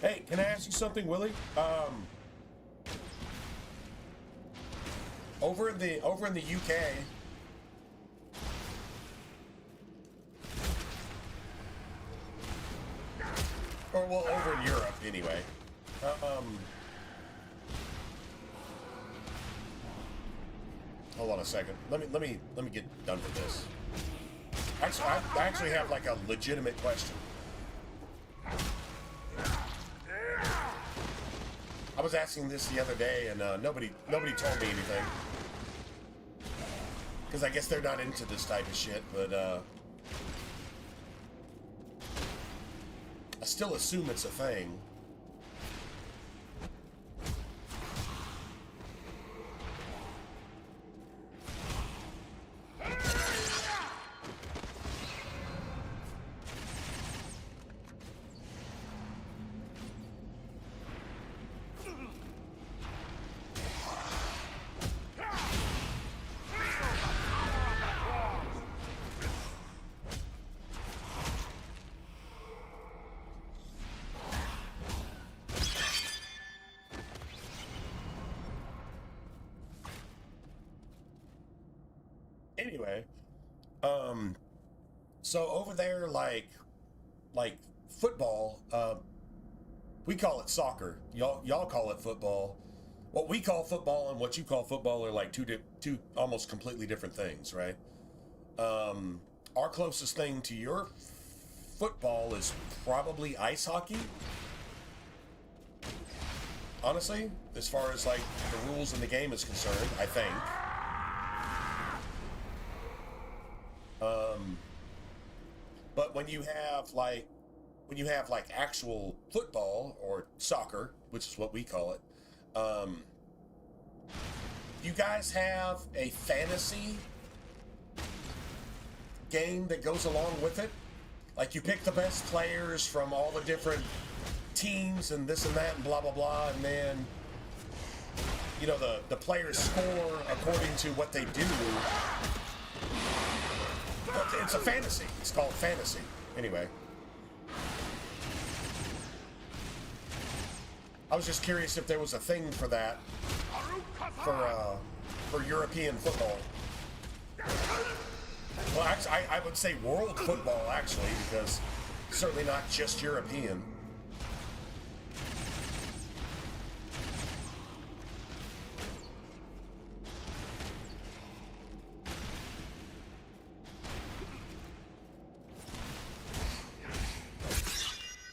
[SPEAKER 2] Hey, can I ask you something, Willie? Over in the UK, or well, over in Europe anyway. Hold on a second. Let me get done with this. Actually, I actually have like a legitimate question. I was asking this the other day, and nobody told me anything. Because I guess they're not into this type of shit, but I still assume it's a thing. Anyway, so over there, like football, we call it soccer. Y'all call it football. What we call football and what you call football are like two almost completely different things, right? Our closest thing to your football is probably ice hockey. Honestly, as far as like the rules in the game is concerned, I think. But when you have like actual football or soccer, which is what we call it, you guys have a fantasy game that goes along with it? Like you pick the best players from all the different teams and this and that and blah, blah, blah. And then, you know, the players score according to what they do. It's a fantasy. It's called fantasy. Anyway. I was just curious if there was a thing for that for European football. Well, actually, I would say world football, actually, because certainly not just European.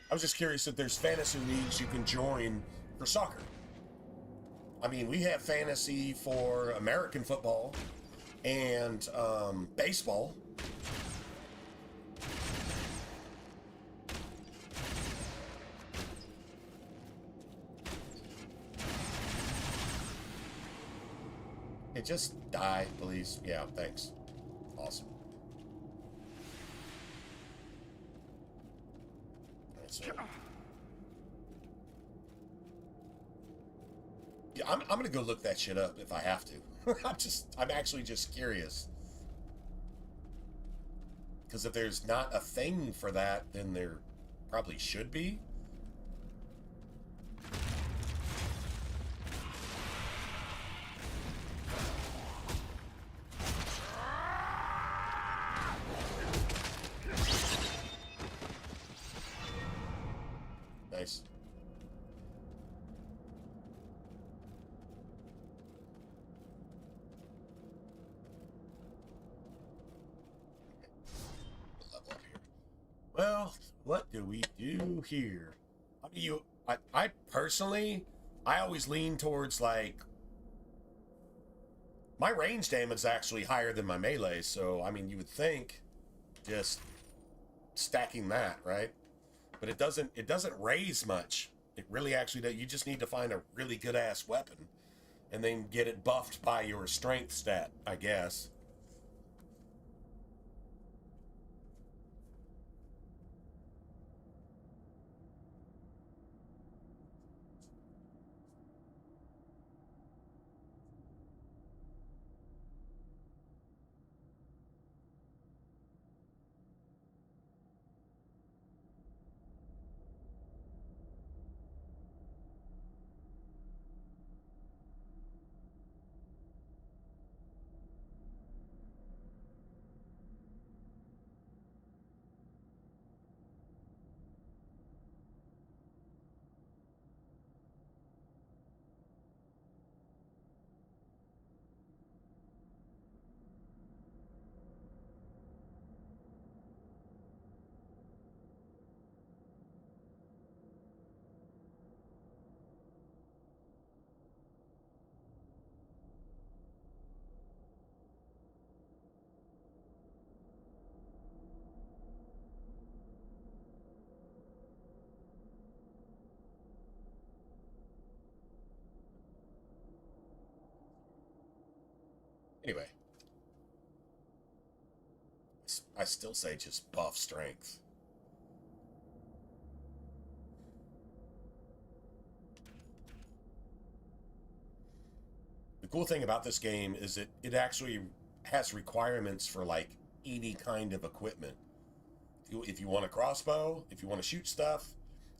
[SPEAKER 2] I was just curious if there's fantasy leagues you can join for soccer. I mean, we have fantasy for American football and baseball. Hey, just die, please. Yeah, thanks. Awesome. Yeah, I'm gonna go look that shit up if I have to. I'm actually just curious. Because if there's not a thing for that, then there probably should be. Nice. Well, what do we do here? How do you... I personally, I always lean towards, like... My range damage is actually higher than my melee, so, I mean, you would think just stacking that, right? But it doesn't raise much. It really actually does. You just need to find a really good-ass weapon and then get it buffed by your strength stat, I guess. Anyway. I still say just buff strength. The cool thing about this game is it actually has requirements for, like, any kind of equipment. If you want a crossbow, if you want to shoot stuff,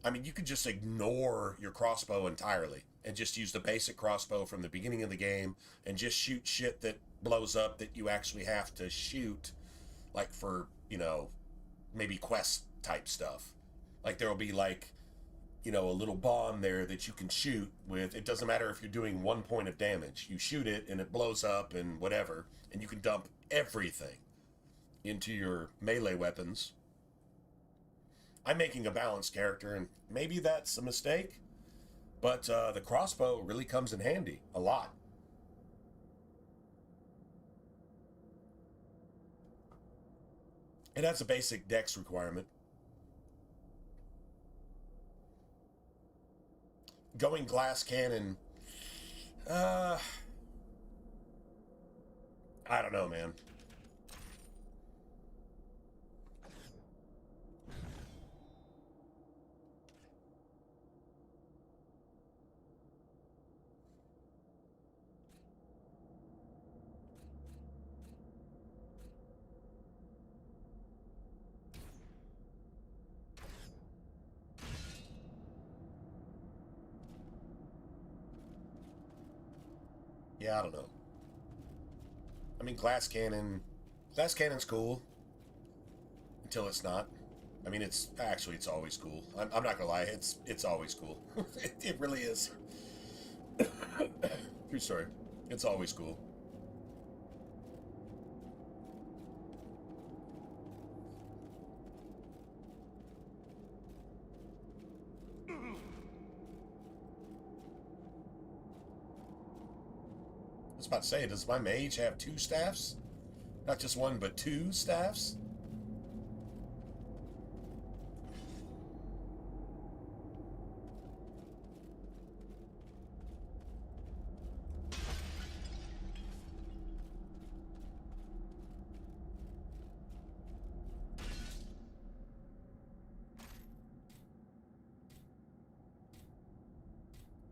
[SPEAKER 2] I mean, you could just ignore your crossbow entirely and just use the basic crossbow from the beginning of the game and just shoot shit that blows up that you actually have to shoot, like, for, you know, maybe quest type stuff. Like, there'll be, like, you know, a little bomb there that you can shoot with. It doesn't matter if you're doing 1 point of damage. You shoot it and it blows up and whatever, and you can dump everything into your melee weapons. I'm making a balanced character, and maybe that's a mistake, but the crossbow really comes in handy a lot. It has a basic dex requirement. Going glass cannon, I don't know, man. Yeah, I don't know. I mean, glass cannon's cool. Until it's not. I mean, it's always cool. I'm not gonna lie, it's always cool. It really is. True story. It's always cool. I was about to say, does my mage have 2 staffs? Not just 1, but 2 staffs?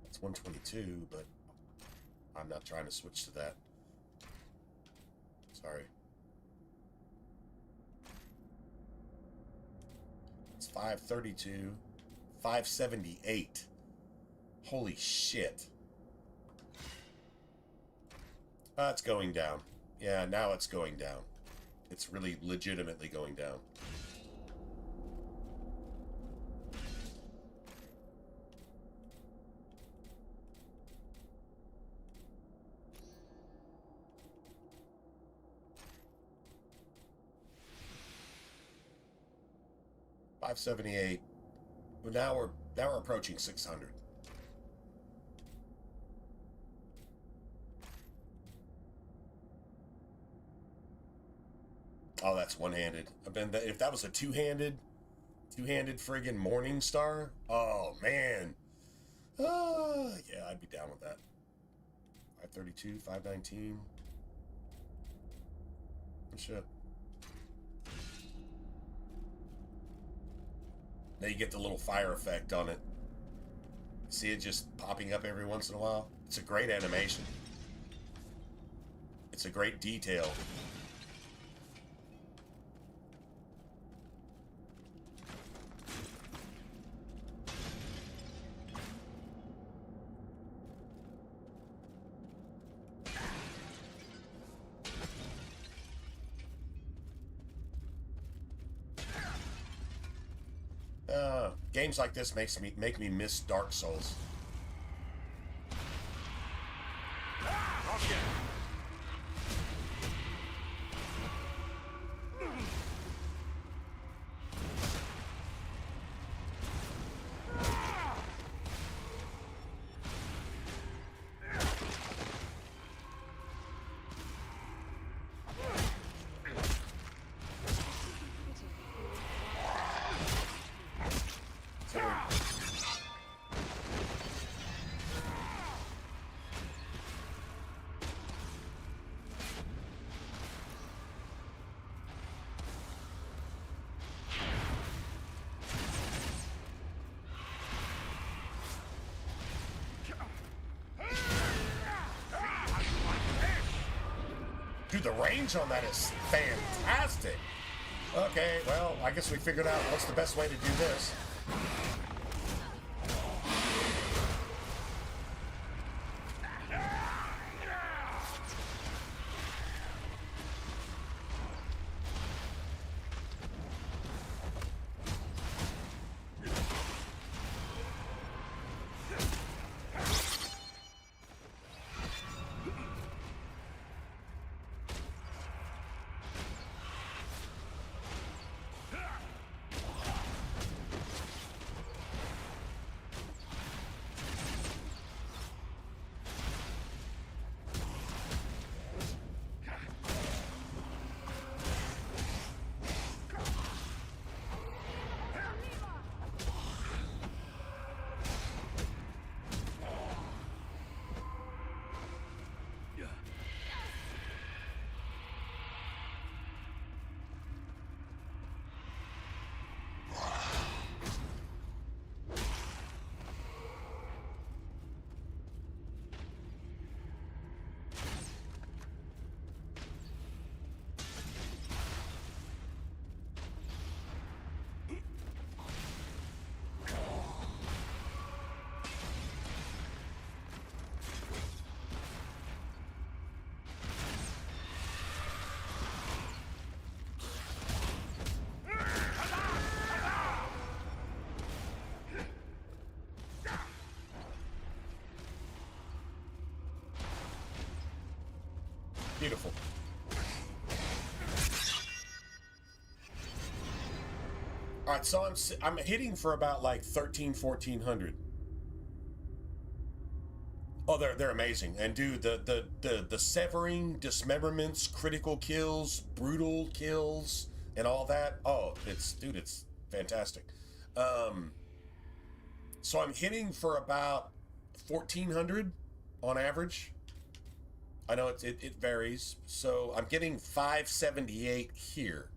[SPEAKER 2] That's 122, but I'm not trying to switch to that. Sorry. It's 532, 578. Holy shit. It's going down. Yeah, now it's going down. It's really legitimately going down. $578. But now we're approaching 600. Oh, that's one-handed. If that was a two-handed friggin' Morning Star, oh man. Yeah, I'd be down with that. 532, 519. Shit. Now you get the little fire effect on it. See it just popping up every once in a while? It's a great animation. It's a great detail. Games like this make me miss Dark Souls. Dude, the range on that is fantastic. Okay, well, I guess we figured out what's the best way to do this. Beautiful. All right, so I'm hitting for about like 1400. Oh, they're amazing. And dude, the severing, dismemberments, critical kills, brutal kills, and all that. Oh, it's fantastic. So I'm hitting for about 1400 on average. I know it varies. So I'm getting 578 here.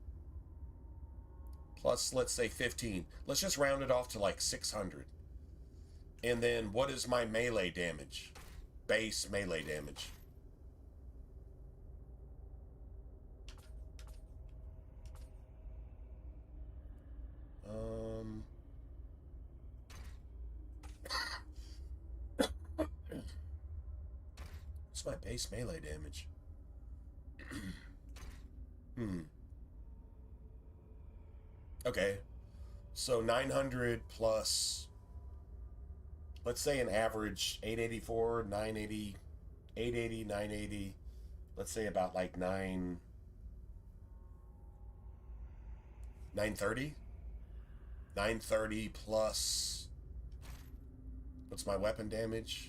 [SPEAKER 2] Plus, let's say 15. Let's just round it off to like 600. And then what is my melee damage? Base melee damage. What's my base melee damage? Okay. So 900 plus, let's say an average 884, 980, 880, 980. Let's say about like 930. 930 plus, what's my weapon damage?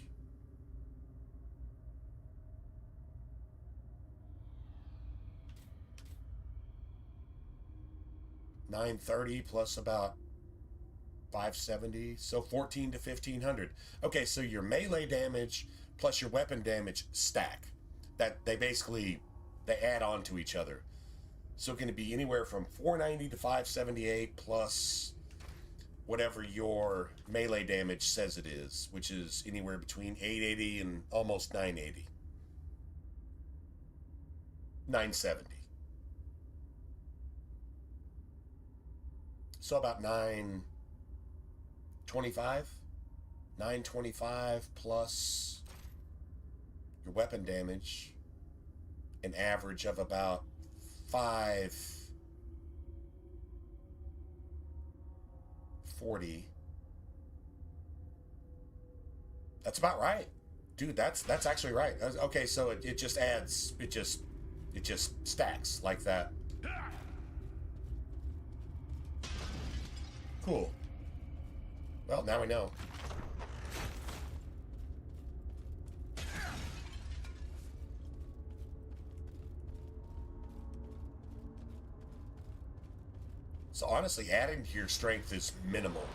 [SPEAKER 2] $930 plus about 570, so 14 to 1500. Okay, so your melee damage plus your weapon damage stack. That they add on to each other. So it can be anywhere from 490 to 578 plus whatever your melee damage says it is, which is anywhere between 880 and almost 980. 970. So about 925. 925 plus your weapon damage, an average of about 540. That's about right. Dude, that's actually right. Okay, so it just adds, it just stacks like that. Cool. Well, now we know. So honestly, adding to your strength is minimal.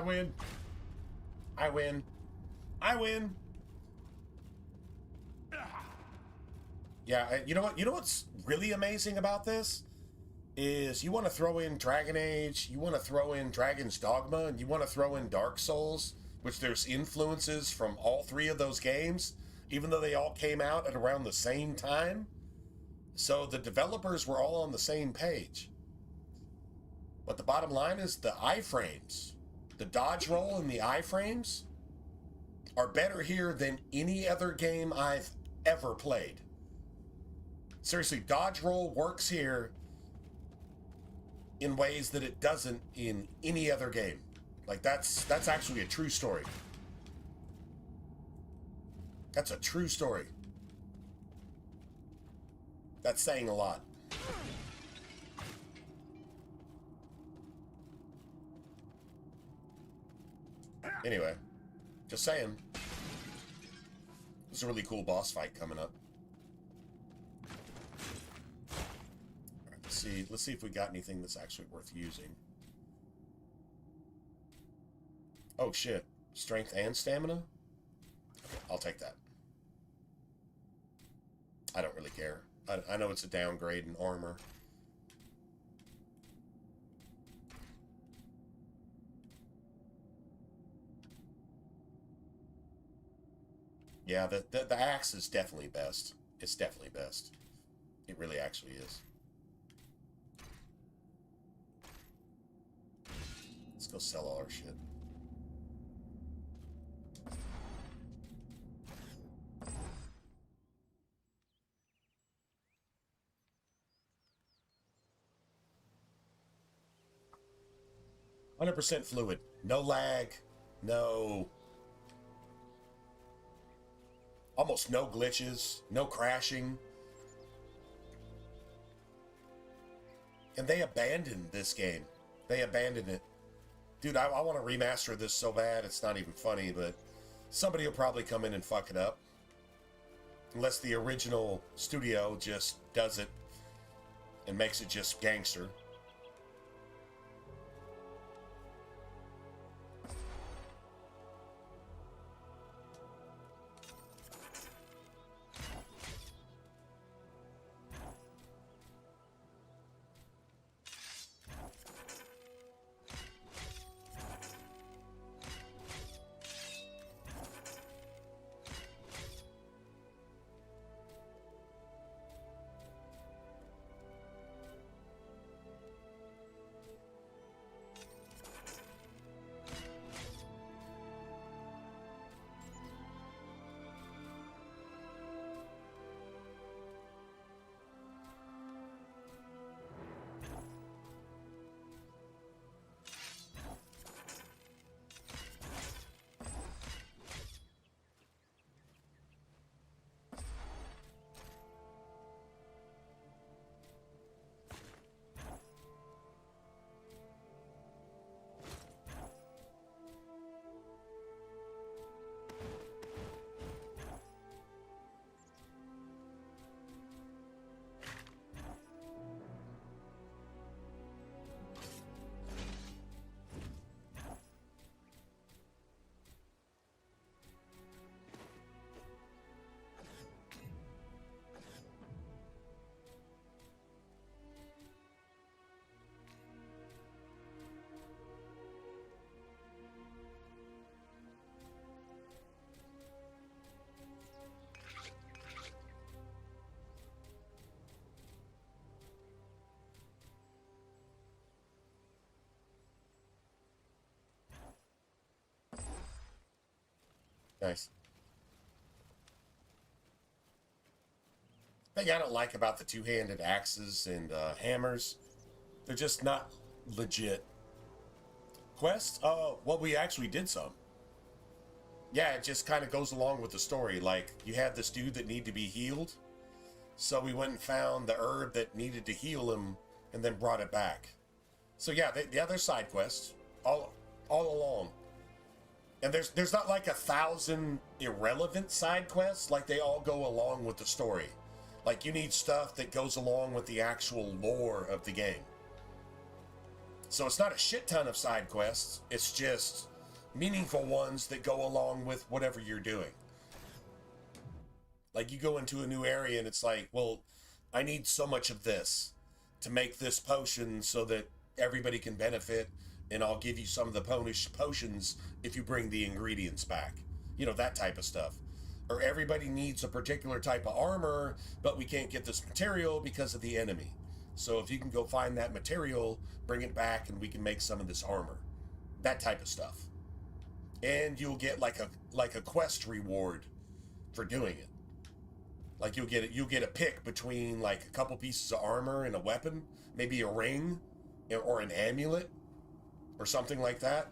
[SPEAKER 2] I win. I win. I win. Yeah, you know what? You know what's really amazing about this is you want to throw in Dragon Age, you want to throw in Dragon's Dogma, and you want to throw in Dark Souls, which there's influences from all three of those games, even though they all came out at around the same time. So the developers were all on the same page. But the bottom line is the iframes, the dodge roll and the iframes are better here than any other game I've ever played. Seriously, dodge roll works here in ways that it doesn't in any other game. Like that's actually a true story. That's a true story. That's saying a lot. Anyway, just saying. There's a really cool boss fight coming up. All right, let's see if we got anything that's actually worth using. Oh shit, strength and stamina? Okay, I'll take that. I don't really care. I know it's a downgrade in armor. Yeah, the axe is definitely best. It's definitely best. It really actually is. Let's go sell all our shit. %, fluid. No lag. No... Almost no glitches. No crashing. And they abandoned this game. They abandoned it. Dude, I want to remaster this so bad, it's not even funny, but somebody will probably come in and fuck it up. Unless the original studio just does it and makes it just gangster. Nice. The thing I don't like about the two-handed axes and hammers, they're just not legit. Quest? Oh, well, we actually did some. Yeah, it just kind of goes along with the story. Like, you had this dude that needed to be healed, so we went and found the herb that needed to heal him and then brought it back. So yeah, they're side quests all along. And there's not like 1,000 irrelevant side quests. Like, they all go along with the story. Like, you need stuff that goes along with the actual lore of the game. So it's not a shit ton of side quests. It's just meaningful ones that go along with whatever you're doing. Like you go into a new area and it's like, well, I need so much of this to make this potion so that everybody can benefit, and I'll give you some of the potions if you bring the ingredients back. You know, that type of stuff. Or everybody needs a particular type of armor, but we can't get this material because of the enemy. So if you can go find that material, bring it back, and we can make some of this armor. That type of stuff. And you'll get like a quest reward for doing it. Like you'll get a pick between like a couple pieces of armor and a weapon, maybe a ring or an amulet or something like that.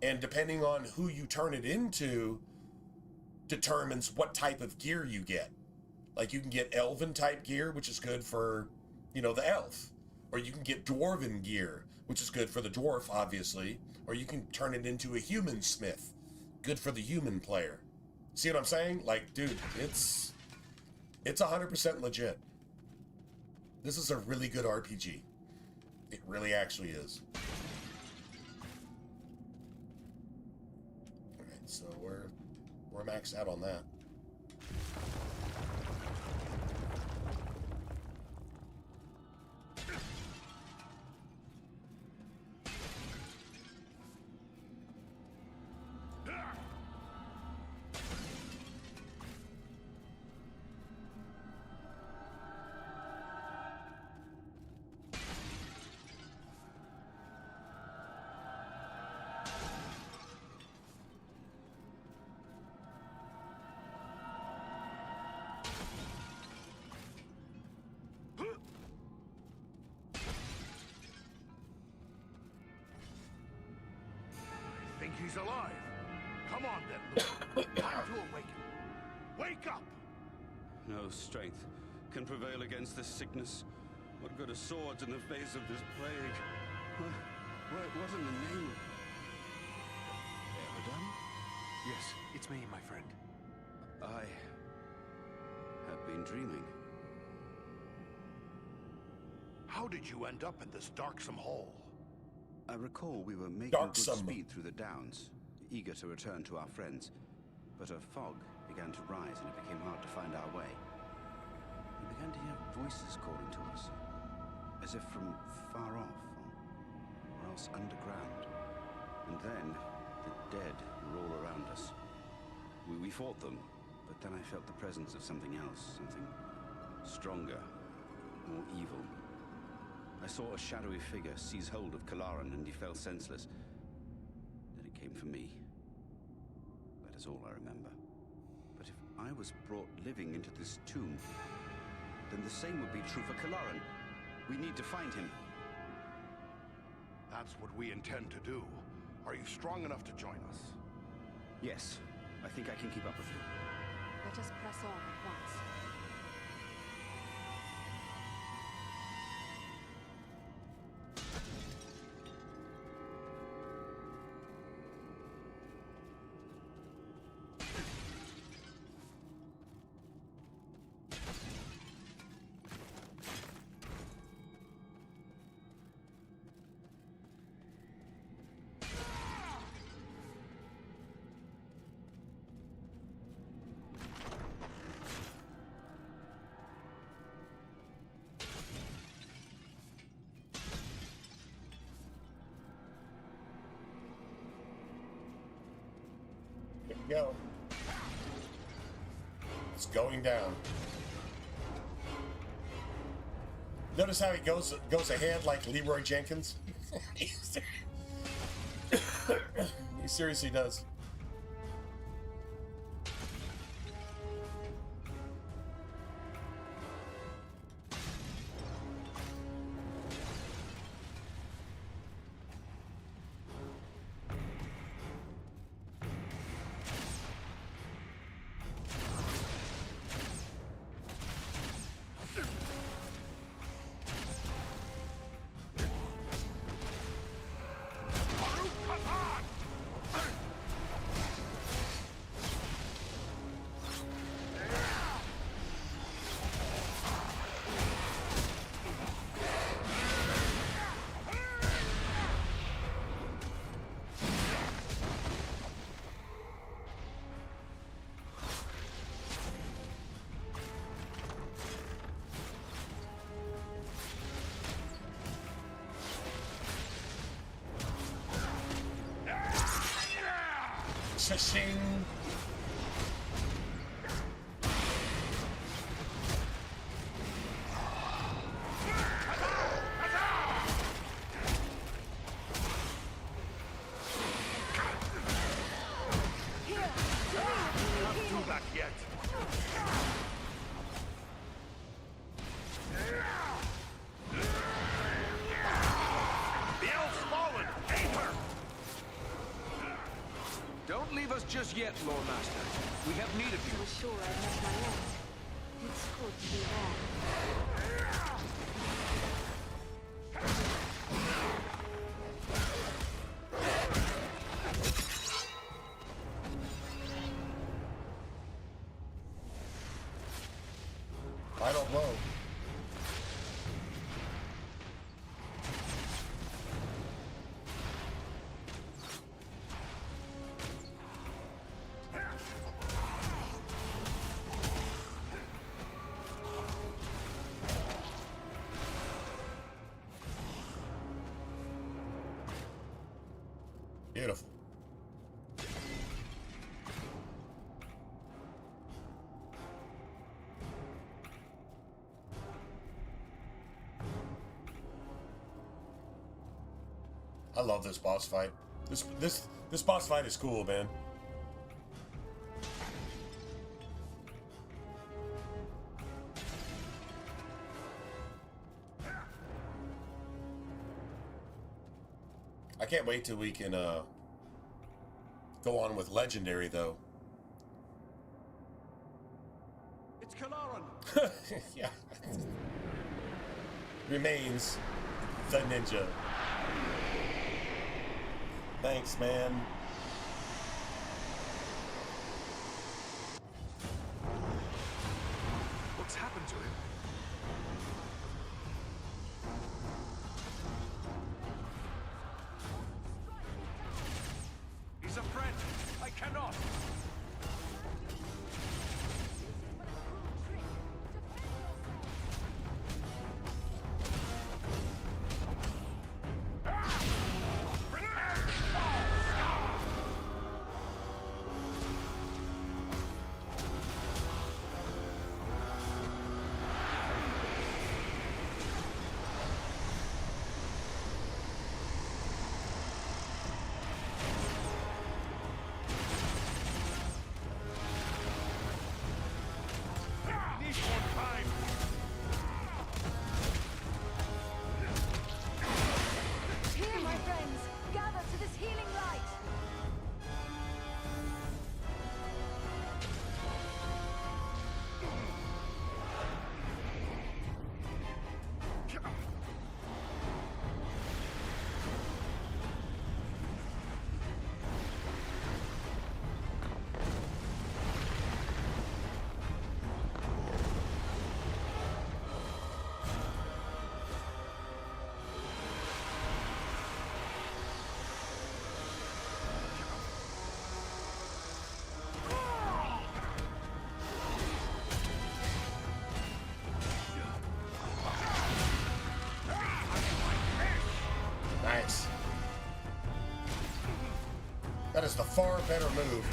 [SPEAKER 2] And depending on who you turn it into determines what type of gear you get. Like you can get elven type gear, which is good for, you know, the elf. Or you can get dwarven gear, which is good for the dwarf, obviously. Or you can turn it into a human smith. Good for the human player. See what I'm saying? Like, dude, it's 100% legit. This is a really good RPG. It really actually is. Alright, so we're maxed out on that.
[SPEAKER 4] He's alive. Come on, then, Lord. Time to awaken. Wake up!
[SPEAKER 14] No strength can prevail against this sickness. What good are swords in the face of this plague? What in the name of... Eridan?
[SPEAKER 6] Yes, it's me, my friend.
[SPEAKER 14] I have been dreaming.
[SPEAKER 4] How did you end up in this darksome hole?
[SPEAKER 14] I recall we were making good speed through the downs, eager to return to our friends. But a fog began to rise and it became hard to find our way. We began to hear voices calling to us, as if from far off, or else underground. And then, the dead were all around us. We fought them, but then I felt the presence of something else, something stronger, more evil. I saw a shadowy figure seize hold of Kalaran and he fell senseless. Then it came for me. That is all I remember. But if I was brought living into this tomb, then the same would be true for Kalaran. We need to find him.
[SPEAKER 4] That's what we intend to do. Are you strong enough to join us?
[SPEAKER 14] Yes, I think I can keep up with you.
[SPEAKER 5] Let us press on at once.
[SPEAKER 2] Go. It's going down. Notice how he goes ahead like Leroy Jenkins? He seriously does. Shing.
[SPEAKER 6] Don't leave us just yet, Lord Master. We have need of you.
[SPEAKER 5] I was sure I'd met my end. It's good to be wrong.
[SPEAKER 2] Final blow. Beautiful. I love this boss fight. This boss fight is cool, man. I can't wait till we can go on with Legendary, though.
[SPEAKER 6] It's Kalaran.
[SPEAKER 2] Yeah. Remains the ninja. Thanks, man.
[SPEAKER 6] What's happened to him? He's a friend. I cannot.
[SPEAKER 5] Here, my friends, gather to this healing light.
[SPEAKER 2] Nice. That is the far better move.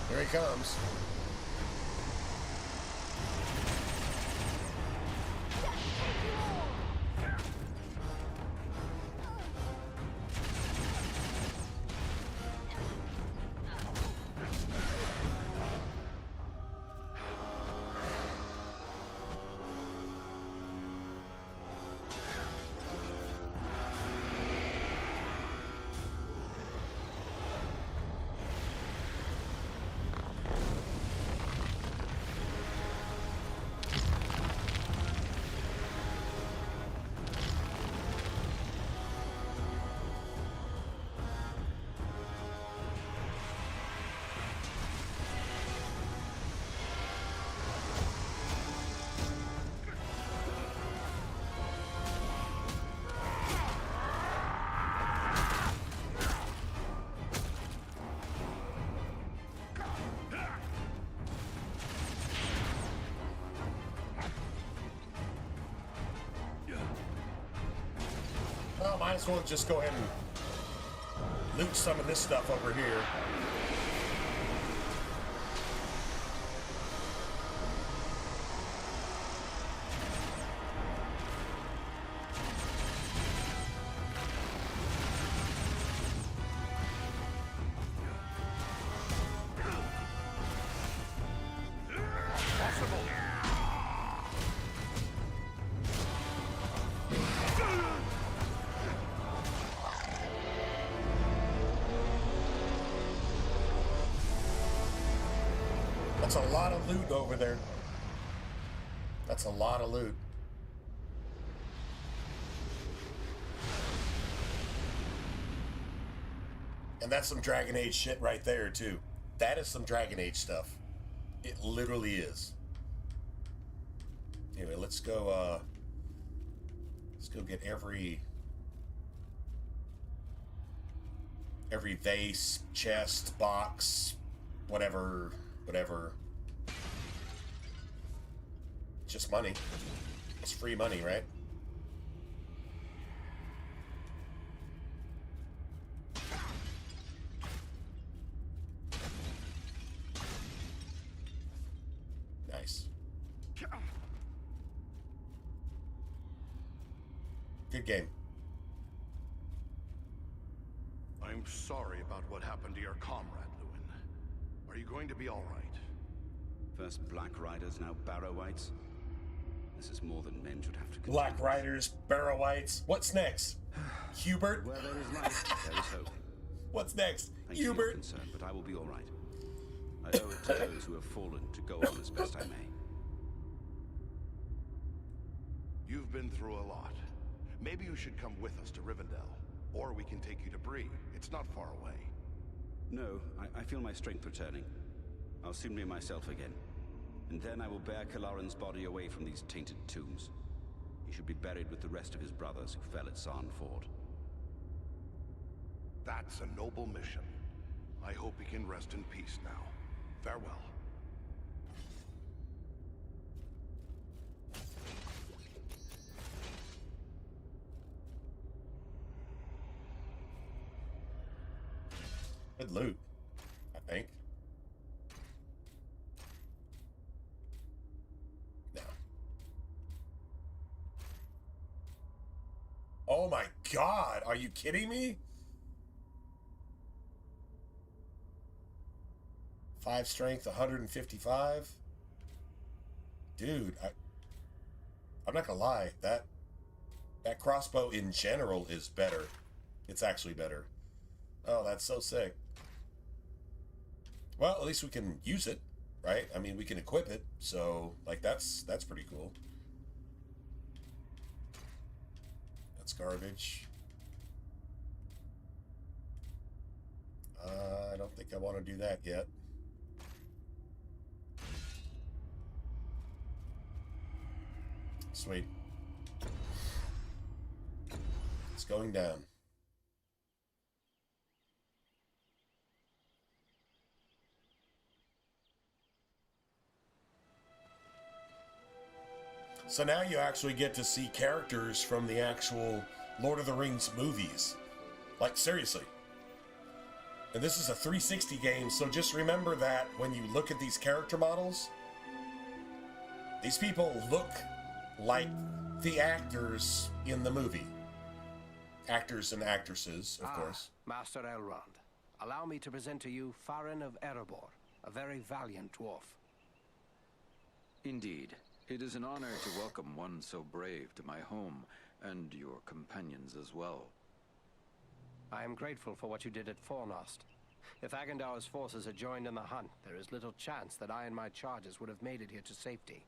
[SPEAKER 2] Here he comes. might as well just go ahead and loot some of this stuff over here. That's a lot of loot over there. That's a lot of loot. And that's some Dragon Age shit right there, too. That is some Dragon Age stuff. It literally is. Anyway, let's go get every vase, chest, box, whatever. Just money. It's free money, right? Nice. Good game.
[SPEAKER 4] I'm sorry about what happened to your comrade, Lewin. Are you going to be all right?
[SPEAKER 14] First Black Riders, now Barrow-wites. This is more than men should have to consider.
[SPEAKER 2] Black Riders, Barrow-wites. What's next? Hubert?
[SPEAKER 14] Where there is life, there is hope.
[SPEAKER 2] What's next?
[SPEAKER 14] Thank you for your
[SPEAKER 2] Hubert?
[SPEAKER 14] concern, but I will be all right. I owe it to those who have fallen to go on as best I may.
[SPEAKER 4] You've been through a lot. Maybe you should come with us to Rivendell. Or we can take you to Bree. It's not far away.
[SPEAKER 14] No, I feel my strength returning. I'll soon be myself again. And then I will bear Kalaran's body away from these tainted tombs. He should be buried with the rest of his brothers who fell at Sarn Ford.
[SPEAKER 4] That's a noble mission. I hope he can rest in peace now. Farewell.
[SPEAKER 2] Good loot, I think. No. Oh my God, are you kidding me? 5 strength, 155. Dude, I'm not gonna lie, that crossbow in general is better. It's actually better. Oh, that's so sick. Well, at least we can use it, right? I mean, we can equip it, so like that's pretty cool. That's garbage. I don't think I want to do that yet. Sweet. It's going down. So now you actually get to see characters from the actual Lord of the Rings movies. Like, seriously. And this is a 360 game, so just remember that when you look at these character models, these people look like the actors in the movie. Actors and actresses, of course.
[SPEAKER 12] Master Elrond, allow me to present to you Farin of Erebor, a very valiant dwarf.
[SPEAKER 15] Indeed. It is an honor to welcome one so brave to my home, and your companions as well.
[SPEAKER 12] I am grateful for what you did at Fornost. If Agandar's forces had joined in the hunt, there is little chance that I and my charges would have made it here to safety.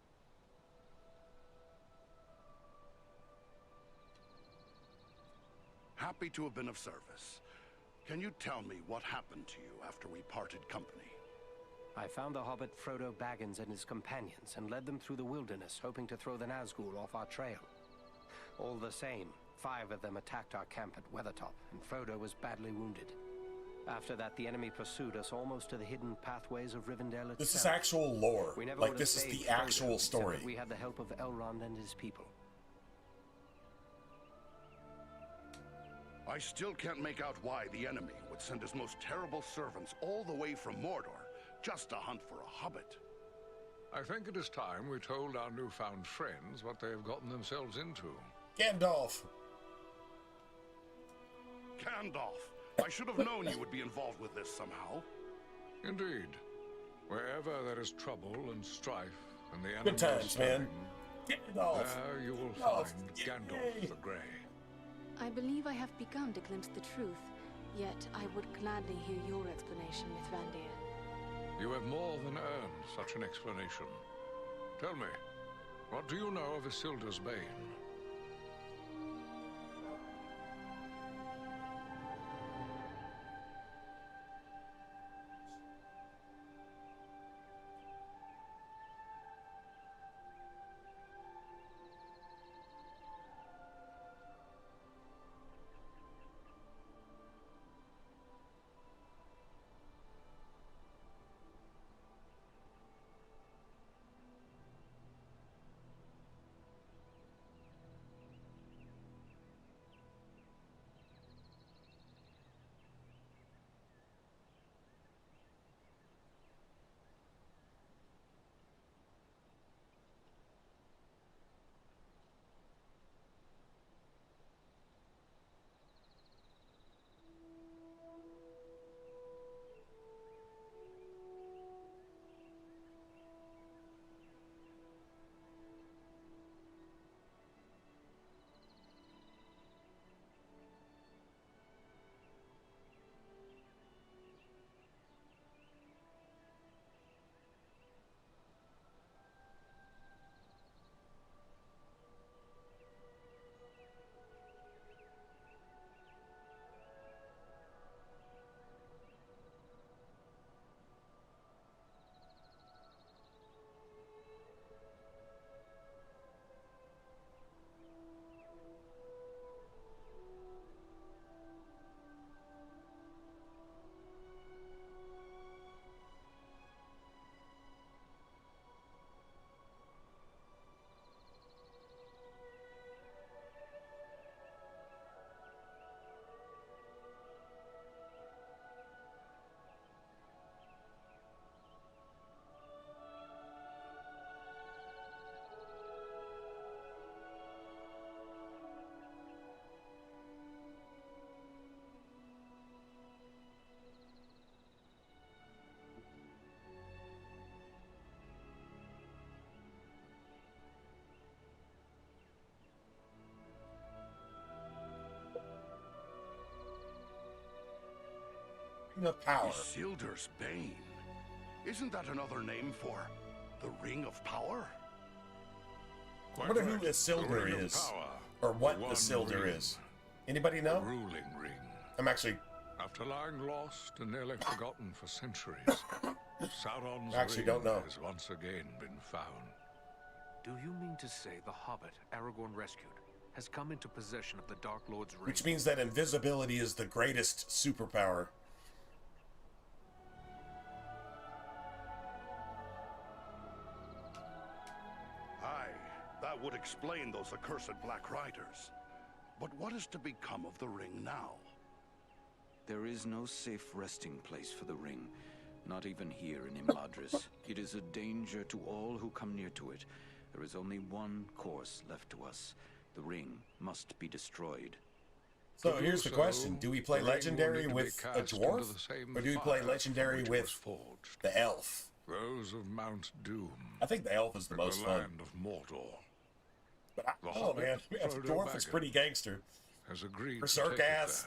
[SPEAKER 4] Happy to have been of service. Can you tell me what happened to you after we parted company?
[SPEAKER 12] I found the hobbit Frodo Baggins and his companions and led them through the wilderness, hoping to throw the Nazgul off our trail. All the same, 5 of them attacked our camp at Weathertop, and Frodo was badly wounded. After that, the enemy pursued us almost to the hidden pathways of Rivendell itself.
[SPEAKER 2] This is actual lore.
[SPEAKER 12] We never
[SPEAKER 2] Like,
[SPEAKER 12] would
[SPEAKER 2] this
[SPEAKER 12] have
[SPEAKER 2] is the
[SPEAKER 12] saved Frodo,
[SPEAKER 2] actual
[SPEAKER 12] except
[SPEAKER 2] story.
[SPEAKER 12] that we had the help of Elrond and his people.
[SPEAKER 4] I still can't make out why the enemy would send his most terrible servants all the way from Mordor just to hunt for a hobbit.
[SPEAKER 1] I think it is time we told our newfound friends what they have gotten themselves into.
[SPEAKER 2] Gandalf!
[SPEAKER 4] Gandalf! I should have known you would be involved with this somehow.
[SPEAKER 1] Indeed. Wherever there is trouble and strife and the enemy
[SPEAKER 2] Good times, man. Gandalf!
[SPEAKER 1] There you will
[SPEAKER 2] Gandalf.
[SPEAKER 1] find Gandalf the Grey.
[SPEAKER 5] I believe I have begun to glimpse the truth, yet I would gladly hear your explanation, Mithrandir.
[SPEAKER 1] You have more than earned such an explanation. Tell me, what do you know of Isildur's Bane?
[SPEAKER 2] The power.
[SPEAKER 4] Isildur's Bane. Isn't that another name for the Ring of Power?
[SPEAKER 2] I wonder who Isildur is, or what Isildur is. Anybody know?
[SPEAKER 1] The ruling ring.
[SPEAKER 2] I'm actually...
[SPEAKER 1] After lying lost and nearly forgotten for centuries, Sauron's
[SPEAKER 2] actually
[SPEAKER 1] ring
[SPEAKER 2] don't know.
[SPEAKER 1] has once again been found.
[SPEAKER 6] Do you mean to say the Hobbit Aragorn rescued has come into possession of the Dark Lord's ring?
[SPEAKER 2] Which means that invisibility is the greatest superpower.
[SPEAKER 4] That would explain those accursed Black Riders. But what is to become of the ring now?
[SPEAKER 15] There is no safe resting place for the ring, not even here in Imladris. It is a danger to all who come near to it. There is only one course left to us. The ring must be destroyed.
[SPEAKER 2] So here's the question. Do we play Legendary with a dwarf? Or do we play Legendary with the elf?
[SPEAKER 1] Those of Mount Doom.
[SPEAKER 2] I think the elf is the most
[SPEAKER 1] the
[SPEAKER 2] fun.
[SPEAKER 1] land of Mordor.
[SPEAKER 2] But man, dwarf is pretty gangster.
[SPEAKER 1] Has agreed
[SPEAKER 2] Berserk
[SPEAKER 1] to take
[SPEAKER 2] ass.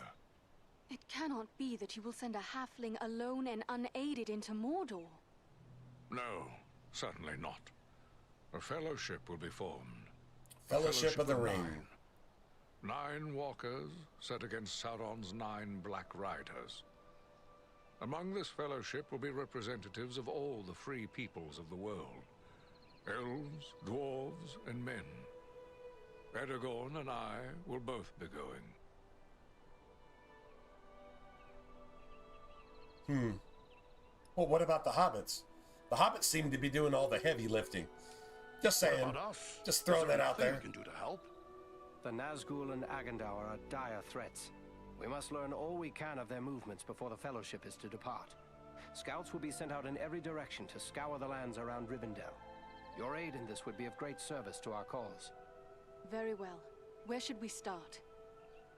[SPEAKER 5] It cannot be that you will send a halfling alone and unaided into Mordor.
[SPEAKER 1] No, certainly not. A fellowship will be formed.
[SPEAKER 2] Fellowship of the Ring.
[SPEAKER 1] 9 walkers set against Sauron's 9 Black Riders. Among this fellowship will be representatives of all the free peoples of the world. Elves, dwarves, and men. Aragorn and I will both be going.
[SPEAKER 2] Well, what about the hobbits? The hobbits seem to be doing all the heavy lifting. Just saying.
[SPEAKER 4] What about us?
[SPEAKER 2] Just throwing that out there.
[SPEAKER 4] We can do to help?
[SPEAKER 12] The Nazgul and Agandaur are dire threats. We must learn all we can of their movements before the Fellowship is to depart. Scouts will be sent out in every direction to scour the lands around Rivendell. Your aid in this would be of great service to our cause.
[SPEAKER 5] Very well. Where should we start?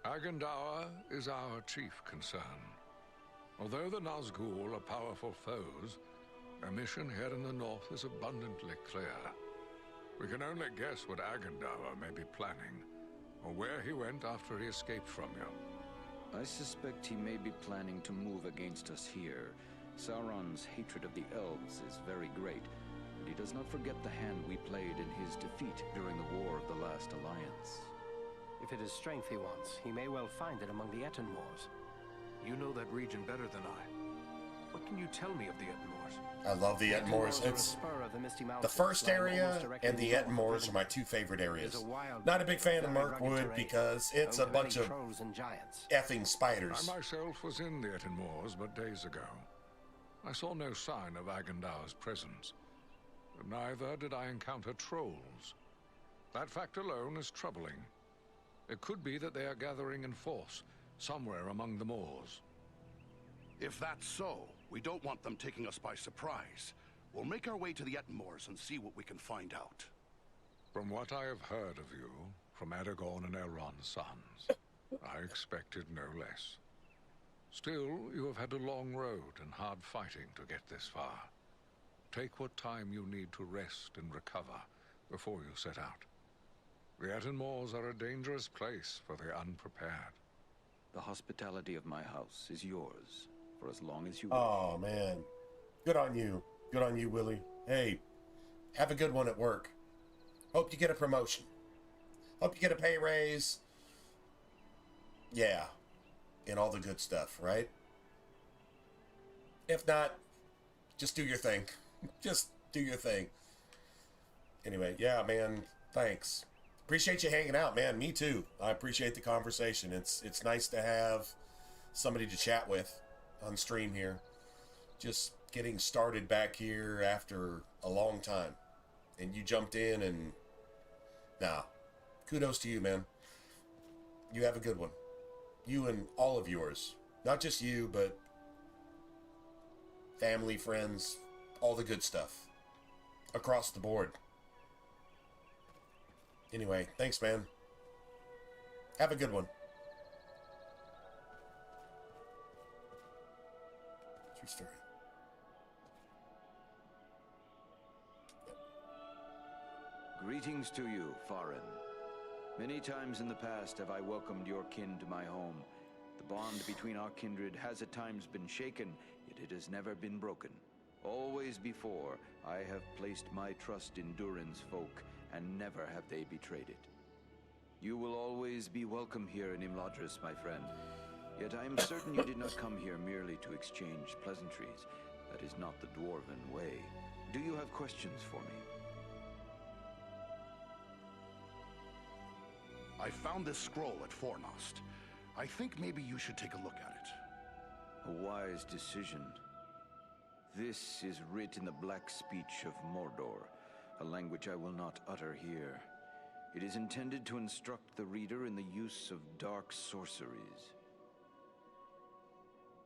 [SPEAKER 1] Agandawa is our chief concern. Although the Nazgul are powerful foes, their mission here in the north is abundantly clear. We can only guess what Agandawa may be planning, or where he went after he escaped from you.
[SPEAKER 15] I suspect he may be planning to move against us here. Sauron's hatred of the elves is very great, and he does not forget the hand we played in his defeat during the War of the Last Alliance.
[SPEAKER 12] If it is strength he wants, he may well find it among the Ettenmoors.
[SPEAKER 6] You know that region better than I. What can you tell me of the Ettenmoors?
[SPEAKER 2] I love the Ettenmoors. It's the first area and the Ettenmoors are my two favorite areas. Not a big fan of Mirkwood because it's a bunch of effing spiders.
[SPEAKER 1] I myself was in the Ettenmoors but days ago. I saw no sign of Agandawa's presence, but neither did I encounter trolls. That fact alone is troubling. It could be that they are gathering in force, somewhere among the moors.
[SPEAKER 4] If that's so, we don't want them taking us by surprise. We'll make our way to the Ettenmoors and see what we can find out.
[SPEAKER 1] From what I have heard of you, from Aragorn and Elrond's sons, I expected no less. Still, you have had a long road and hard fighting to get this far. Take what time you need to rest and recover before you set out. The Ettenmoors are a dangerous place for the unprepared.
[SPEAKER 15] The hospitality of my house is yours, for as long as you
[SPEAKER 2] wish. Oh, man. Good on you. Good on you, Willie. Hey, have a good one at work. Hope you get a promotion. Hope you get a pay raise. Yeah. And all the good stuff, right? If not, just do your thing. Just do your thing. Anyway, yeah, man, thanks. Appreciate you hanging out, man. Me too. I appreciate the conversation. It's nice to have somebody to chat with on stream here. Just getting started back here after a long time. And you jumped in and... Nah. Kudos to you, man. You have a good one. You and all of yours. Not just you, but family, friends, all the good stuff. Across the board. Anyway, thanks, man. Have a good one. True story.
[SPEAKER 15] Greetings to you, Farin. Many times in the past have I welcomed your kin to my home. The bond between our kindred has at times been shaken, yet it has never been broken. Always before, I have placed my trust in Durin's folk, and never have they betrayed it. You will always be welcome here in Imladris, my friend. Yet I am certain you did not come here merely to exchange pleasantries. That is not the Dwarven way. Do you have questions for me?
[SPEAKER 4] I found this scroll at Fornost. I think maybe you should take a look at it.
[SPEAKER 15] A wise decision. This is writ in the black speech of Mordor, a language I will not utter here. It is intended to instruct the reader in the use of dark sorceries.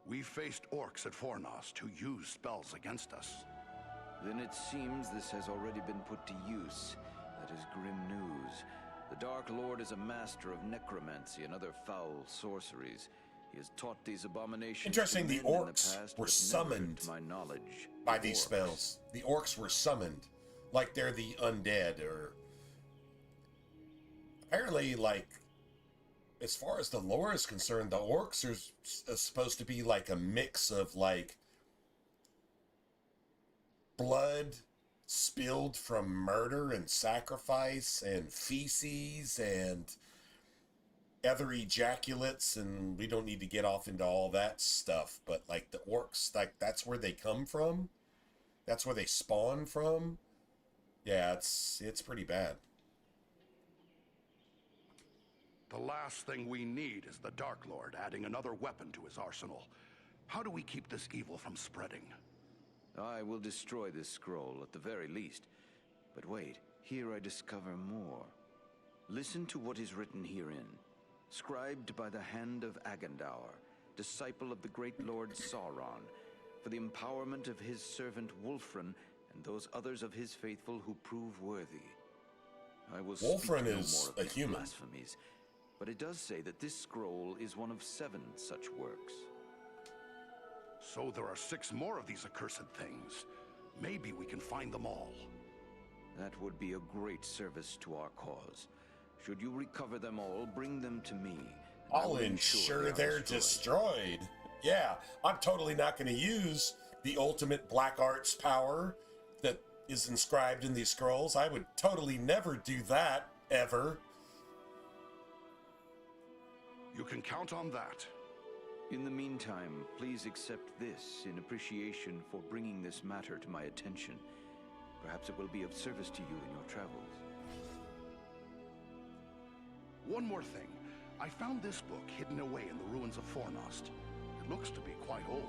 [SPEAKER 4] We faced orcs at Fornost who used spells against us.
[SPEAKER 15] Then it seems this has already been put to use. That is grim news. The Dark Lord is a master of necromancy and other foul sorceries. He has taught these abominations.
[SPEAKER 2] Interesting, the orcs were summoned
[SPEAKER 15] to my knowledge
[SPEAKER 2] by these spells. The orcs were summoned. Like they're the undead, or... Apparently, like, as far as the lore is concerned, the orcs are supposed to be like a mix of, like, blood spilled from murder and sacrifice and feces and other ejaculates, and we don't need to get off into all that stuff, but, like, the orcs, like, that's where they come from? That's where they spawn from? Yeah, it's pretty bad.
[SPEAKER 4] The last thing we need is the Dark Lord adding another weapon to his arsenal. How do we keep this evil from spreading?
[SPEAKER 15] I will destroy this scroll at the very least. But wait, here I discover more. Listen to what is written herein. Scribed by the hand of Agandaur, disciple of the great Lord Sauron, for the empowerment of his servant Wulfrun and those others of his faithful who prove worthy. I will speak no more of these blasphemies, but it does say that this scroll is one of 7 such works.
[SPEAKER 4] So there are 6 more of these accursed things. Maybe we can find them all.
[SPEAKER 15] That would be a great service to our cause. Should you recover them all, bring them to me.
[SPEAKER 2] I'll ensure they're destroyed. Yeah, I'm totally not going to use the ultimate black arts power that is inscribed in these scrolls. I would totally never do that, ever.
[SPEAKER 4] You can count on that.
[SPEAKER 15] In the meantime, please accept this in appreciation for bringing this matter to my attention. Perhaps it will be of service to you in your travels.
[SPEAKER 4] One more thing. I found this book hidden away in the ruins of Fornost. It looks to be quite old.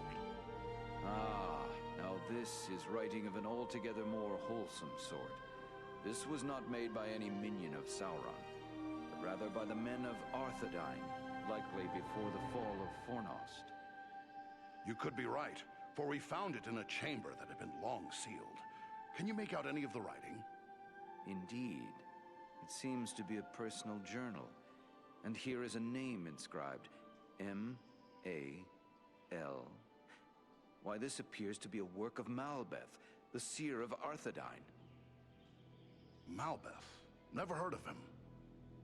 [SPEAKER 15] Ah, now this is writing of an altogether more wholesome sort. This was not made by any minion of Sauron, but rather by the men of Arthedain, likely before the fall of Fornost.
[SPEAKER 4] You could be right, for we found it in a chamber that had been long sealed. Can you make out any of the writing?
[SPEAKER 15] Indeed. It seems to be a personal journal. And here is a name inscribed. M-A-L. Why, this appears to be a work of Malbeth, the seer of Arthedain.
[SPEAKER 4] Malbeth? Never heard of him.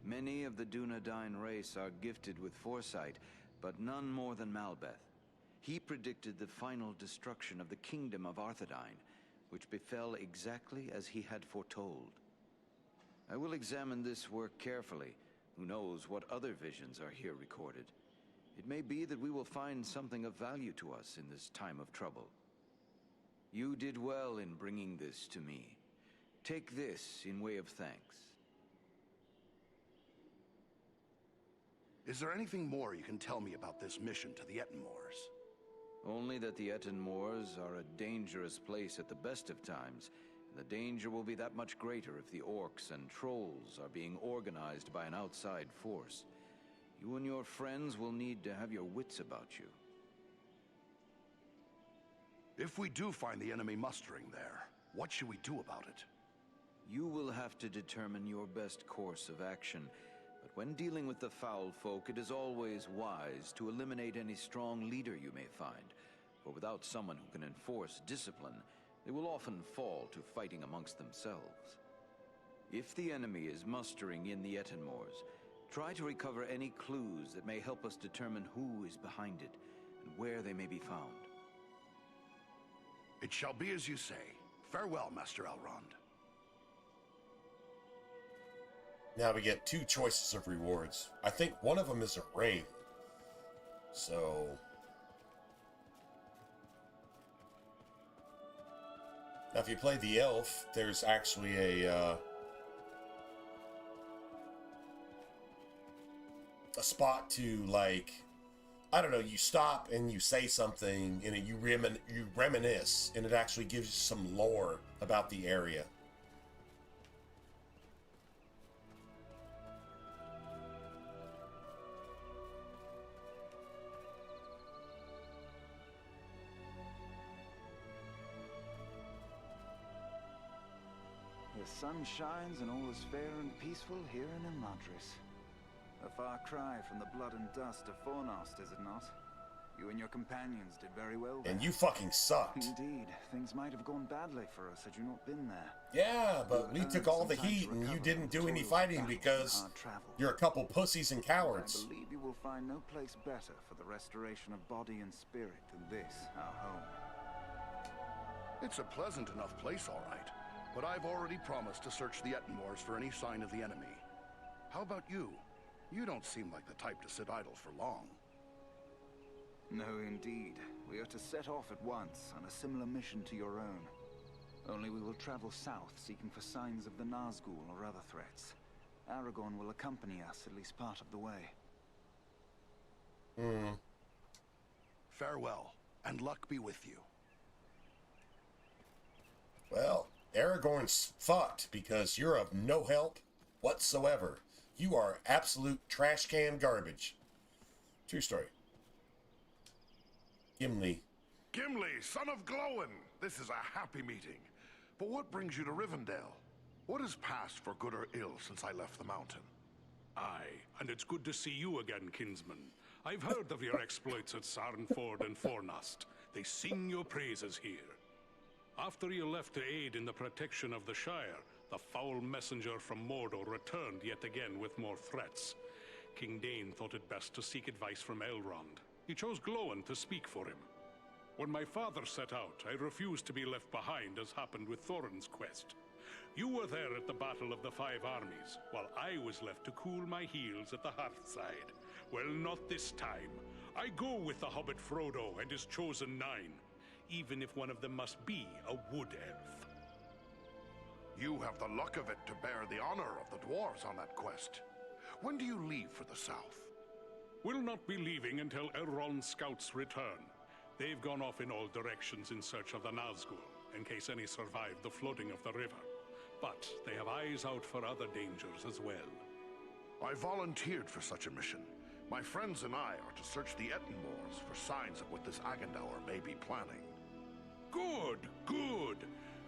[SPEAKER 15] Many of the Dunedain race are gifted with foresight, but none more than Malbeth. He predicted the final destruction of the kingdom of Arthedain, which befell exactly as he had foretold. I will examine this work carefully. Who knows what other visions are here recorded? It may be that we will find something of value to us in this time of trouble. You did well in bringing this to me. Take this in way of thanks.
[SPEAKER 4] Is there anything more you can tell me about this mission to the Ettenmoors?
[SPEAKER 15] Only that the Ettenmoors are a dangerous place at the best of times. The danger will be that much greater if the orcs and trolls are being organized by an outside force. You and your friends will need to have your wits about you.
[SPEAKER 4] If we do find the enemy mustering there, what should we do about it?
[SPEAKER 15] You will have to determine your best course of action. But when dealing with the foul folk, it is always wise to eliminate any strong leader you may find. For without someone who can enforce discipline, they will often fall to fighting amongst themselves. If the enemy is mustering in the Ettenmoors, try to recover any clues that may help us determine who is behind it and where they may be found.
[SPEAKER 4] It shall be as you say. Farewell, Master Elrond.
[SPEAKER 2] Now we get 2 choices of rewards. I think one of them is a ring. So... now if you play the elf, there's actually a spot to, like, I don't know, you stop and you say something and you reminisce, and it actually gives you some lore about the area.
[SPEAKER 7] The sun shines and all is fair and peaceful here in Imladris. A far cry from the blood and dust of Fornost, is it not? You and your companions did very well there.
[SPEAKER 2] And you fucking sucked.
[SPEAKER 7] Indeed, things might have gone badly for us had you not been there.
[SPEAKER 2] Yeah, but we took all the heat and you didn't do any fighting because you're a couple pussies and cowards.
[SPEAKER 7] I believe you will find no place better for the restoration of body and spirit than this, our home.
[SPEAKER 4] It's a pleasant enough place, all right. But I've already promised to search the Ettenmoors for any sign of the enemy. How about you? You don't seem like the type to sit idle for long.
[SPEAKER 7] No, indeed. We are to set off at once on a similar mission to your own. Only we will travel south, seeking for signs of the Nazgul or other threats. Aragorn will accompany us at least part of the way.
[SPEAKER 4] Farewell, and luck be with you.
[SPEAKER 2] Well, Aragorn's fucked because you're of no help whatsoever. You are absolute trash can garbage. True story. Gimli.
[SPEAKER 4] Gimli, son of Glowin! This is a happy meeting. But what brings you to Rivendell? What has passed for good or ill since I left the mountain?
[SPEAKER 16] Aye, and it's good to see you again, kinsman. I've heard of your exploits at Sarnford and Fornast. They sing your praises here. After you left to aid in the protection of the Shire, the foul messenger from Mordor returned yet again with more threats. King Dain thought it best to seek advice from Elrond. He chose Glowin to speak for him. When my father set out, I refused to be left behind, as happened with Thorin's quest. You were there at the Battle of the Five Armies, while I was left to cool my heels at the hearthside. Well, not this time. I go with the hobbit Frodo and his chosen 9, even if one of them must be a wood elf.
[SPEAKER 4] You have the luck of it to bear the honor of the dwarves on that quest. When do you leave for the south?
[SPEAKER 16] We'll not be leaving until Elrond's scouts return. They've gone off in all directions in search of the Nazgul, in case any survive the flooding of the river. But they have eyes out for other dangers as well.
[SPEAKER 4] I volunteered for such a mission. My friends and I are to search the Ettenmoors for signs of what this Agendaur may be planning.
[SPEAKER 16] Good, good.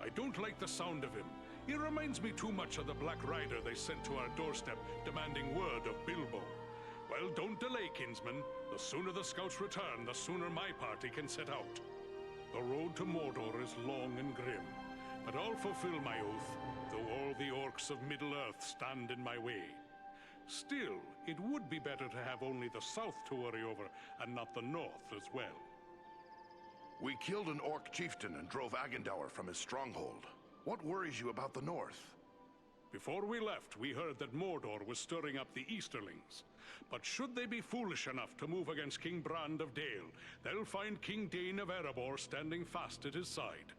[SPEAKER 16] I don't like the sound of him. He reminds me too much of the Black Rider they sent to our doorstep demanding word of Bilbo. Well, don't delay, kinsman. The sooner the scouts return, the sooner my party can set out. The road to Mordor is long and grim, but I'll fulfill my oath, though all the orcs of Middle-earth stand in my way. Still, it would be better to have only the south to worry over, and not the north as well.
[SPEAKER 4] We killed an orc chieftain and drove Agendaur from his stronghold. What worries you about the north?
[SPEAKER 16] Before we left, we heard that Mordor was stirring up the Easterlings. But should they be foolish enough to move against King Brand of Dale, they'll find King Dain of Erebor standing fast at his side.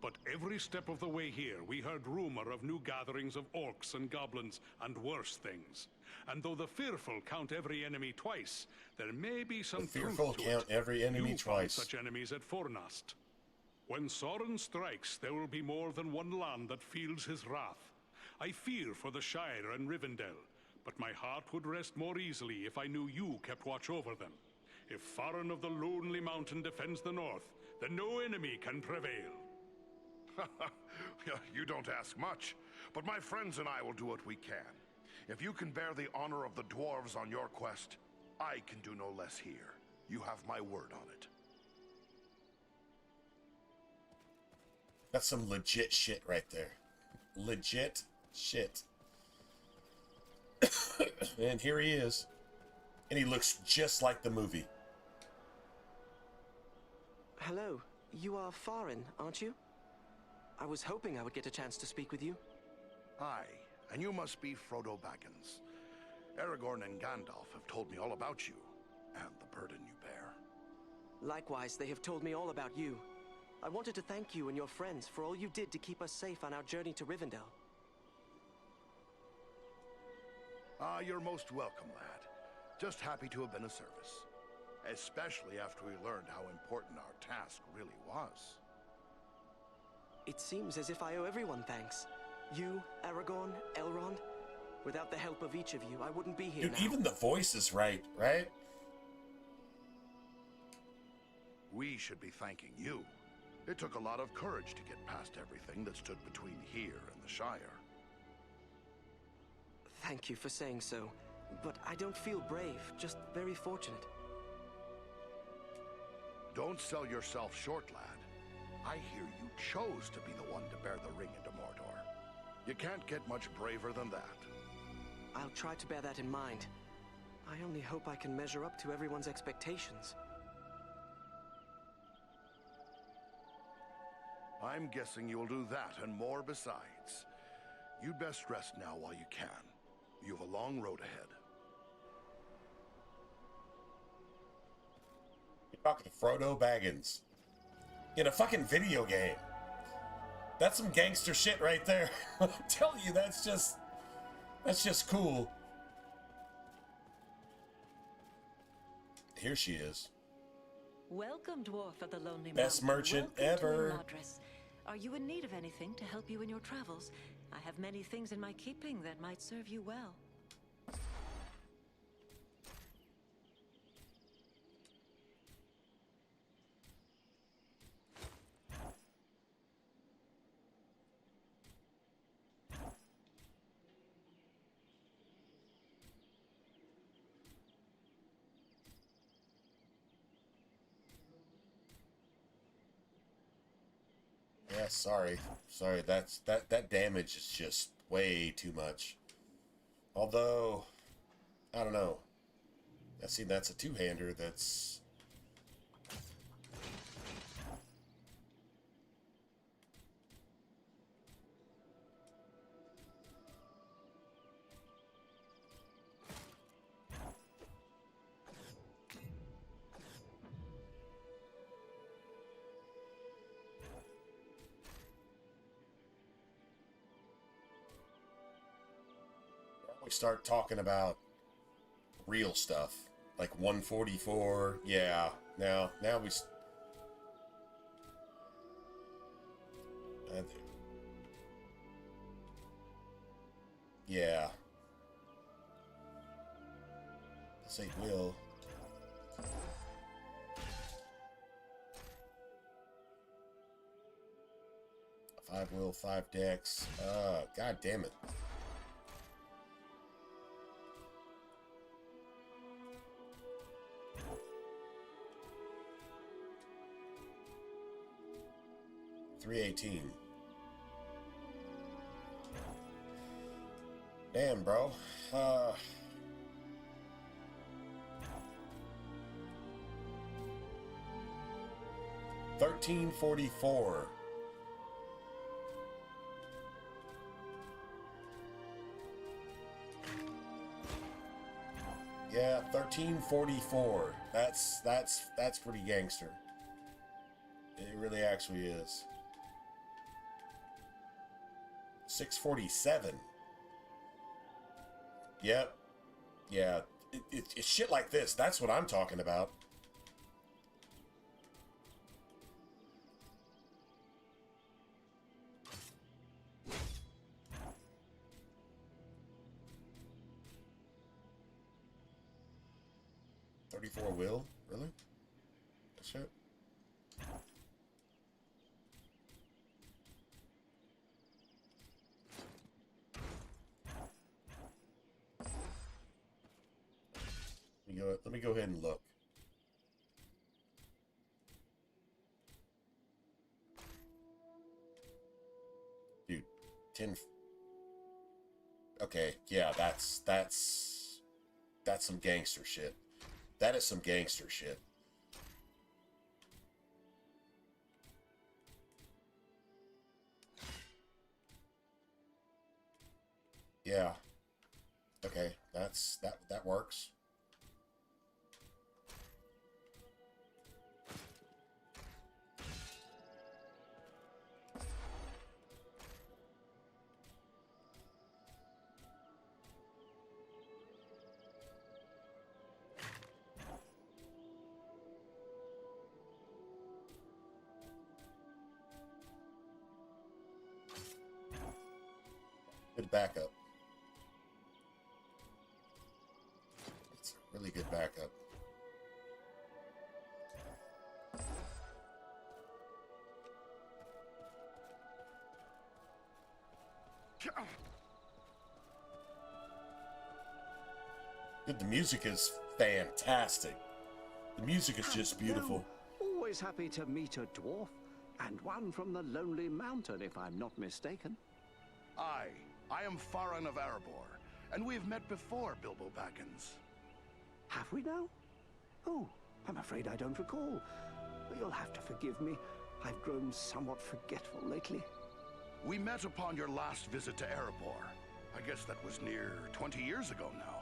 [SPEAKER 16] But every step of the way here, we heard rumor of new gatherings of orcs and goblins and worse things. And though the fearful count every enemy twice, there may be some
[SPEAKER 2] the fearful
[SPEAKER 16] truth to
[SPEAKER 2] count
[SPEAKER 16] it.
[SPEAKER 2] Every enemy
[SPEAKER 16] You
[SPEAKER 2] twice.
[SPEAKER 16] found such enemies at Fornast. When Sauron strikes, there will be more than one land that feels his wrath. I fear for the Shire and Rivendell, but my heart would rest more easily if I knew you kept watch over them. If Farin of the Lonely Mountain defends the north, then no enemy can prevail.
[SPEAKER 4] You don't ask much, but my friends and I will do what we can. If you can bear the honor of the dwarves on your quest, I can do no less here. You have my word on it.
[SPEAKER 2] That's some legit shit right there. Legit shit. And here he is. And he looks just like the movie.
[SPEAKER 13] Hello. You are Farin, aren't you? I was hoping I would get a chance to speak with you.
[SPEAKER 4] Aye, and you must be Frodo Baggins. Aragorn and Gandalf have told me all about you, and the burden you bear.
[SPEAKER 13] Likewise, they have told me all about you. I wanted to thank you and your friends for all you did to keep us safe on our journey to Rivendell.
[SPEAKER 4] Ah, you're most welcome, lad. Just happy to have been of service. Especially after we learned how important our task really was.
[SPEAKER 13] It seems as if I owe everyone thanks. You, Aragorn, Elrond. Without the help of each of you, I wouldn't be here
[SPEAKER 2] Dude,
[SPEAKER 13] now.
[SPEAKER 2] even the voice is right?
[SPEAKER 4] We should be thanking you. It took a lot of courage to get past everything that stood between here and the Shire.
[SPEAKER 13] Thank you for saying so, but I don't feel brave, just very fortunate.
[SPEAKER 4] Don't sell yourself short, lad. I hear you chose to be the one to bear the ring into Mordor. You can't get much braver than that.
[SPEAKER 13] I'll try to bear that in mind. I only hope I can measure up to everyone's expectations.
[SPEAKER 4] I'm guessing you'll do that and more besides. You'd best rest now while you can. You have a long road ahead.
[SPEAKER 2] You're talking to Frodo Baggins. In a fucking video game. That's some gangster shit right there. I'm telling you, that's just cool. Here she is.
[SPEAKER 17] Welcome, Dwarf of the Lonely Mountain.
[SPEAKER 2] Best merchant
[SPEAKER 17] Welcome
[SPEAKER 2] ever.
[SPEAKER 17] to Imladris. Are you in need of anything to help you in your travels? I have many things in my keeping that might serve you well.
[SPEAKER 2] Yeah, sorry. Sorry, that damage is just way too much. Although, I don't know. I see that's a two-hander that's... We start talking about real stuff, like 144. Yeah, now we. Yeah. This ain't will. Five will, 5 decks. God damn it. $318. Damn, bro. 1344. Yeah, 1344. That's pretty gangster. It really actually is. 647. Yep. Yeah. It's shit like this. That's what I'm talking about. $34 will? Really? That's it? Let me go ahead and look. Dude, 10. Okay, yeah, that's some gangster shit. That is some gangster shit. Yeah. Okay, that works. Good backup. It's a really good backup. Dude, the music is fantastic. The music is just beautiful.
[SPEAKER 18] Always happy to meet a dwarf, and one from the Lonely Mountain, if I'm not mistaken.
[SPEAKER 4] I am Farron of Erebor, and we have met before, Bilbo Baggins.
[SPEAKER 18] Have we now? Oh, I'm afraid I don't recall. You'll have to forgive me. I've grown somewhat forgetful lately.
[SPEAKER 4] We met upon your last visit to Erebor. I guess that was near 20 years ago now.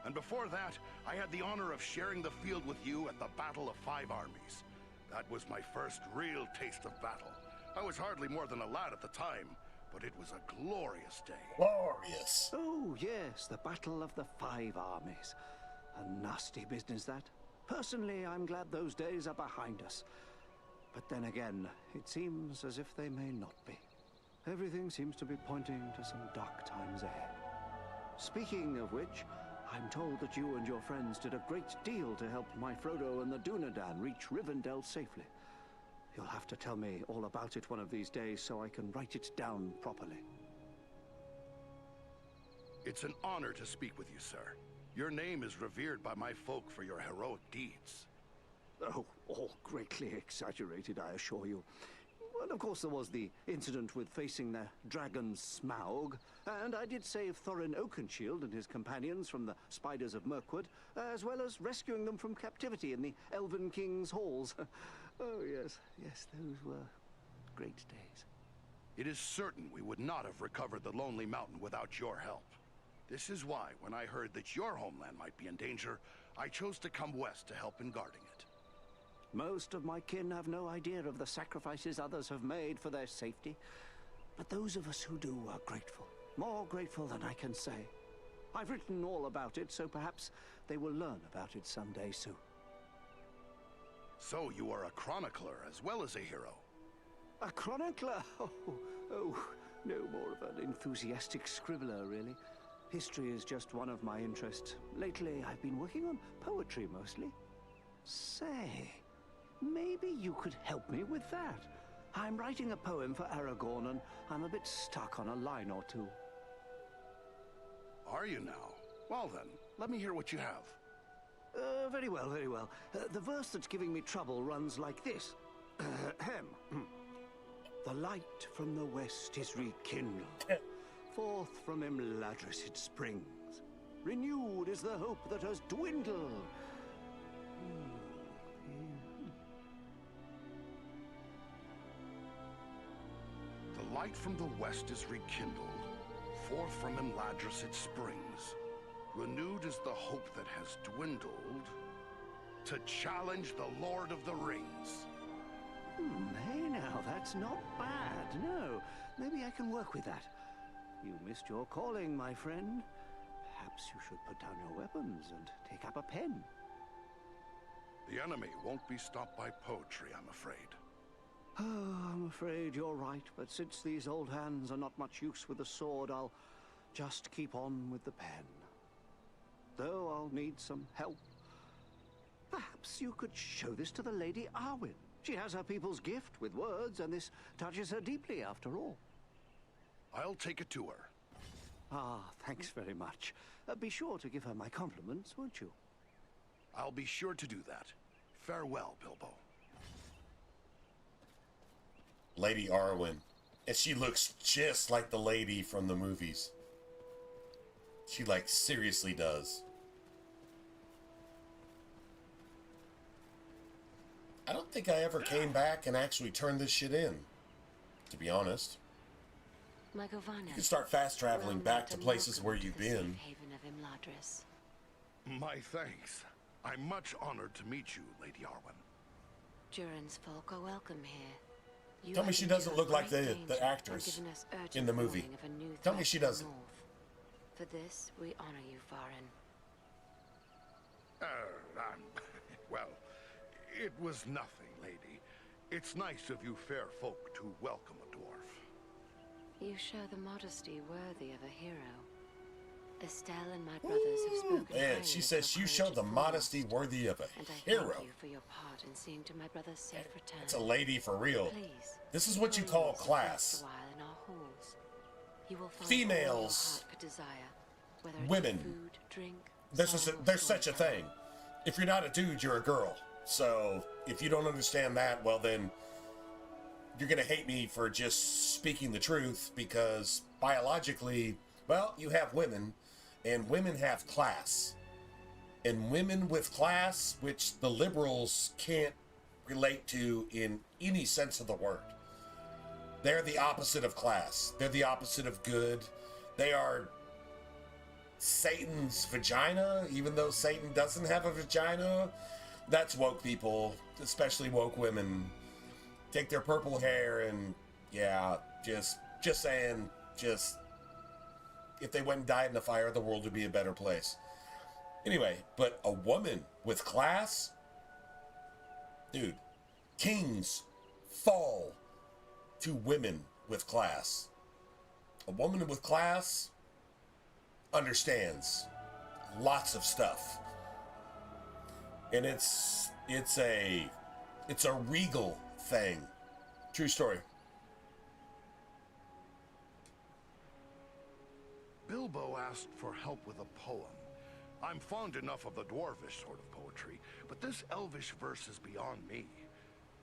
[SPEAKER 4] And before that, I had the honor of sharing the field with you at the Battle of 5 Armies. That was my first real taste of battle. I was hardly more than a lad at the time, but it was a glorious day.
[SPEAKER 2] Glorious.
[SPEAKER 18] Oh, yes, the Battle of the 5 Armies. A nasty business, that. Personally, I'm glad those days are behind us. But then again, it seems as if they may not be. Everything seems to be pointing to some dark times ahead. Speaking of which, I'm told that you and your friends did a great deal to help my Frodo and the Dunedain reach Rivendell safely. You'll have to tell me all about it one of these days so I can write it down properly.
[SPEAKER 4] It's an honor to speak with you, sir. Your name is revered by my folk for your heroic deeds.
[SPEAKER 18] Oh, all greatly exaggerated, I assure you. Well, of course, there was the incident with facing the dragon Smaug, and I did save Thorin Oakenshield and his companions from the spiders of Mirkwood, as well as rescuing them from captivity in the Elven King's halls. Oh, yes, yes, those were great days.
[SPEAKER 4] It is certain we would not have recovered the Lonely Mountain without your help. This is why, when I heard that your homeland might be in danger, I chose to come west to help in guarding it.
[SPEAKER 18] Most of my kin have no idea of the sacrifices others have made for their safety, but those of us who do are grateful. More grateful than I can say. I've written all about it, so perhaps they will learn about it someday soon.
[SPEAKER 4] So you are a chronicler as well as a hero.
[SPEAKER 18] A chronicler? Oh, no more of an enthusiastic scribbler, really. History is just one of my interests. Lately, I've been working on poetry, mostly. Say, maybe you could help me with that. I'm writing a poem for Aragorn, and I'm a bit stuck on a line or two.
[SPEAKER 4] Are you now? Well then, let me hear what you have.
[SPEAKER 18] Very well, very well. The verse that's giving me trouble runs like this. The light from the west is rekindled. Forth from Imladris it springs. Renewed is the hope that has dwindled.
[SPEAKER 4] The light from the west is rekindled. Forth from Imladris it springs. Renewed is the hope that has dwindled. To challenge the Lord of the Rings.
[SPEAKER 18] Hey now, that's not bad. No, maybe I can work with that. You missed your calling, my friend. Perhaps you should put down your weapons and take up a pen.
[SPEAKER 4] The enemy won't be stopped by poetry, I'm afraid.
[SPEAKER 18] Oh, I'm afraid you're right, but since these old hands are not much use with a sword, I'll just keep on with the pen. Though I'll need some help. Perhaps you could show this to the Lady Arwen. She has her people's gift with words, and this touches her deeply after all.
[SPEAKER 4] I'll take it to her.
[SPEAKER 18] Ah, thanks very much. Be sure to give her my compliments, won't you?
[SPEAKER 4] I'll be sure to do that. Farewell, Bilbo.
[SPEAKER 2] Lady Arwen. And she looks just like the lady from the movies. She, like, seriously does. I don't think I ever came back and actually turned this shit in, to be honest. You can start fast traveling back to places where you've been.
[SPEAKER 4] My thanks. I'm much honored to meet you, Lady Arwen.
[SPEAKER 11] Durin's folk are welcome here. You
[SPEAKER 2] Tell me she doesn't look like the actress in the movie. Tell me she doesn't.
[SPEAKER 11] For this, we honor you, Farin.
[SPEAKER 4] Well, it was nothing, lady. It's nice of you fair folk to welcome a dwarf.
[SPEAKER 11] You show the modesty worthy of a hero. Estelle and my brothers have spoken.
[SPEAKER 2] Man, she says you show the modesty worthy of a hero.
[SPEAKER 11] Thank you for your part in seeing to my brother's safe return.
[SPEAKER 2] It's a lady for real.
[SPEAKER 11] Please,
[SPEAKER 2] this is what you call class.
[SPEAKER 11] in our halls. You will find
[SPEAKER 2] Females,
[SPEAKER 11] desire, whether
[SPEAKER 2] women.
[SPEAKER 11] Food, drink,
[SPEAKER 2] there's such a thing. If you're not a dude, you're a girl. So if you don't understand that, well then you're gonna hate me for just speaking the truth, because biologically, well, you have women, and women have class. And women with class, which the liberals can't relate to in any sense of the word. They're the opposite of class. They're the opposite of good. They are Satan's vagina, even though Satan doesn't have a vagina. That's woke people, especially woke women. Take their purple hair and, yeah, just saying, if they went and died in the fire, the world would be a better place. Anyway, but a woman with class? Dude, kings fall to women with class. A woman with class understands lots of stuff. And it's a regal thing. True story.
[SPEAKER 4] Bilbo asked for help with a poem. I'm fond enough of the dwarvish sort of poetry, but this elvish verse is beyond me.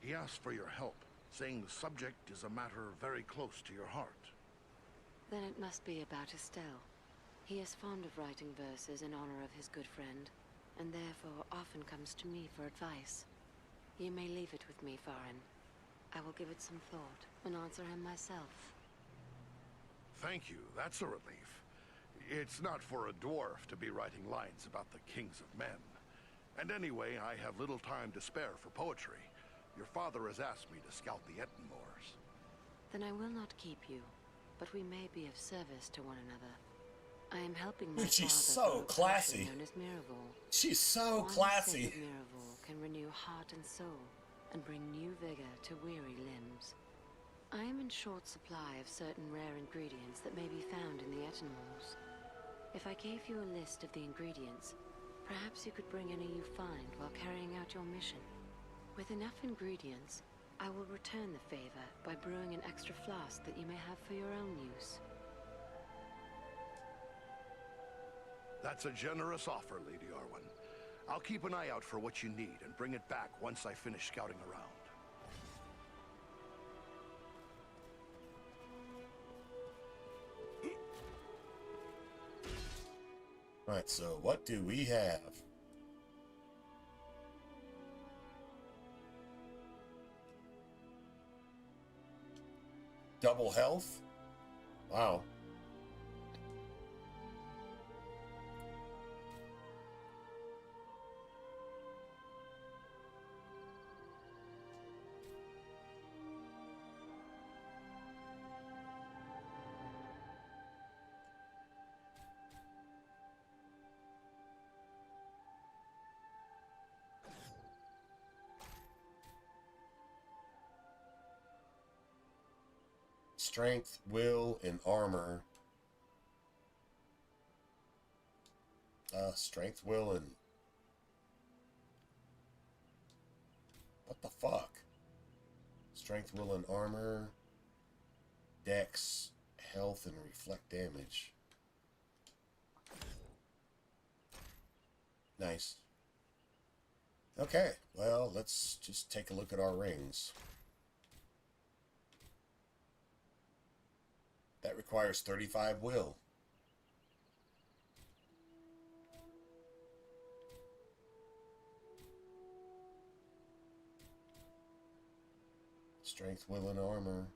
[SPEAKER 4] He asked for your help. saying the subject is a matter very close to your heart.
[SPEAKER 11] Then it must be about Estelle. He is fond of writing verses in honor of his good friend, and therefore often comes to me for advice. You may leave it with me, Farin. I will give it some thought and answer him myself.
[SPEAKER 4] Thank you, that's a relief. It's not for a dwarf to be writing lines about the kings of men. And anyway, I have little time to spare for poetry. Your father has asked me to scout the Ettenmoors.
[SPEAKER 11] Then I will not keep you, but we may be of service to one another. I am helping my
[SPEAKER 2] She's
[SPEAKER 11] father
[SPEAKER 2] so classy.
[SPEAKER 11] known as Miraval.
[SPEAKER 2] She's so
[SPEAKER 11] One
[SPEAKER 2] classy.
[SPEAKER 11] sip of Miraval can renew heart and soul and bring new vigor to weary limbs. I am in short supply of certain rare ingredients that may be found in the Ettenmoors. If I gave you a list of the ingredients, perhaps you could bring any you find while carrying out your mission. With enough ingredients, I will return the favor by brewing an extra flask that you may have for your own use.
[SPEAKER 4] That's a generous offer, Lady Arwen. I'll keep an eye out for what you need and bring it back once I finish scouting around.
[SPEAKER 2] Right, so what do we have? Double health? Wow. Strength, will, and armor. Strength, will, and... What the fuck? Strength, will, and armor. Dex, health, and reflect damage. Nice. Okay, well, let's just take a look at our rings. That requires 35 will. Strength, will, and armor.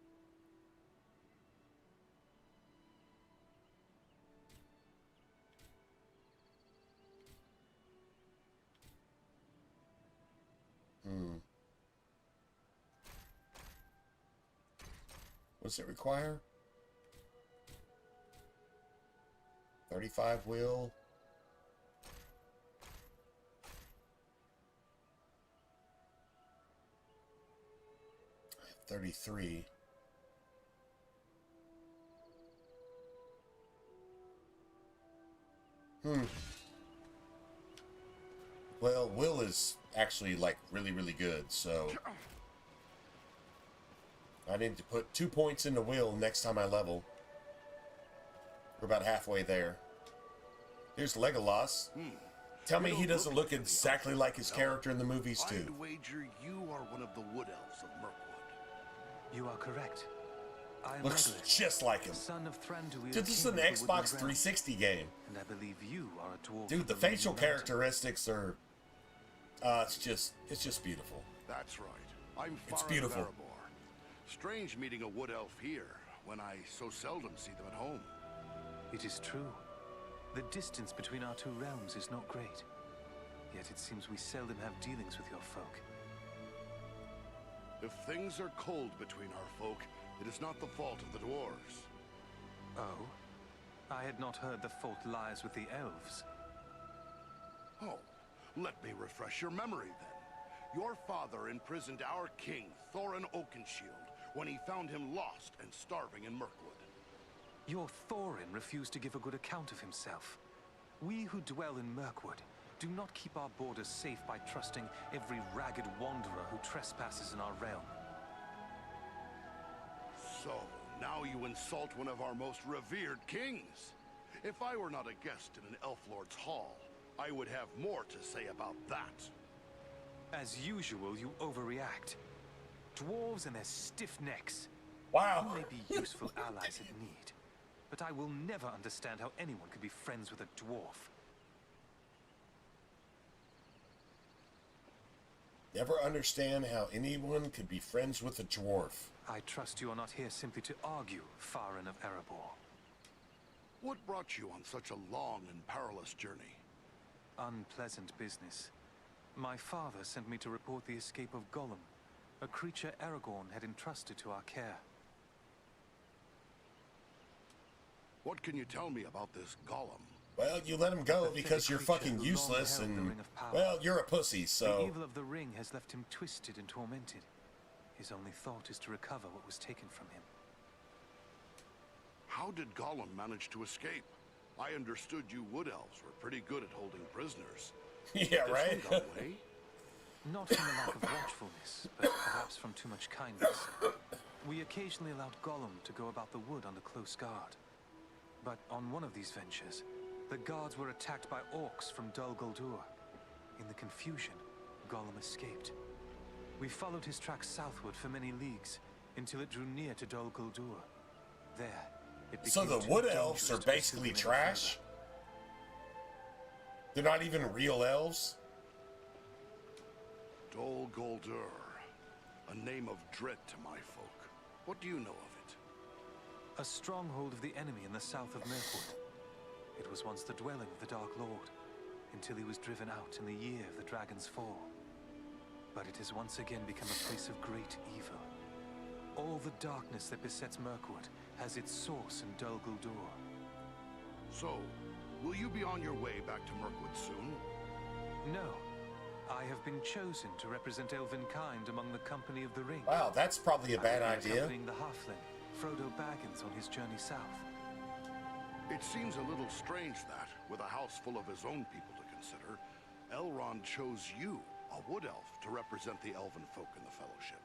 [SPEAKER 2] What's it require? 35 will. I have 33. Well, will is actually like really good, so I need to put 2 points into will next time I level. We're about halfway there. Here's Legolas. Tell me he doesn't look exactly like his character in the movies too.
[SPEAKER 4] I'd wager you are one of the Wood Elves of Mirkwood.
[SPEAKER 6] You are correct. I am
[SPEAKER 2] Looks
[SPEAKER 6] Legolas,
[SPEAKER 2] just like him.
[SPEAKER 6] son of Thranduil,
[SPEAKER 2] Dude, this is an
[SPEAKER 6] king of the
[SPEAKER 2] Xbox
[SPEAKER 6] Woodland
[SPEAKER 2] 360 game.
[SPEAKER 6] and I believe you are a dwarf.
[SPEAKER 2] Dude, the facial characteristics are... it's just beautiful.
[SPEAKER 4] That's right. I'm
[SPEAKER 2] It's
[SPEAKER 4] Farin
[SPEAKER 2] beautiful.
[SPEAKER 4] Erebor. Strange meeting a Wood Elf here, when I so seldom see them at home.
[SPEAKER 6] It is true. The distance between our two realms is not great. Yet it seems we seldom have dealings with your folk.
[SPEAKER 4] If things are cold between our folk, it is not the fault of the dwarves.
[SPEAKER 6] Oh? I had not heard the fault lies with the elves.
[SPEAKER 4] Oh, let me refresh your memory then. Your father imprisoned our king, Thorin Oakenshield, when he found him lost and starving in Mirkwood.
[SPEAKER 6] Your Thorin refused to give a good account of himself. We who dwell in Mirkwood do not keep our borders safe by trusting every ragged wanderer who trespasses in our realm.
[SPEAKER 4] So, now you insult one of our most revered kings. If I were not a guest in an Elf Lord's hall, I would have more to say about that.
[SPEAKER 6] As usual, you overreact. Dwarves and their stiff necks.
[SPEAKER 2] Wow.
[SPEAKER 6] You may be useful allies in need, but I will never understand how anyone could be friends with a dwarf.
[SPEAKER 2] Never understand how anyone could be friends with a dwarf.
[SPEAKER 6] I trust you are not here simply to argue, Farin of Erebor.
[SPEAKER 4] What brought you on such a long and perilous journey?
[SPEAKER 6] Unpleasant business. My father sent me to report the escape of Gollum, a creature Aragorn had entrusted to our care.
[SPEAKER 4] What can you tell me about this Gollum?
[SPEAKER 2] Well, you let him go because you're fucking useless and, well, you're a pussy, so...
[SPEAKER 6] The evil of the ring has left him twisted and tormented. His only thought is to recover what was taken from him.
[SPEAKER 4] How did Gollum manage to escape? I understood you Wood Elves were pretty good at holding prisoners.
[SPEAKER 2] Yeah, right?
[SPEAKER 6] Not from a lack of watchfulness, but perhaps from too much kindness. We occasionally allowed Gollum to go about the wood under close guard. But on one of these ventures, the guards were attacked by orcs from Dol Guldur. In the confusion, Gollum escaped. We followed his tracks southward for many leagues, until it drew near to Dol Guldur. There, it became
[SPEAKER 2] so the Wood Elves are basically trash? They're not even real elves?
[SPEAKER 4] Dol Guldur, a name of dread to my folk. What do you know of it?
[SPEAKER 6] A stronghold of the enemy in the south of Mirkwood. It was once the dwelling of the Dark Lord, until he was driven out in the year of the Dragon's Fall. But it has once again become a place of great evil. All the darkness that besets Mirkwood has its source in Dol Guldur.
[SPEAKER 4] So, will you be on your way back to Mirkwood soon?
[SPEAKER 6] No. I have been chosen to represent Elvenkind among the Company of the Ring.
[SPEAKER 2] Wow, that's probably a bad idea.
[SPEAKER 6] Accompanying the halfling, Frodo Baggins, on his journey south.
[SPEAKER 4] It seems a little strange that, with a house full of his own people to consider, Elrond chose you, a Wood Elf, to represent the Elven folk in the Fellowship.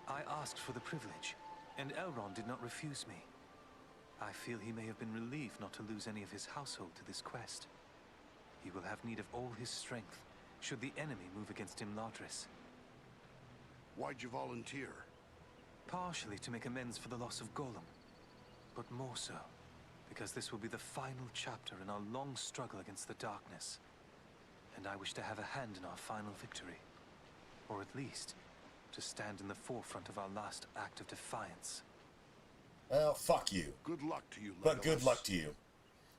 [SPEAKER 6] I asked for the privilege, and Elrond did not refuse me. I feel he may have been relieved not to lose any of his household to this quest. He will have need of all his strength, should the enemy move against Imladris.
[SPEAKER 4] Why'd you volunteer?
[SPEAKER 6] Partially to make amends for the loss of Gollum, but more so because this will be the final chapter in our long struggle against the darkness. And I wish to have a hand in our final victory. Or at least, to stand in the forefront of our last act of defiance.
[SPEAKER 2] Well, fuck you.
[SPEAKER 4] Good luck to you, Legolas.
[SPEAKER 2] But good luck to you.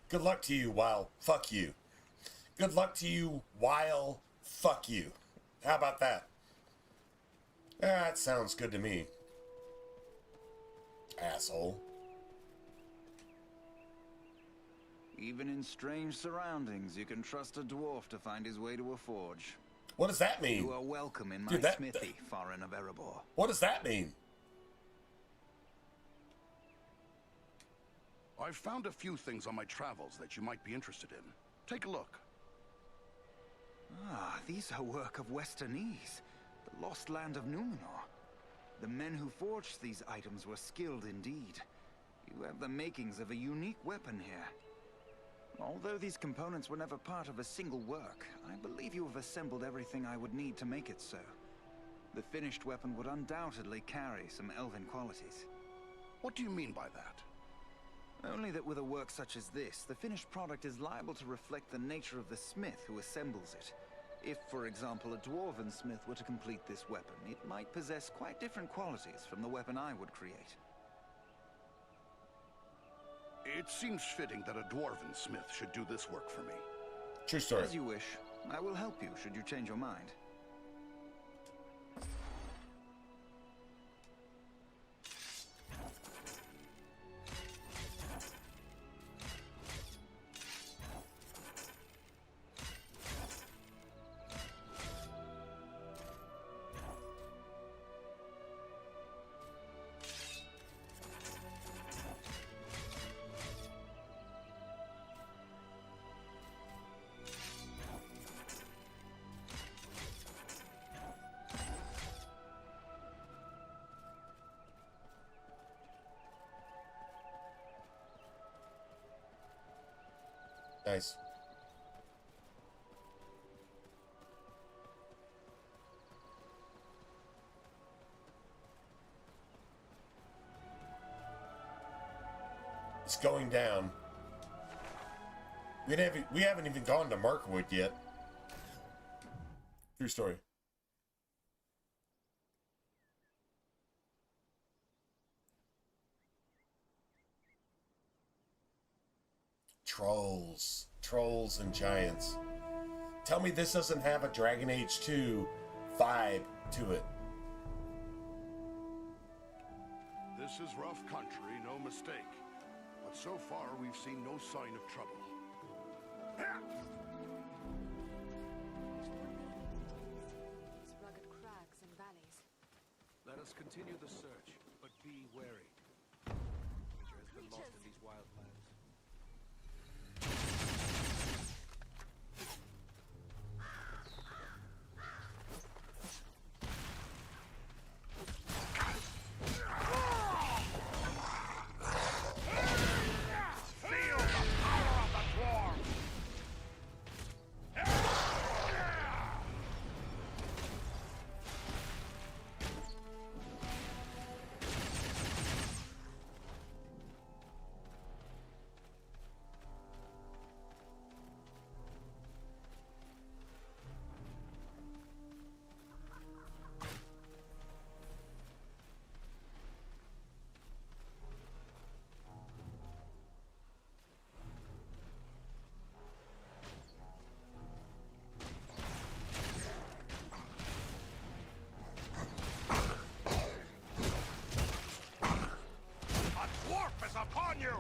[SPEAKER 2] Good luck to you while fuck you. Good luck to you while fuck you. How about that? That sounds good to me. Asshole.
[SPEAKER 7] Even in strange surroundings, you can trust a dwarf to find his way to a forge.
[SPEAKER 2] What does that mean?
[SPEAKER 7] You are welcome in my smithy, Farin of Erebor.
[SPEAKER 2] What does that mean?
[SPEAKER 4] I've found a few things on my travels that you might be interested in. Take a look.
[SPEAKER 7] Ah, these are work of Westernese, the lost land of Numenor. The men who forged these items were skilled indeed. You have the makings of a unique weapon here. Although these components were never part of a single work, I believe you have assembled everything I would need to make it so. The finished weapon would undoubtedly carry some elven qualities.
[SPEAKER 4] What do you mean by that?
[SPEAKER 7] Only that with a work such as this, the finished product is liable to reflect the nature of the smith who assembles it. If, for example, a dwarven smith were to complete this weapon, it might possess quite different qualities from the weapon I would create.
[SPEAKER 4] It seems fitting that a dwarven smith should do this work for me.
[SPEAKER 2] True story.
[SPEAKER 7] As you wish. I will help you should you change your mind.
[SPEAKER 2] Nice. It's going down. We haven't even gone to Markwood yet. True story. Trolls and giants. Tell me this doesn't have a Dragon Age 2 vibe to it.
[SPEAKER 4] This is rough country, no mistake. But so far, we've seen no sign of trouble.
[SPEAKER 5] These rugged crags and valleys.
[SPEAKER 6] Let us continue the search, but be wary. Creature has been lost in these wildlands.
[SPEAKER 9] Upon you!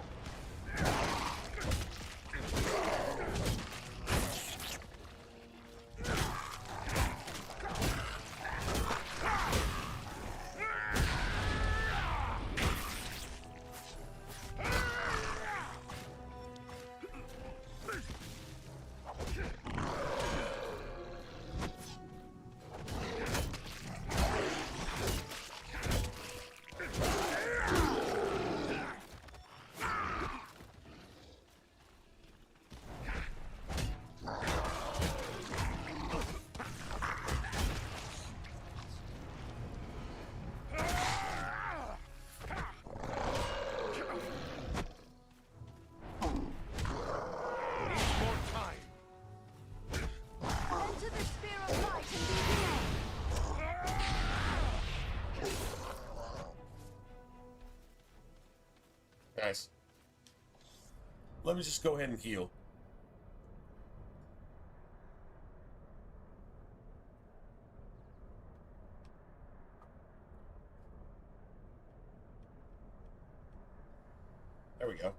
[SPEAKER 2] Nice. Let me just go ahead and heal. There we go.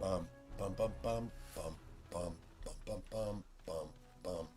[SPEAKER 2] Bum bum bum bum bum bum bum bum bum bum.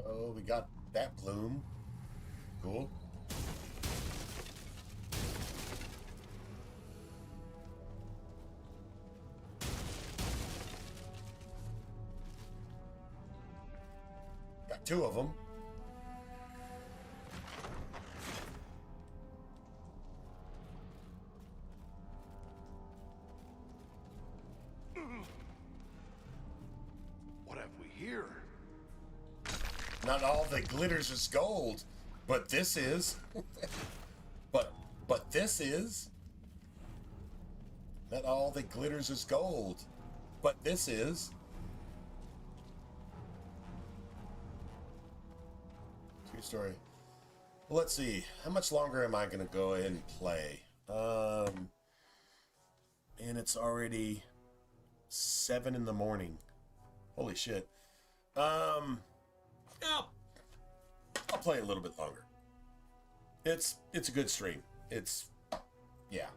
[SPEAKER 2] Uh-oh, we got that plume. Cool. Got two of them.
[SPEAKER 4] What have we here?
[SPEAKER 2] Not all that glitters is gold, but this is. but this is. Not all that glitters is gold, but this is. True story. Well, let's see. How much longer am I going to go ahead and play? And it's already 7 in the morning. Holy shit. Yeah, I'll play a little bit longer. It's a good stream. Yeah.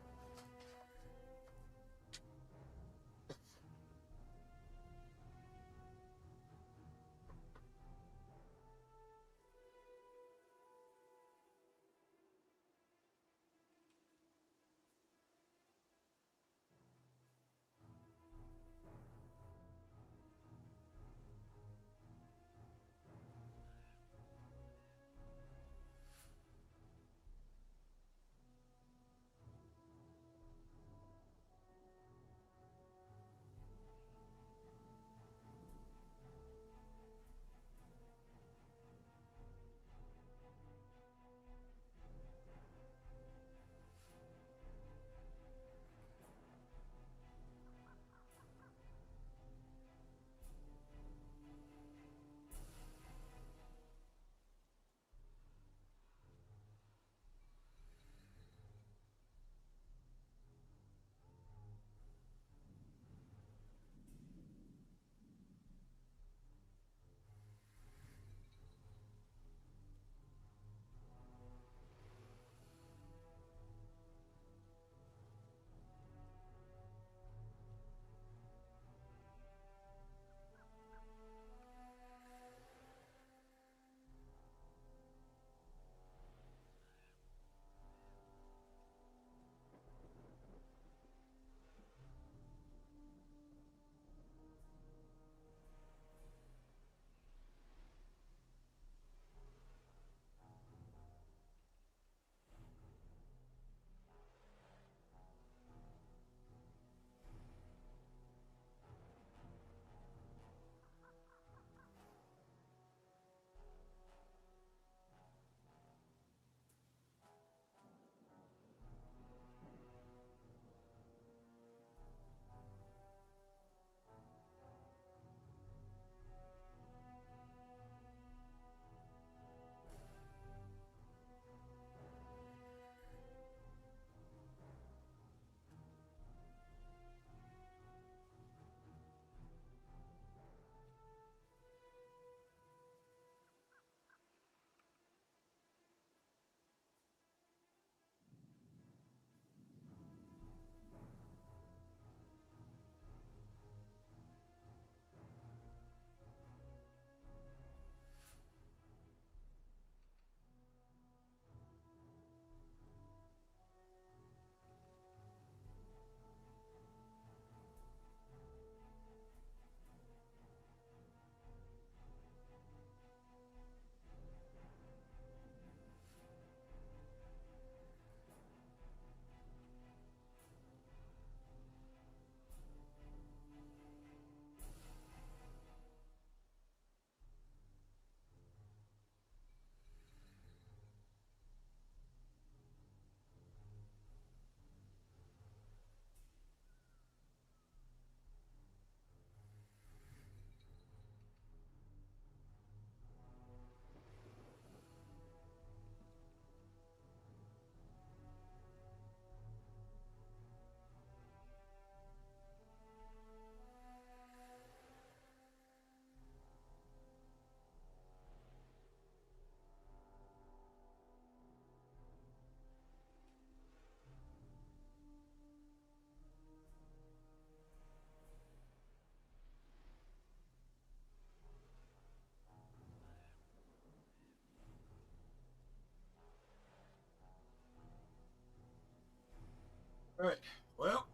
[SPEAKER 2] Alright, well.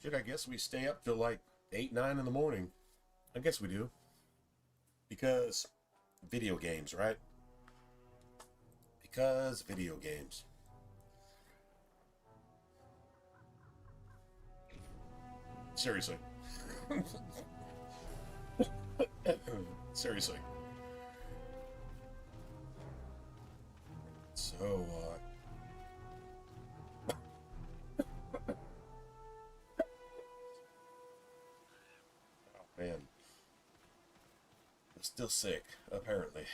[SPEAKER 2] Shit, I guess we stay up till like 8, 9 in the morning. I guess we do. Because video games, right? Because video games. Seriously. Seriously. So, oh, man. I'm still sick, apparently.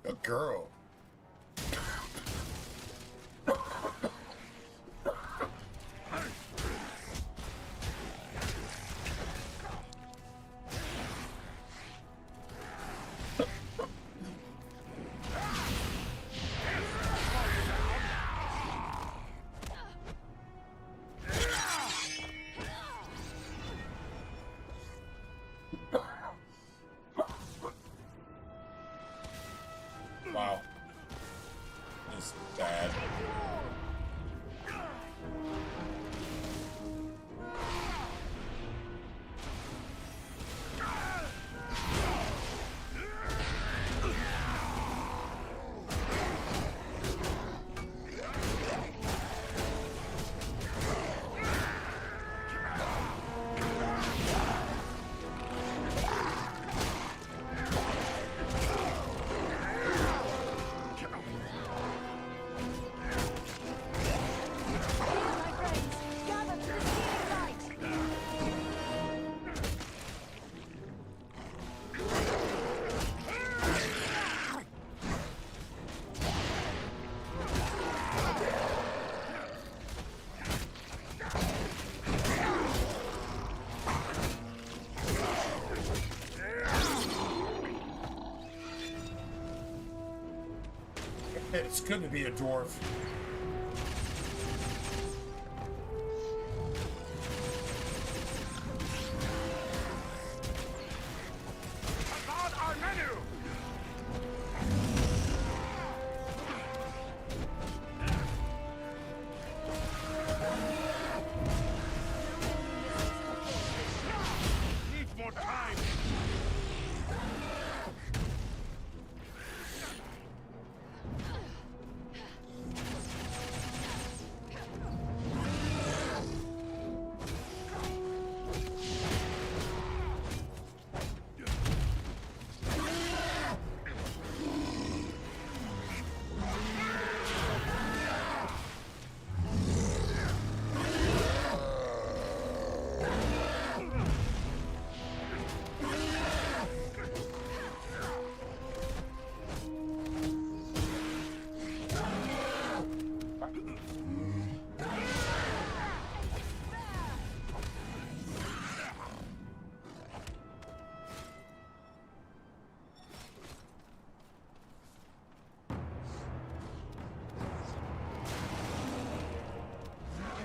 [SPEAKER 2] A girl. Wow. This is bad. It's good to be a dwarf.
[SPEAKER 9] About our menu! Needs more time!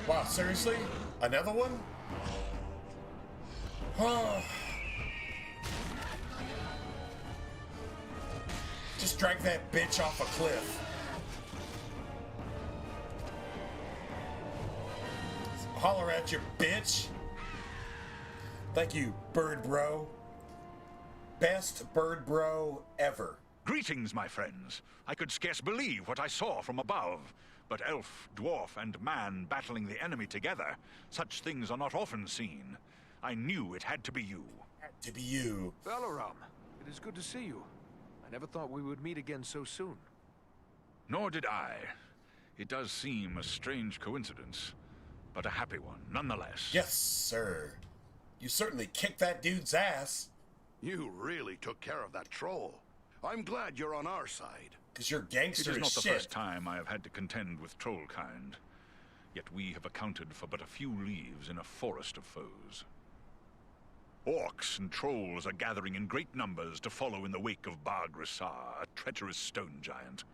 [SPEAKER 2] Wow, seriously? Another one? Just drag that bitch off a cliff. Holler at you, bitch. Thank you, bird bro. Best bird bro ever.
[SPEAKER 8] Greetings, my friends. I could scarce believe what I saw from above. But elf, dwarf, and man battling the enemy together, such things are not often seen. I knew it had to be you.
[SPEAKER 2] Had to be you.
[SPEAKER 6] Balaram, it is good to see you. I never thought we would meet again so soon.
[SPEAKER 8] Nor did I. It does seem a strange coincidence, but a happy one, nonetheless.
[SPEAKER 2] Yes, sir. You certainly kicked that dude's ass.
[SPEAKER 4] You really took care of that troll. I'm glad you're on our side.
[SPEAKER 2] Because you're gangster as shit.
[SPEAKER 8] It is not the first time I have had to contend with troll kind. Yet we have accounted for but a few leaves in a forest of foes. Orcs and trolls are gathering in great numbers to follow in the wake of Bar-Grisar, a treacherous stone giant.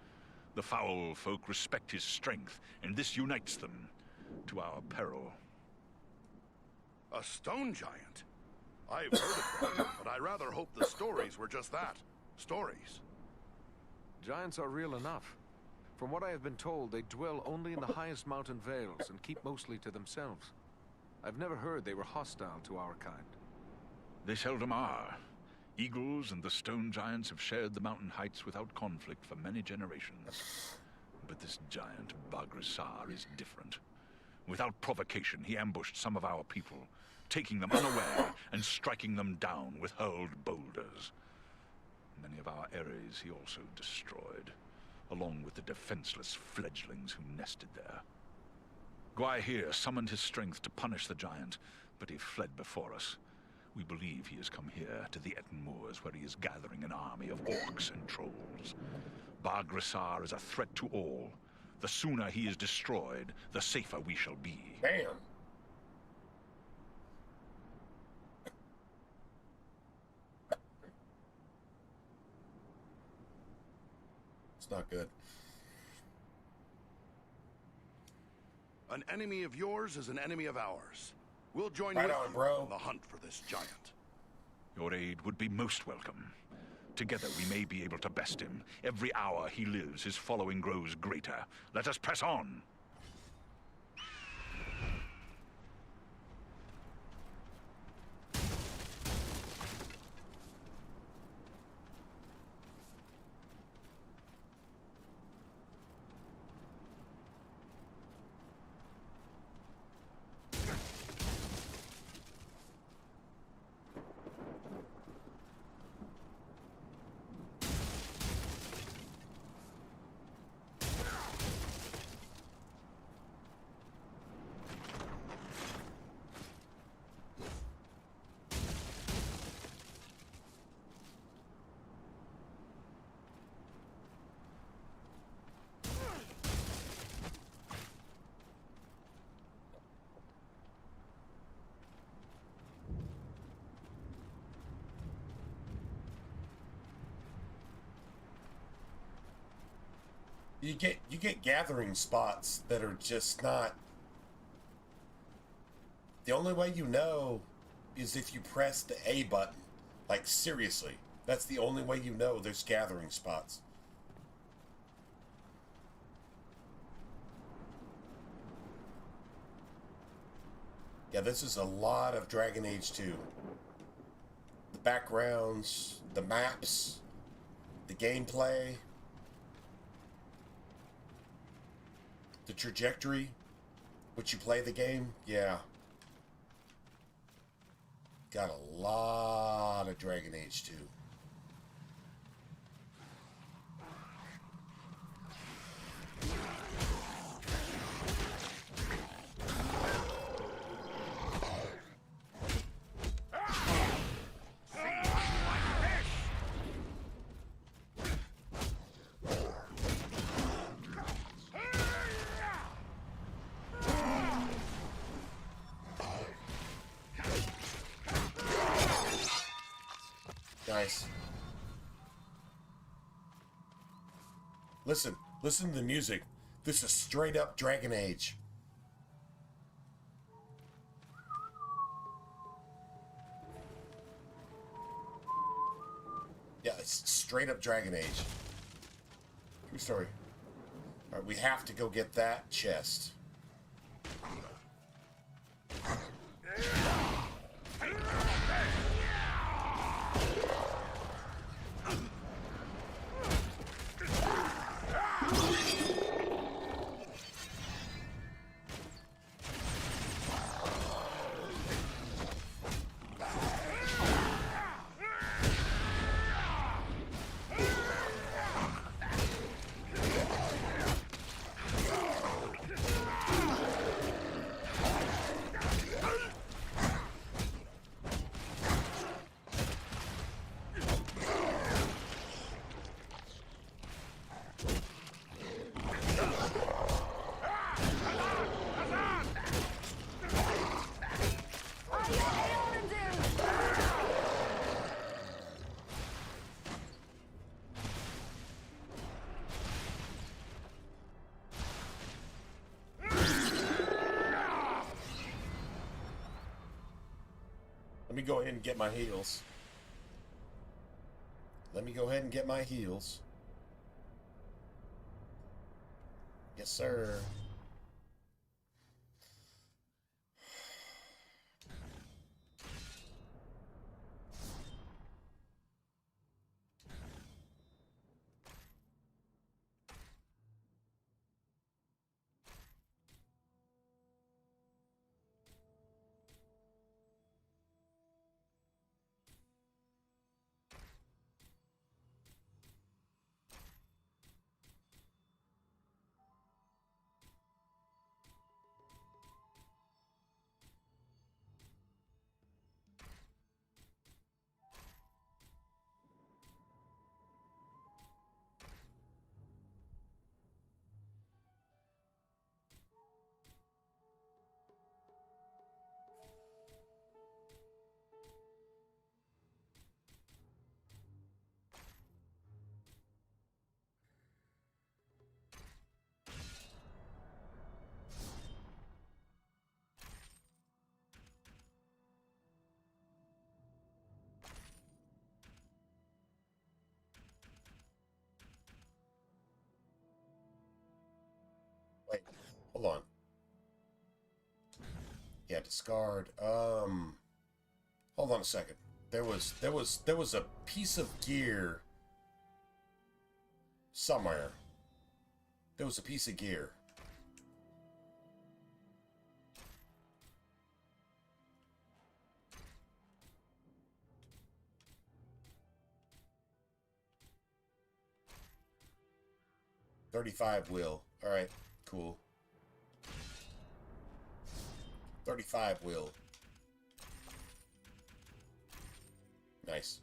[SPEAKER 8] The foul folk respect his strength, and this unites them, to our peril.
[SPEAKER 4] A stone giant? I've heard of them, but I rather hope the stories were just that. Stories.
[SPEAKER 6] Giants are real enough. From what I have been told, they dwell only in the highest mountain vales and keep mostly to themselves. I've never heard they were hostile to our kind.
[SPEAKER 8] They seldom are. Eagles and the stone giants have shared the mountain heights without conflict for many generations. But this giant, Bar-Grisar, is different. Without provocation, he ambushed some of our people, taking them unaware and striking them down with hurled boulders. Many of our areas he also destroyed, along with the defenseless fledglings who nested there. Gwaihir summoned his strength to punish the giant, but he fled before us. We believe he has come here to the Etten Moors, where he is gathering an army of orcs and trolls. Bar-Grisar is a threat to all. The sooner he is destroyed, the safer we shall be.
[SPEAKER 2] Damn. It's not good.
[SPEAKER 4] An enemy of yours is an enemy of ours. We'll join
[SPEAKER 2] right
[SPEAKER 4] with
[SPEAKER 2] on,
[SPEAKER 4] you
[SPEAKER 2] bro.
[SPEAKER 4] on the hunt for this giant.
[SPEAKER 8] Your aid would be most welcome. Together we may be able to best him. Every hour he lives, his following grows greater. Let us press on.
[SPEAKER 2] You get gathering spots that are just not. The only way you know is if you press the A button. Like, seriously. That's the only way you know there's gathering spots. Yeah, this is a lot of Dragon Age 2. The backgrounds, the maps, the gameplay, the trajectory, which you play the game, yeah. Got a lot of Dragon Age 2. Nice. Listen to the music. This is straight up Dragon Age. Yeah, it's straight up Dragon Age. True story. All right, we have to go get that chest. Let me go ahead and get my heals. Let me go ahead and get my heals. Yes, sir. Wait, hold on. Yeah, discard. Hold on a second. There was a piece of gear somewhere. There was a piece of gear. $35 will. All right, cool. 35 will. Nice.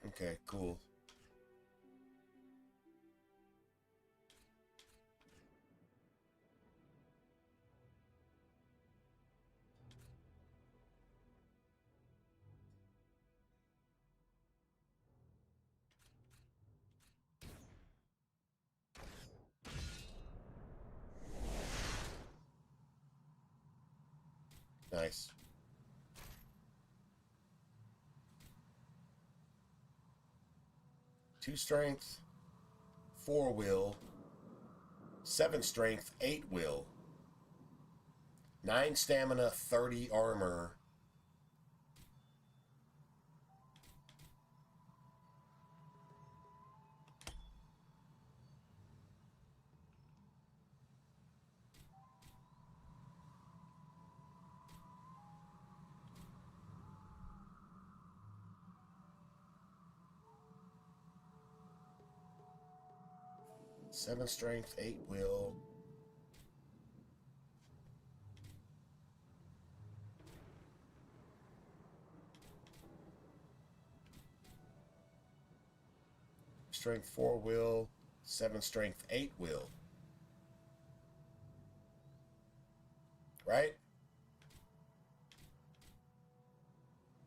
[SPEAKER 2] Okay, cool. Nice. Two strength, 4 will, 7 strength, 8 will, 9 stamina, 30 armor. Seven strength, 8 will. Strength 4 will. 7 strength, 8 will. Right?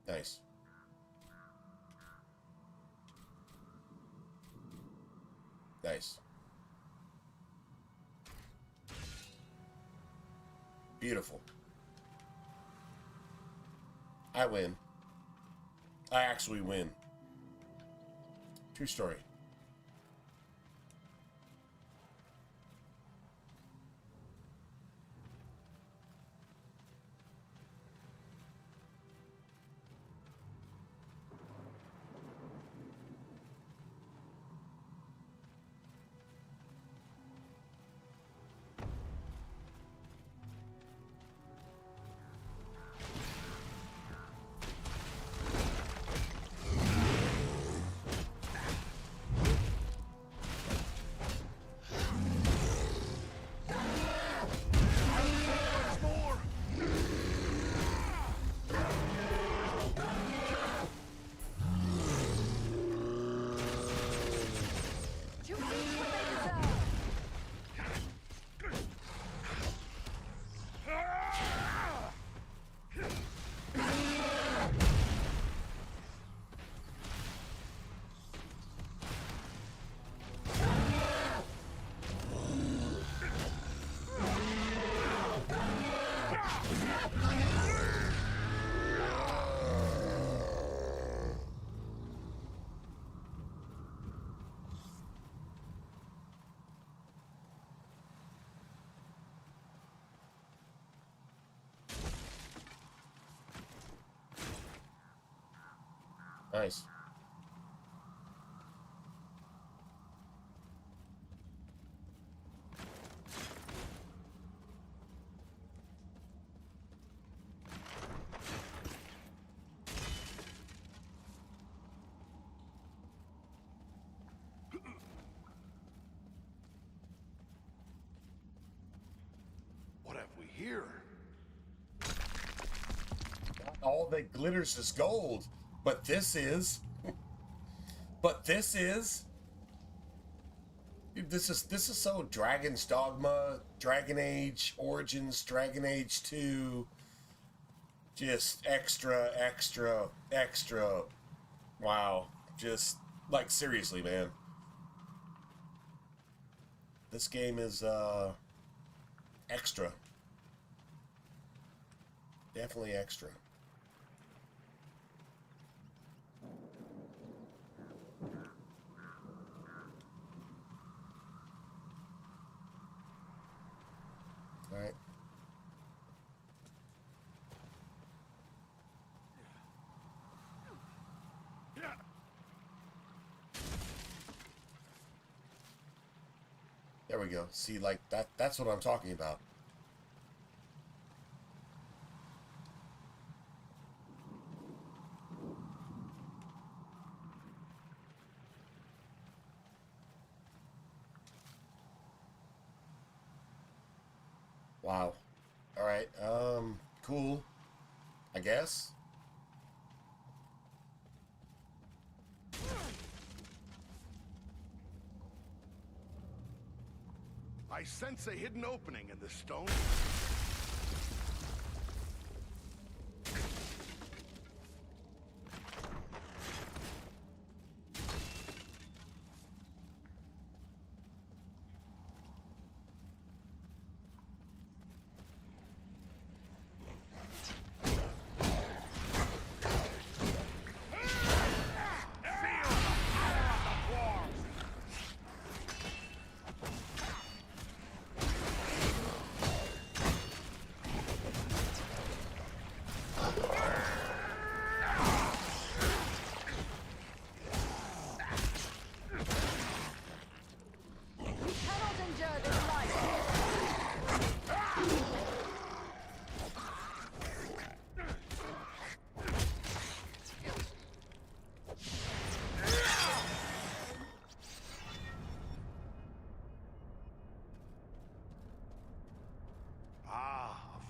[SPEAKER 2] Nice. Nice. Beautiful. I win. I actually win. True story. Nice.
[SPEAKER 4] What have we here?
[SPEAKER 2] All that glitters is gold, but this is. But this is. Dude, this is so Dragon's Dogma, Dragon Age Origins, Dragon Age 2. Just extra, extra, extra. Wow. Just, like, seriously, man. This game is, extra. Definitely extra. All right. There we go. See, like, that's what I'm talking about. Wow. All right. Cool. I guess.
[SPEAKER 4] I sense a hidden opening in the stone.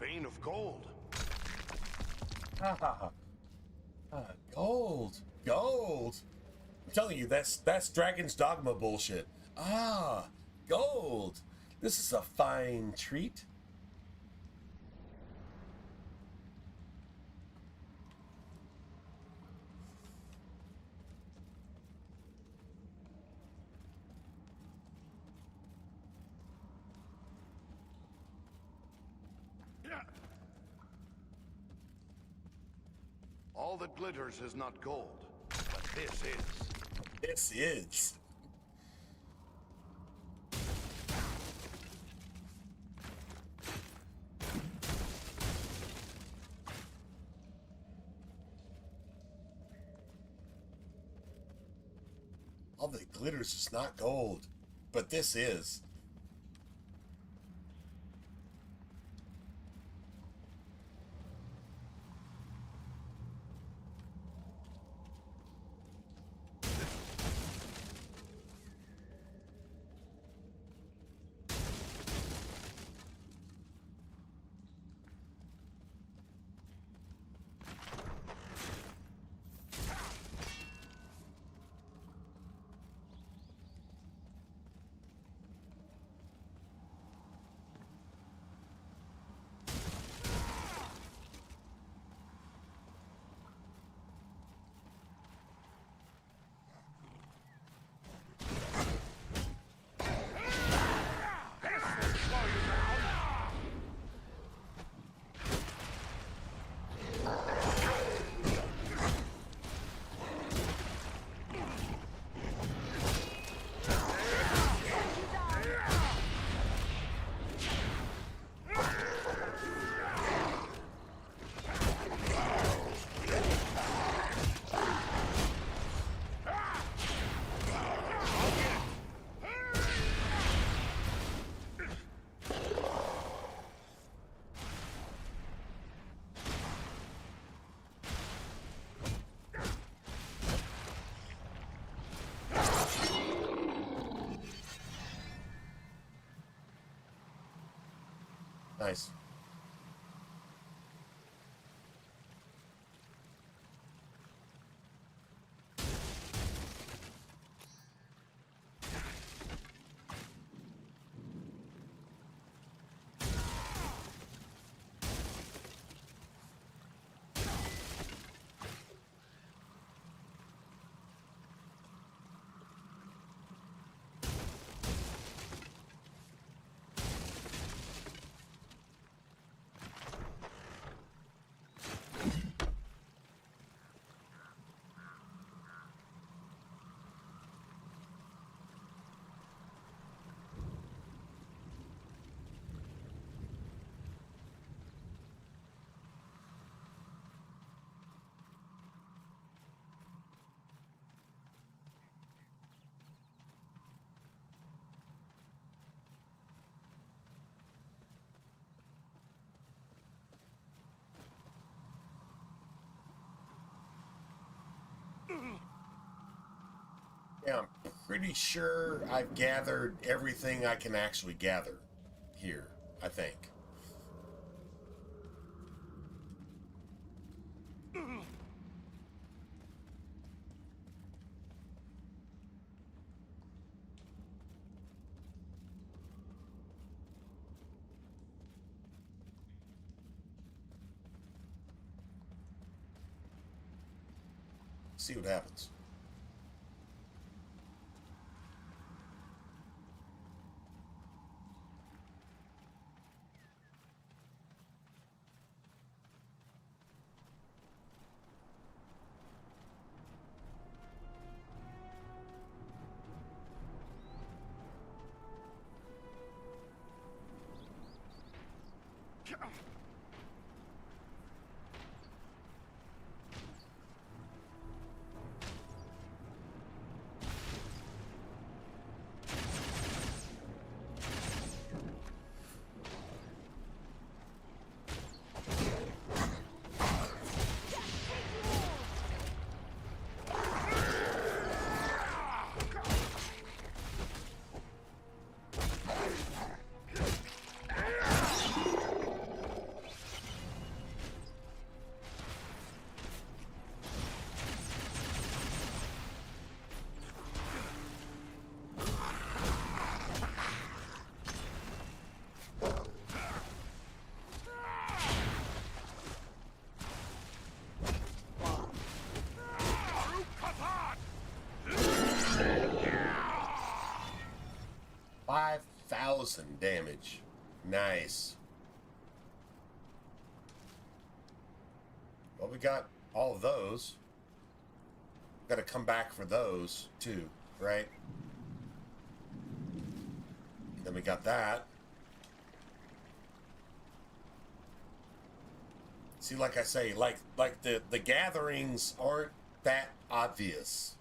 [SPEAKER 4] Vein of gold.
[SPEAKER 2] Gold. Gold. I'm telling you, that's Dragon's Dogma bullshit. Gold. This is a fine treat.
[SPEAKER 4] All that glitters is not gold, but this is.
[SPEAKER 2] This is. All that glitters is not gold, but this is. Nice. Yeah, I'm pretty sure I've gathered everything I can actually gather here, I think. See what happens. Damage. Nice. Well, we got all of those. Got to come back for those too, right? Then we got that. See, like I say, like the gatherings aren't that obvious.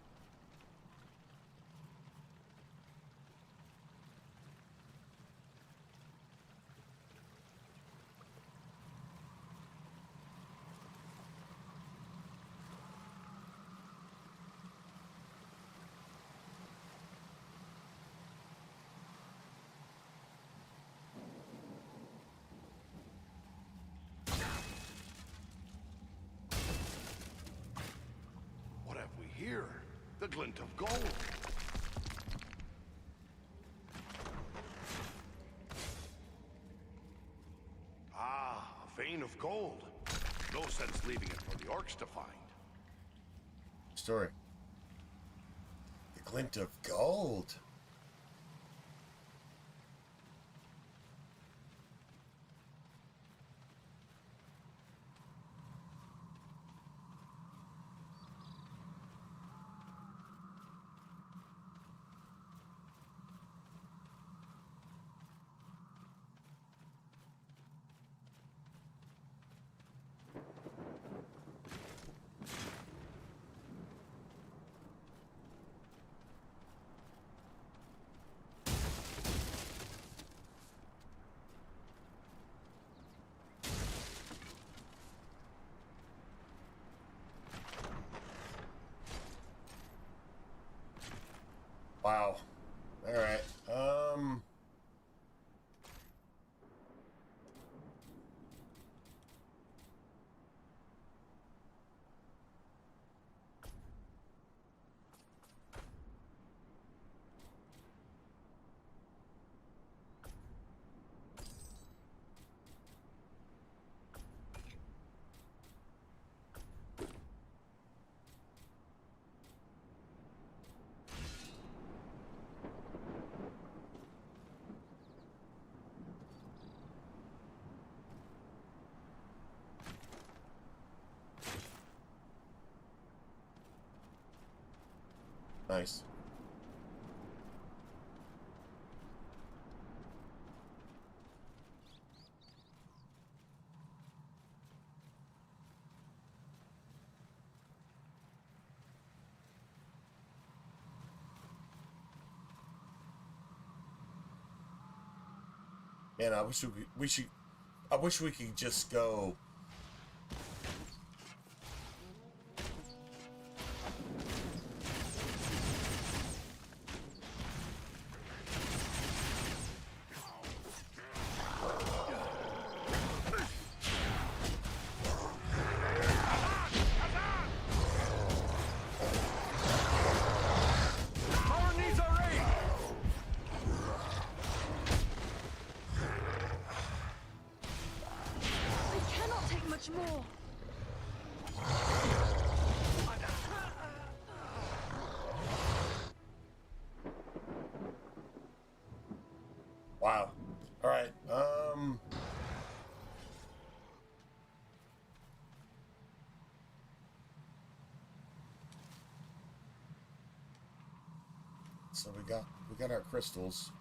[SPEAKER 4] Here, the glint of gold. Ah, a vein of gold. No sense leaving it for the orcs to find.
[SPEAKER 2] Story. The glint of gold. Wow. All right. Nice. Man, I wish we could just go.
[SPEAKER 5] More.
[SPEAKER 2] Wow. All right. So we got our crystals.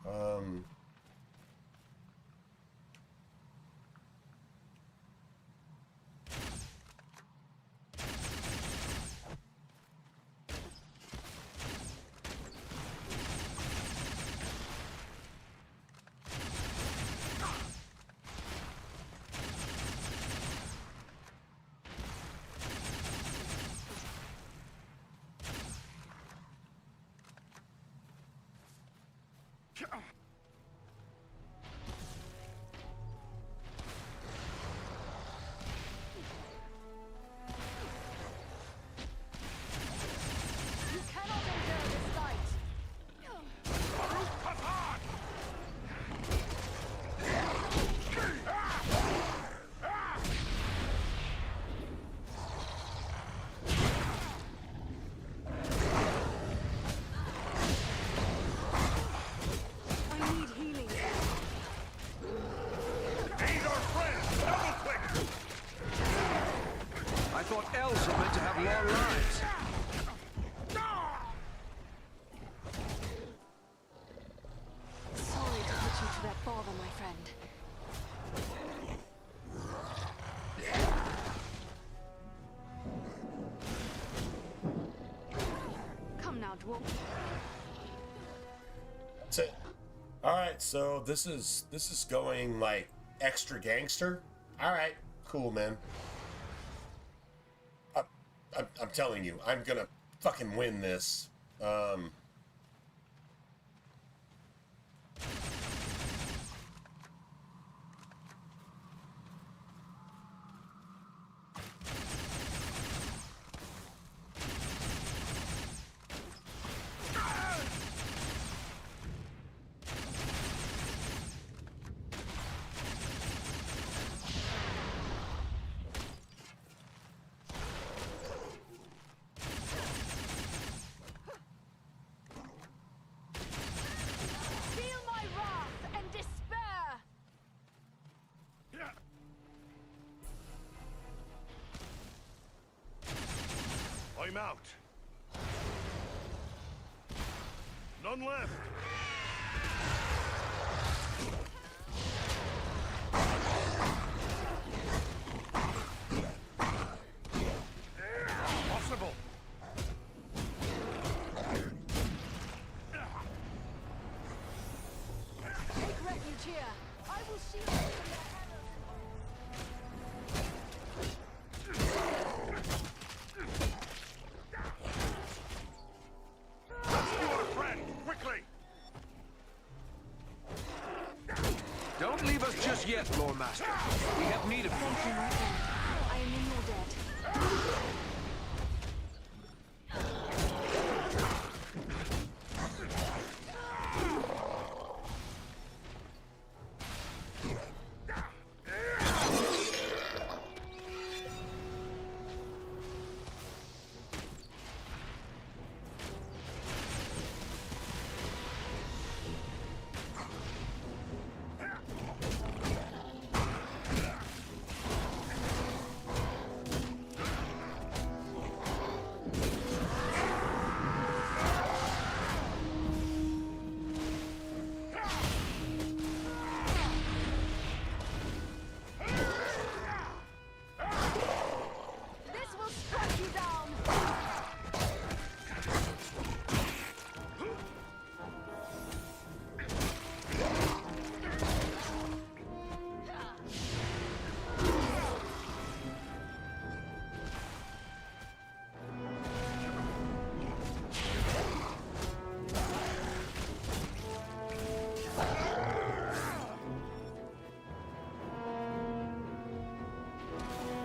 [SPEAKER 11] can't walk.
[SPEAKER 2] That's it. All right, so this is going like extra gangster. All right, cool, man. I'm telling you, I'm gonna fucking win this.
[SPEAKER 11] Feel my wrath and despair!
[SPEAKER 4] I'm out. None left. Possible.
[SPEAKER 11] Take refuge here. I will shield you from their arrows.
[SPEAKER 4] Rescue our friend, quickly!
[SPEAKER 6] Don't leave us just yet, Lord Master. We have need of you.
[SPEAKER 5] Thank you, my friend. I am in your debt.
[SPEAKER 11] This will strike you down!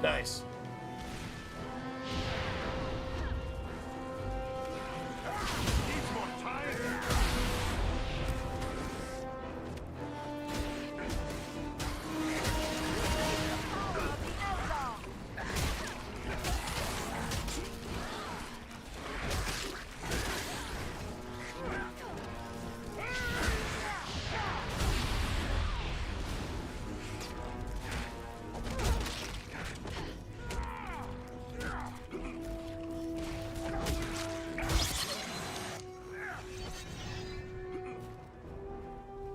[SPEAKER 2] Nice.
[SPEAKER 4] Needs more time.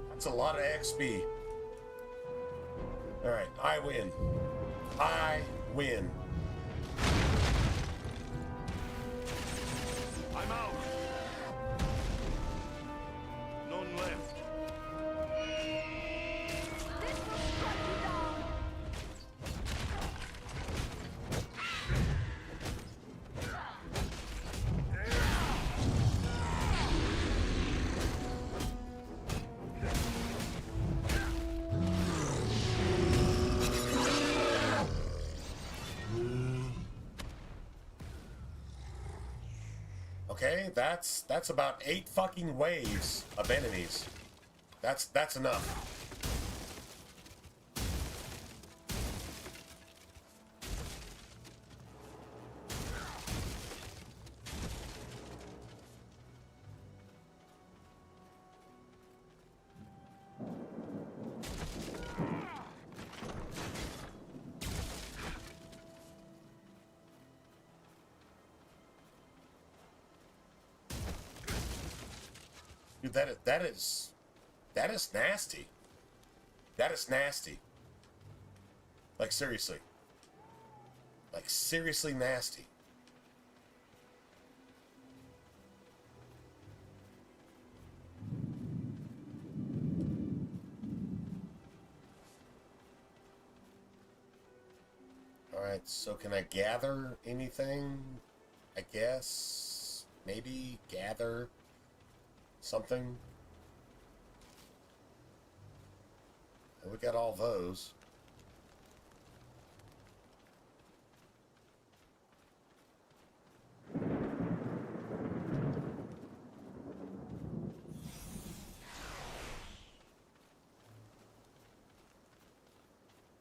[SPEAKER 2] That's a lot of XP. All right, I win. I win.
[SPEAKER 4] I'm out. None left.
[SPEAKER 11] This will strike you down!
[SPEAKER 2] Okay, that's about 8 fucking waves of enemies. That's enough. Dude, that is nasty. That is nasty. Like seriously. Like seriously nasty. Alright, so can I gather anything? I guess. Maybe gather something. And we got all those.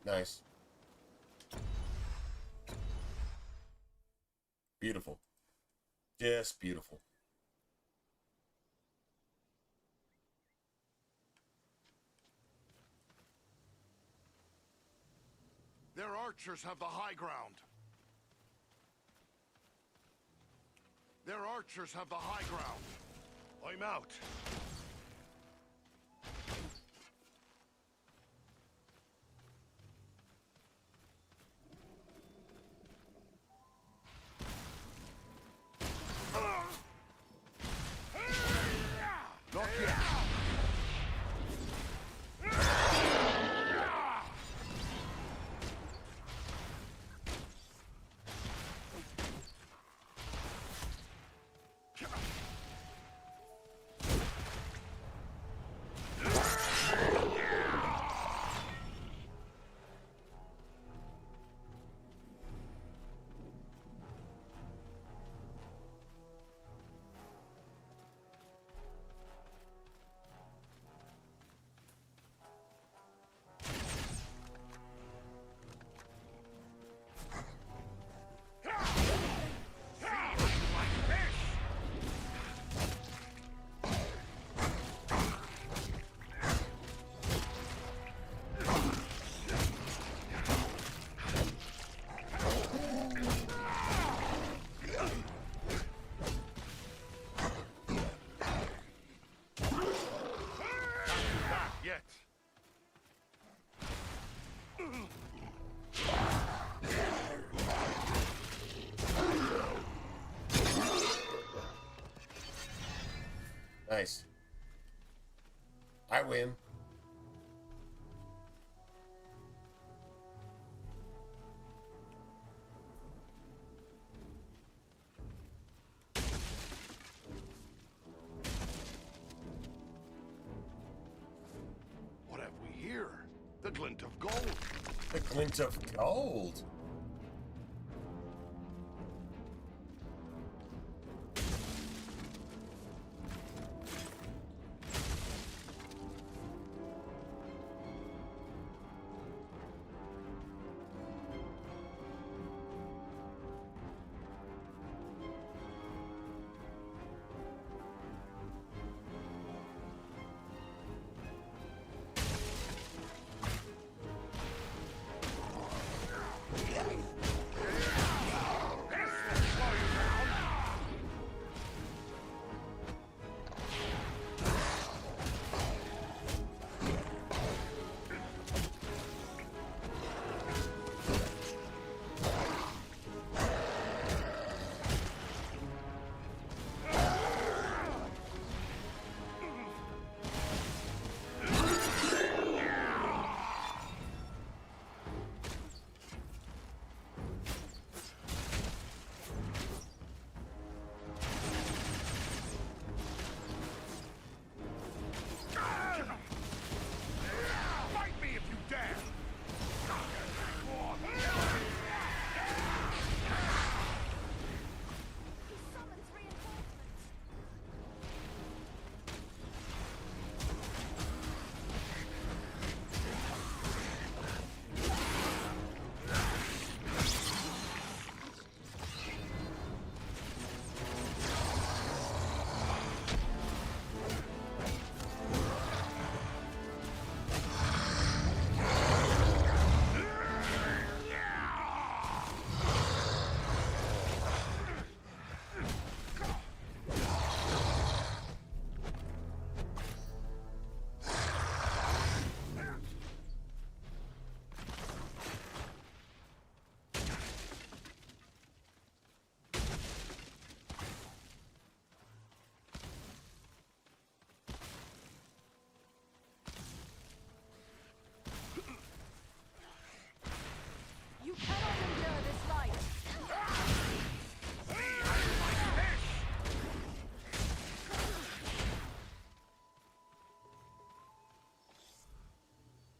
[SPEAKER 2] Nice. Beautiful. Just beautiful.
[SPEAKER 4] Their archers have the high ground. Their archers have the high ground. I'm out. Not yet.
[SPEAKER 2] Nice. I win.
[SPEAKER 4] What have we here? The glint of gold.
[SPEAKER 2] The glint of gold.
[SPEAKER 9] Yeah.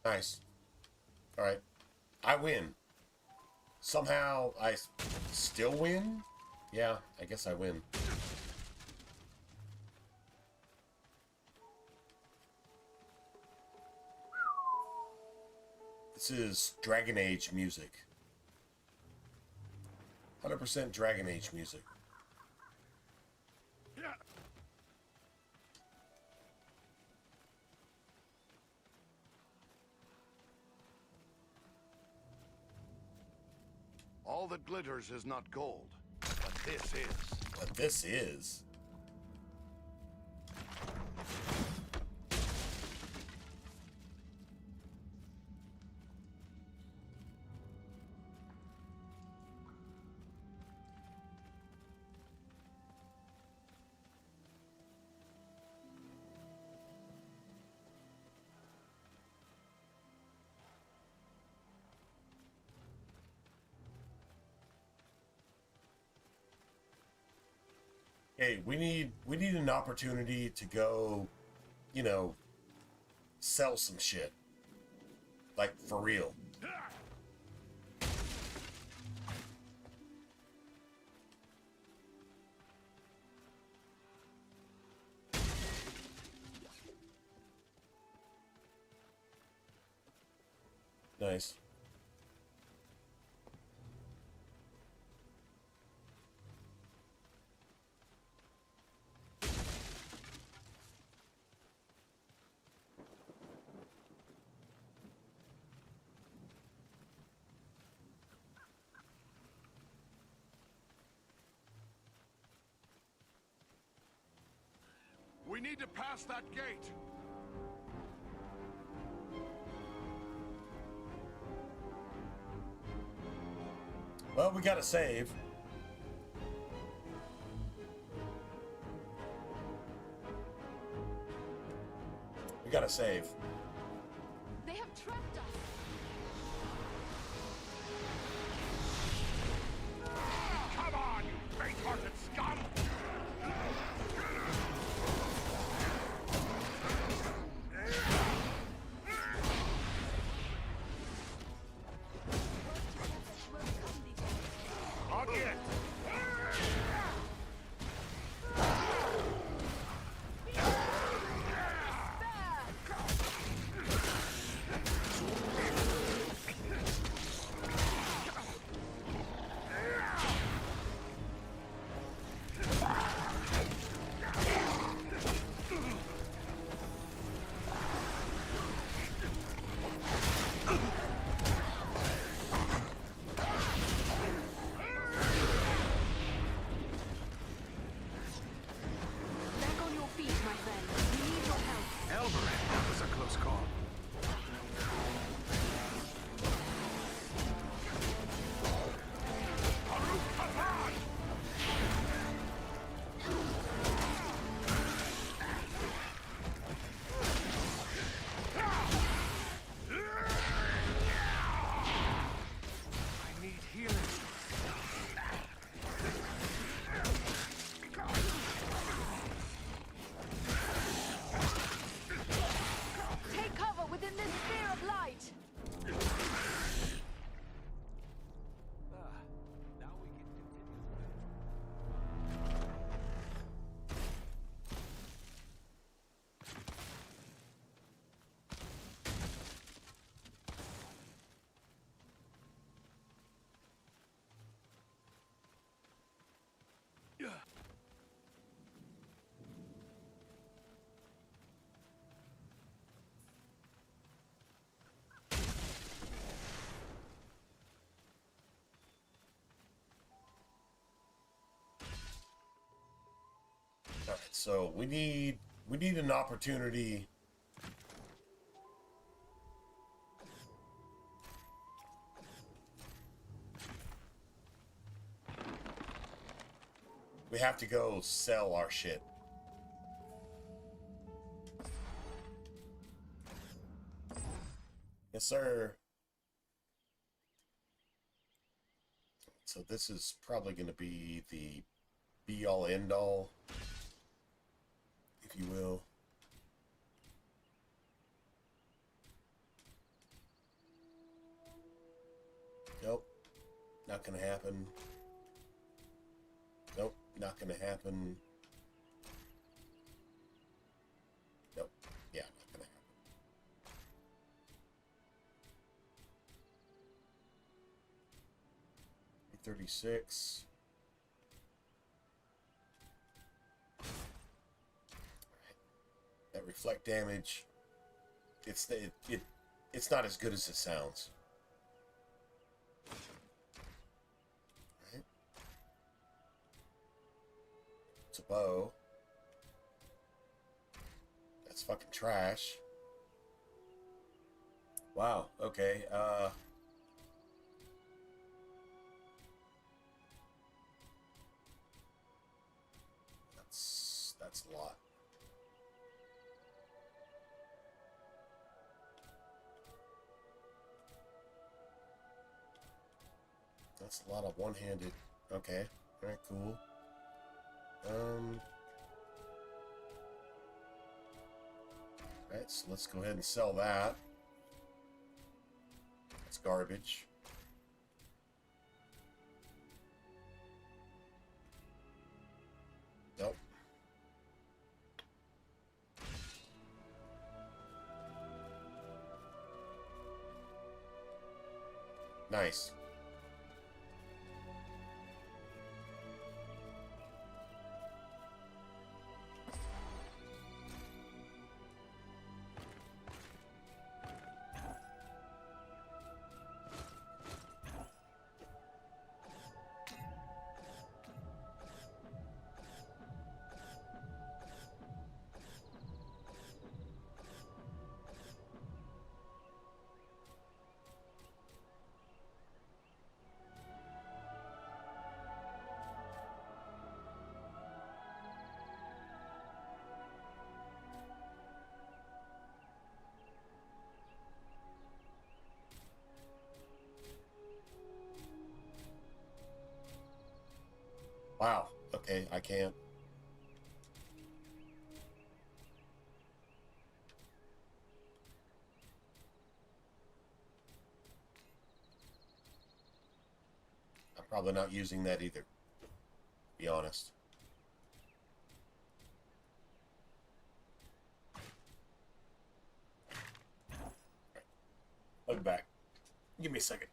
[SPEAKER 2] Nice. Alright. I win. Somehow I still win? Yeah, I guess I win. This is Dragon Age music. 100% Dragon Age music.
[SPEAKER 4] All that glitters is not gold, but this is.
[SPEAKER 2] But this is. Hey, we need an opportunity to go, you know, sell some shit. Like, for real. Nice.
[SPEAKER 4] We need to pass that gate.
[SPEAKER 2] Well, we gotta save. We gotta save.
[SPEAKER 5] They have trapped us.
[SPEAKER 9] Come on, you faint-hearted scum!
[SPEAKER 2] Alright, so we need an opportunity. We have to go sell our shit. Yes, sir. So this is probably going to be the be-all, end-all, if you will. Not gonna happen. Nope, not gonna happen. Nope, yeah, not gonna happen. 36. That reflect damage. It's not as good as it sounds. Right. It's a bow. That's fucking trash. Wow. Okay. That's a lot. That's a lot of one-handed. Okay. All right, cool. Alright, so let's go ahead and sell that. That's garbage. Nope. Nice. Wow. Okay, I can't. I'm probably not using that either, to be honest. I'll be back. Give me a second.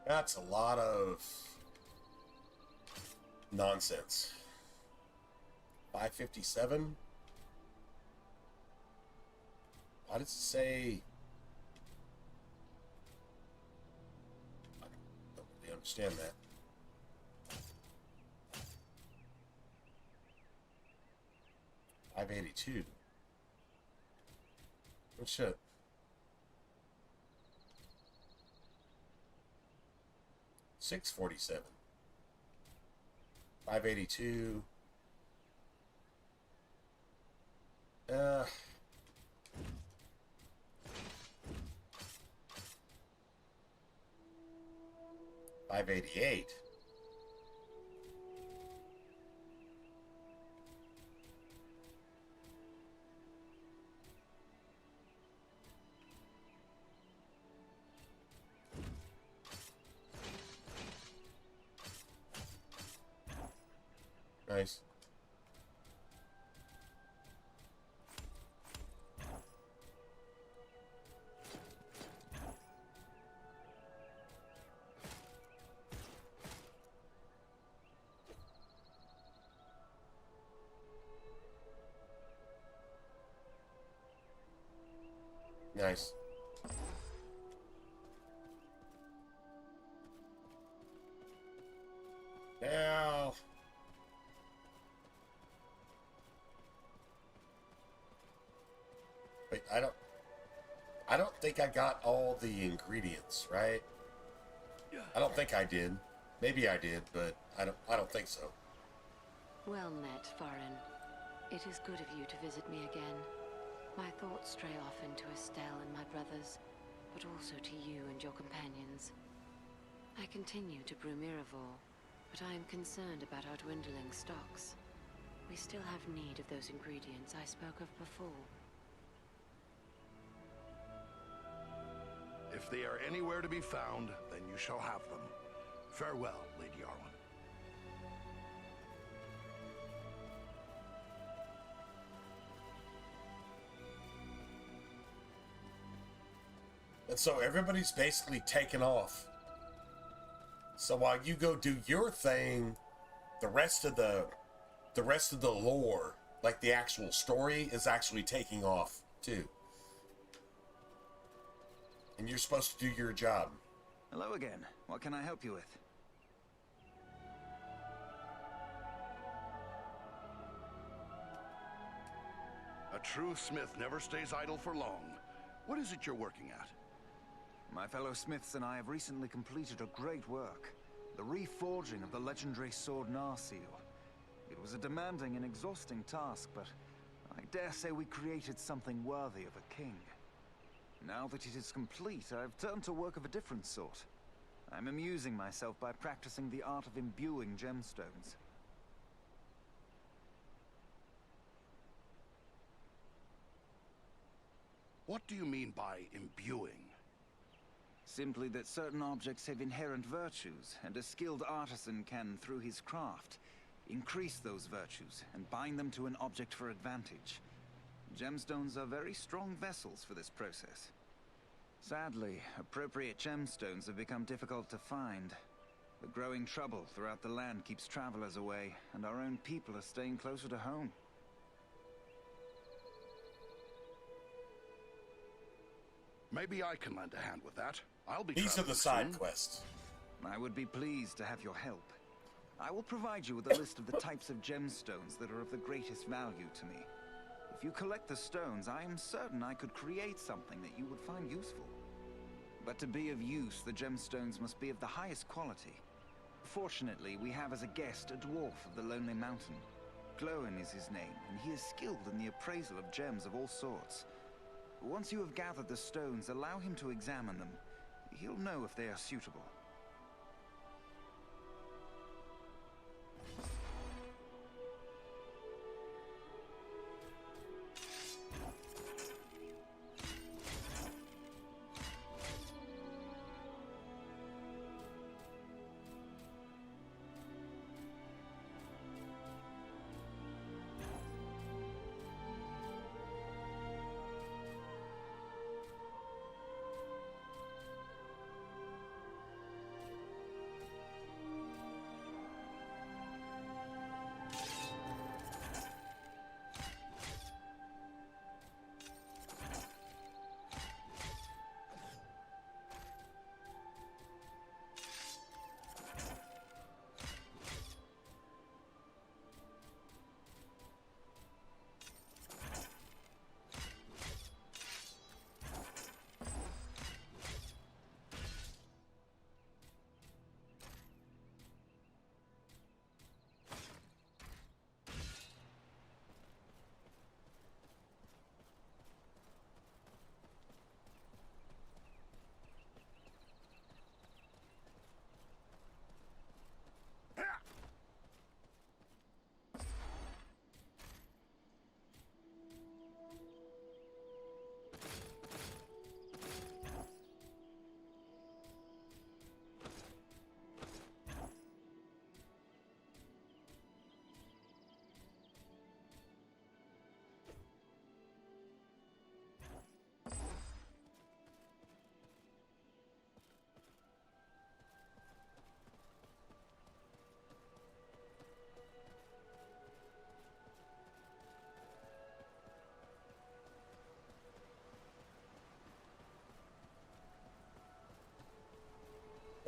[SPEAKER 2] That's a lot of nonsense. 557? Why does it say... I don't really understand that. $582. Oh shit. 647. 582. Uh... 588. Nice. Nice. Now, wait, I don't think I got all the ingredients, right? I don't think I did. Maybe I did, but I don't think so.
[SPEAKER 11] Well met, Farin. It is good of you to visit me again. My thoughts stray often to Estelle and my brothers, but also to you and your companions. I continue to brew Miraval, but I am concerned about our dwindling stocks. We still have need of those ingredients I spoke of before.
[SPEAKER 4] If they are anywhere to be found, then you shall have them. Farewell, Lady Arwen.
[SPEAKER 2] And so everybody's basically taken off. So while you go do your thing, the rest of the lore, like the actual story, is actually taking off too. And you're supposed to do your job.
[SPEAKER 7] Hello again. What can I help you with?
[SPEAKER 4] A true smith never stays idle for long. What is it you're working at?
[SPEAKER 7] My fellow smiths and I have recently completed a great work. The reforging of the legendary sword Narsil. It was a demanding and exhausting task, but I dare say we created something worthy of a king. Now that it is complete, I've turned to work of a different sort. I'm amusing myself by practicing the art of imbuing gemstones.
[SPEAKER 4] What do you mean by imbuing?
[SPEAKER 7] Simply that certain objects have inherent virtues, and a skilled artisan can, through his craft, increase those virtues and bind them to an object for advantage. Gemstones are very strong vessels for this process. Sadly, appropriate gemstones have become difficult to find. The growing trouble throughout the land keeps travelers away, and our own people are staying closer to home.
[SPEAKER 4] Maybe I can lend a hand with that. I'll be
[SPEAKER 2] These are the side quests.
[SPEAKER 7] I would be pleased to have your help. I will provide you with a list of the types of gemstones that are of the greatest value to me. If you collect the stones, I am certain I could create something that you would find useful. But to be of use, the gemstones must be of the highest quality. Fortunately, we have as a guest a dwarf of the Lonely Mountain. Glowin is his name, and he is skilled in the appraisal of gems of all sorts. Once you have gathered the stones, allow him to examine them. He'll know if they are suitable.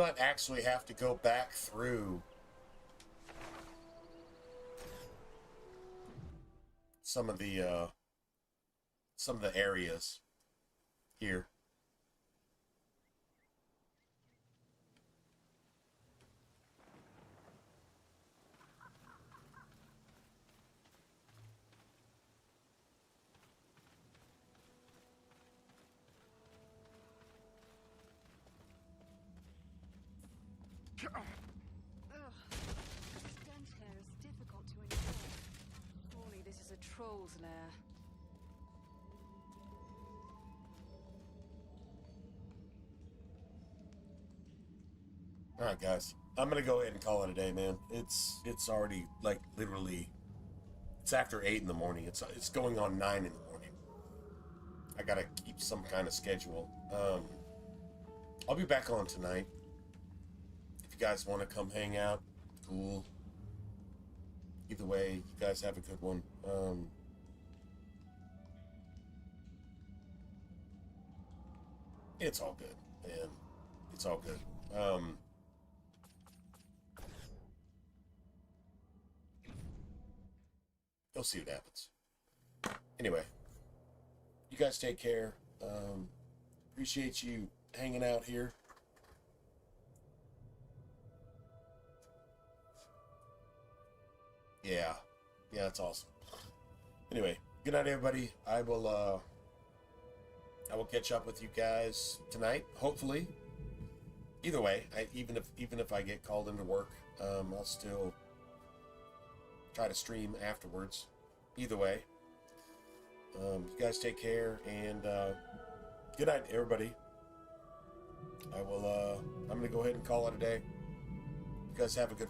[SPEAKER 2] not actually have to go back through some of the areas here.
[SPEAKER 5] Ugh. The stench here is difficult to endure. Surely this is a troll's lair.
[SPEAKER 2] All right, guys. I'm gonna go ahead and call it a day, man. It's already like literally. It's after 8 in the morning. It's going on 9 in the morning. I gotta keep some kind of schedule. I'll be back on tonight. If you guys want to come hang out, cool. Either way, you guys have a good one. It's all good, man. It's all good. You'll see what happens. Anyway, you guys take care. Appreciate you hanging out here. Yeah, that's awesome. Anyway, good night, everybody. I will catch up with you guys tonight, hopefully. Either way, even if I get called into work, I'll still try to stream afterwards. Either way, you guys take care, and good night, everybody. I'm gonna go ahead and call it a day. You guys have a good